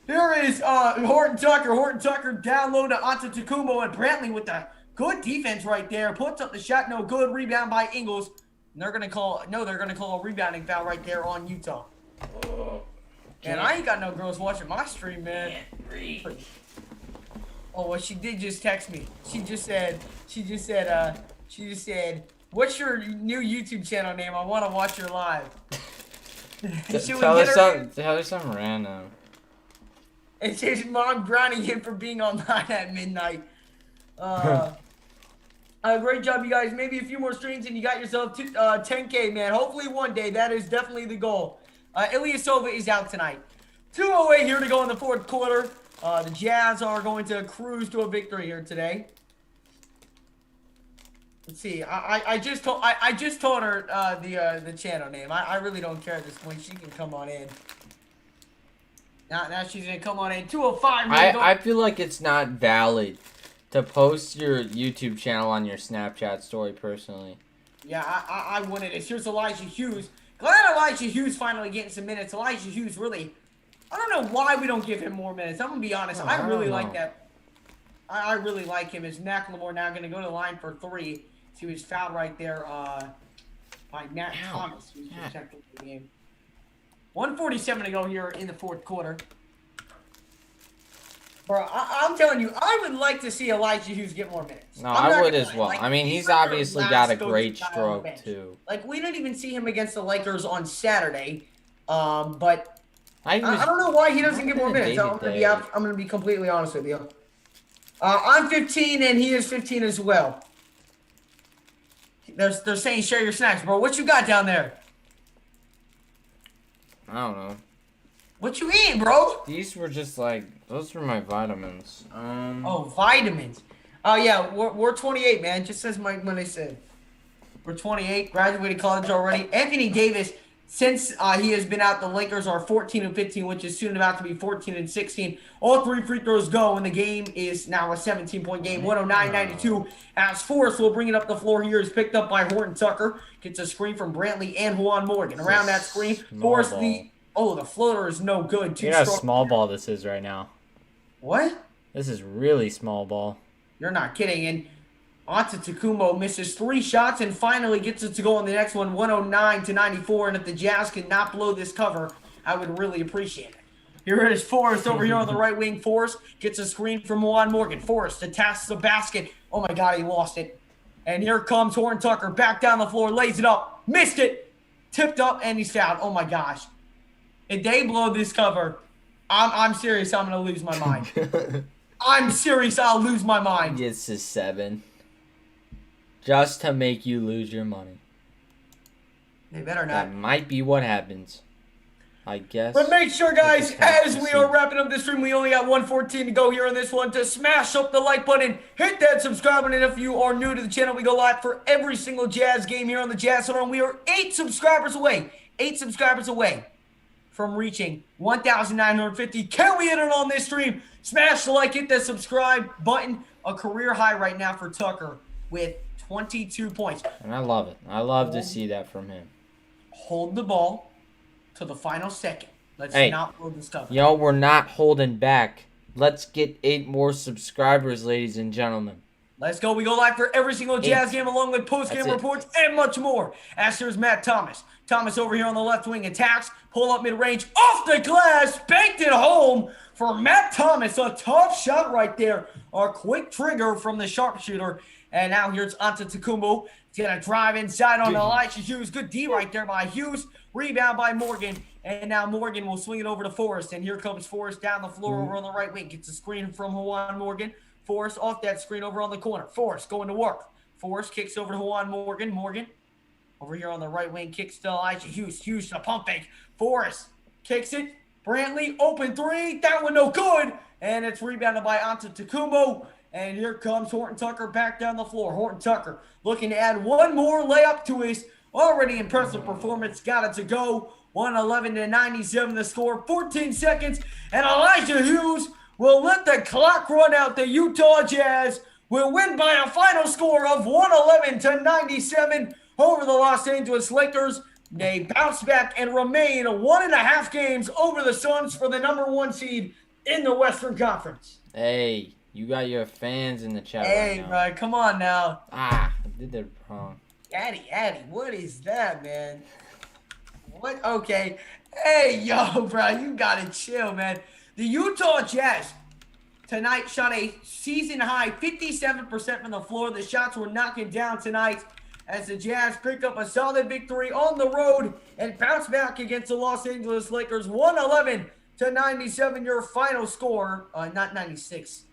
Here is Horton Tucker. Horton Tucker down low to Antetokounmpo, and Brantley with the good defense right there. Puts up the shot, no good. Rebound by Ingles. And they're gonna call a rebounding foul right there on Utah. And I ain't got no girls watching my stream, man. Oh, well, she did just text me. She just said, what's your new YouTube channel name? I want to watch your live. Should we Tell get her something random. It's his mom grounding him for being online at midnight. Great job, you guys. Maybe a few more streams and you got yourself 10K, man. Hopefully one day. That is definitely the goal. Ilyasova is out tonight. 2:08 here to go in the fourth quarter. The Jazz are going to cruise to a victory here today. Let's see. I just told her the channel name. I really don't care at this point. She can come on in. Now she's gonna come on in. 2:05. I feel like it's not valid to post your YouTube channel on your Snapchat story personally. Yeah, I wanted it. Here's Elijah Hughes. Glad Elijah Hughes finally getting some minutes. Elijah Hughes really, I don't know why we don't give him more minutes. I'm gonna be honest. Oh, I really I don't like know. that. I really like him. As McLemore now gonna go to the line for 3. He was fouled right there by Nat Ow. Thomas. Who's Yeah. protecting the game. 1:47 to go here in the fourth quarter. Bro, I'm telling you, I would like to see Elijah Hughes get more minutes. No, I'm not I would gonna as lie. well. Like, I mean, he's like our obviously last got a go-to great guy on the stroke bench. too. Like, we didn't even see him against the Lakers on Saturday. But I I don't know why he doesn't get more Day minutes. to I'm day. gonna be completely honest with you. I'm 15 and he is 15 as well. They're saying share your snacks, bro. What you got down there? I don't know. What you eating, bro? These were just like those were my vitamins. Oh, vitamins. Oh yeah, we're 28, man. Just as when they said. for 28, graduated college already. Anthony Davis, since he has been out, the Lakers are 14-15, which is soon about to be 14-16. All 3 free throws go, and the game is now a 17-point game, 109-92. As Forrest will bring it up the floor here, is picked up by Horton Tucker. Gets a screen from Brantley and Juwan Morgan. Around that screen, Forrest the floater is no good. You know how small ball this is right now. What? This is really small ball. You're not kidding. And Antetokounmpo misses 3 shots and finally gets it to go on the next one, 109-94. And if the Jazz cannot blow this cover, I would really appreciate it. Here is Forrest over here on the right wing. Forrest gets a screen from Juwan Morgan. Forrest attacks the basket. Oh my God, he lost it. And here comes Horton Tucker back down the floor, lays it up, missed it, tipped up, and he's fouled. Oh my gosh. If they blow this cover, I'm serious, I'm going to lose my mind. I'm serious, I'll lose my mind. Gets to 7. Just to make you lose your money. They better not. That might be what happens. I guess. But make sure, guys, as we are wrapping up this stream, we only got 1:14 to go here on this one, to smash up the like button, hit that subscribe button. And if you are new to the channel, we go live for every single Jazz game here on the Jazz Huddle. We are 8 subscribers away from reaching 1,950. Can we hit it on this stream? Smash the like, hit that subscribe button. A career high right now for Tucker with 22 points. And I love it. I love to see that from him. Hold the ball to the final second. Let's not blow this cover. Yo, we're not holding back. Let's get 8 more subscribers, ladies and gentlemen. Let's go. We go live for every single Jazz game along with post-game reports and much more. As here's Matt Thomas. Thomas over here on the left wing attacks. Pull up mid-range. Off the glass. Banked it home for Matt Thomas. A tough shot right there. A quick trigger from the sharpshooter. And now here's Antetokounmpo. He's going to drive inside on Elijah Hughes. Good D right there by Hughes. Rebound by Morgan. And now Morgan will swing it over to Forrest. And here comes Forrest down the floor over on the right wing. Gets a screen from Juwan Morgan. Forrest off that screen over on the corner. Forrest going to work. Forrest kicks over to Juwan Morgan. Morgan over here on the right wing kicks to Elijah Hughes. Hughes to pump fake. Forrest kicks it. Brantley open 3. That one no good. And it's rebounded by Antetokounmpo. And here comes Horton Tucker back down the floor. Horton Tucker looking to add one more layup to his already impressive performance. Got it to go. 111-97 the score. 14 seconds. And Elijah Hughes will let the clock run out. The Utah Jazz will win by a final score of 111-97 over the Los Angeles Lakers. They bounce back and remain 1.5 games over the Suns for the #1 seed in the Western Conference. Hey, you got your fans in the chat right now. Hey, bro, come on now. I did that wrong. Addy, what is that, man? What? Okay. Hey, yo, bro, you gotta chill, man. The Utah Jazz tonight shot a season-high 57% from the floor. The shots were knocking down tonight as the Jazz picked up a solid victory on the road and bounced back against the Los Angeles Lakers. 111-97, your final score. Not 96.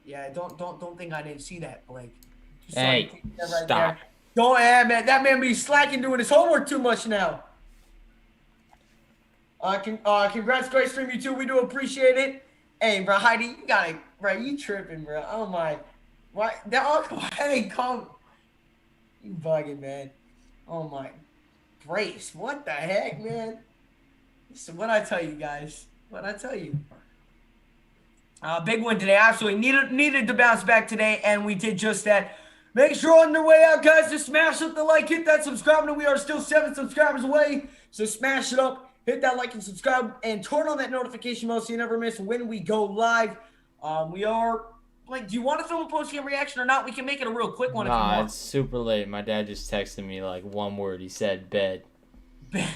Yeah, don't think I didn't see that, Blake. Hey, right stop. There. Don't, man. That man be slacking doing his homework too much now. Congrats, great stream, you too. We do appreciate it. Hey, bro, Heidi, you got it, bro. You tripping, bro? Oh my, why? Hey, come. You bugging, man. Oh my, Grace, what the heck, man? Listen, what I tell you guys? What I tell you? Big one today. Absolutely needed to bounce back today, and we did just that. Make sure on your way out, guys, to smash up the like, hit that subscribe button. We are still 7 subscribers away, so smash it up, hit that like and subscribe, and turn on that notification bell so you never miss when we go live. We are, like, do you want to film a post-game reaction or not? We can make it a real quick one if you want. Nah, it's super late. My dad just texted me, like, one word. He said bed. Bed.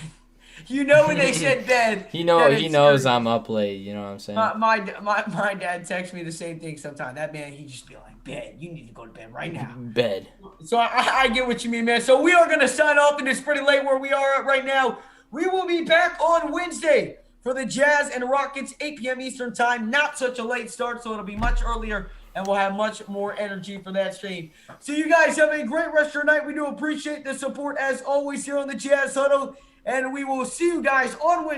You know when they said bed. He knows I'm up late, you know what I'm saying? My dad texts me the same thing sometimes. That man, he just be like, bed. You need to go to bed right now. Bed. So I get what you mean, man. So we are going to sign off, and it's pretty late where we are at right now. We will be back on Wednesday for the Jazz and Rockets, 8 p.m. Eastern time. Not such a late start, so it'll be much earlier, and we'll have much more energy for that stream. So you guys have a great rest of your night. We do appreciate the support, as always, here on the Jazz Huddle, and we will see you guys on Wednesday.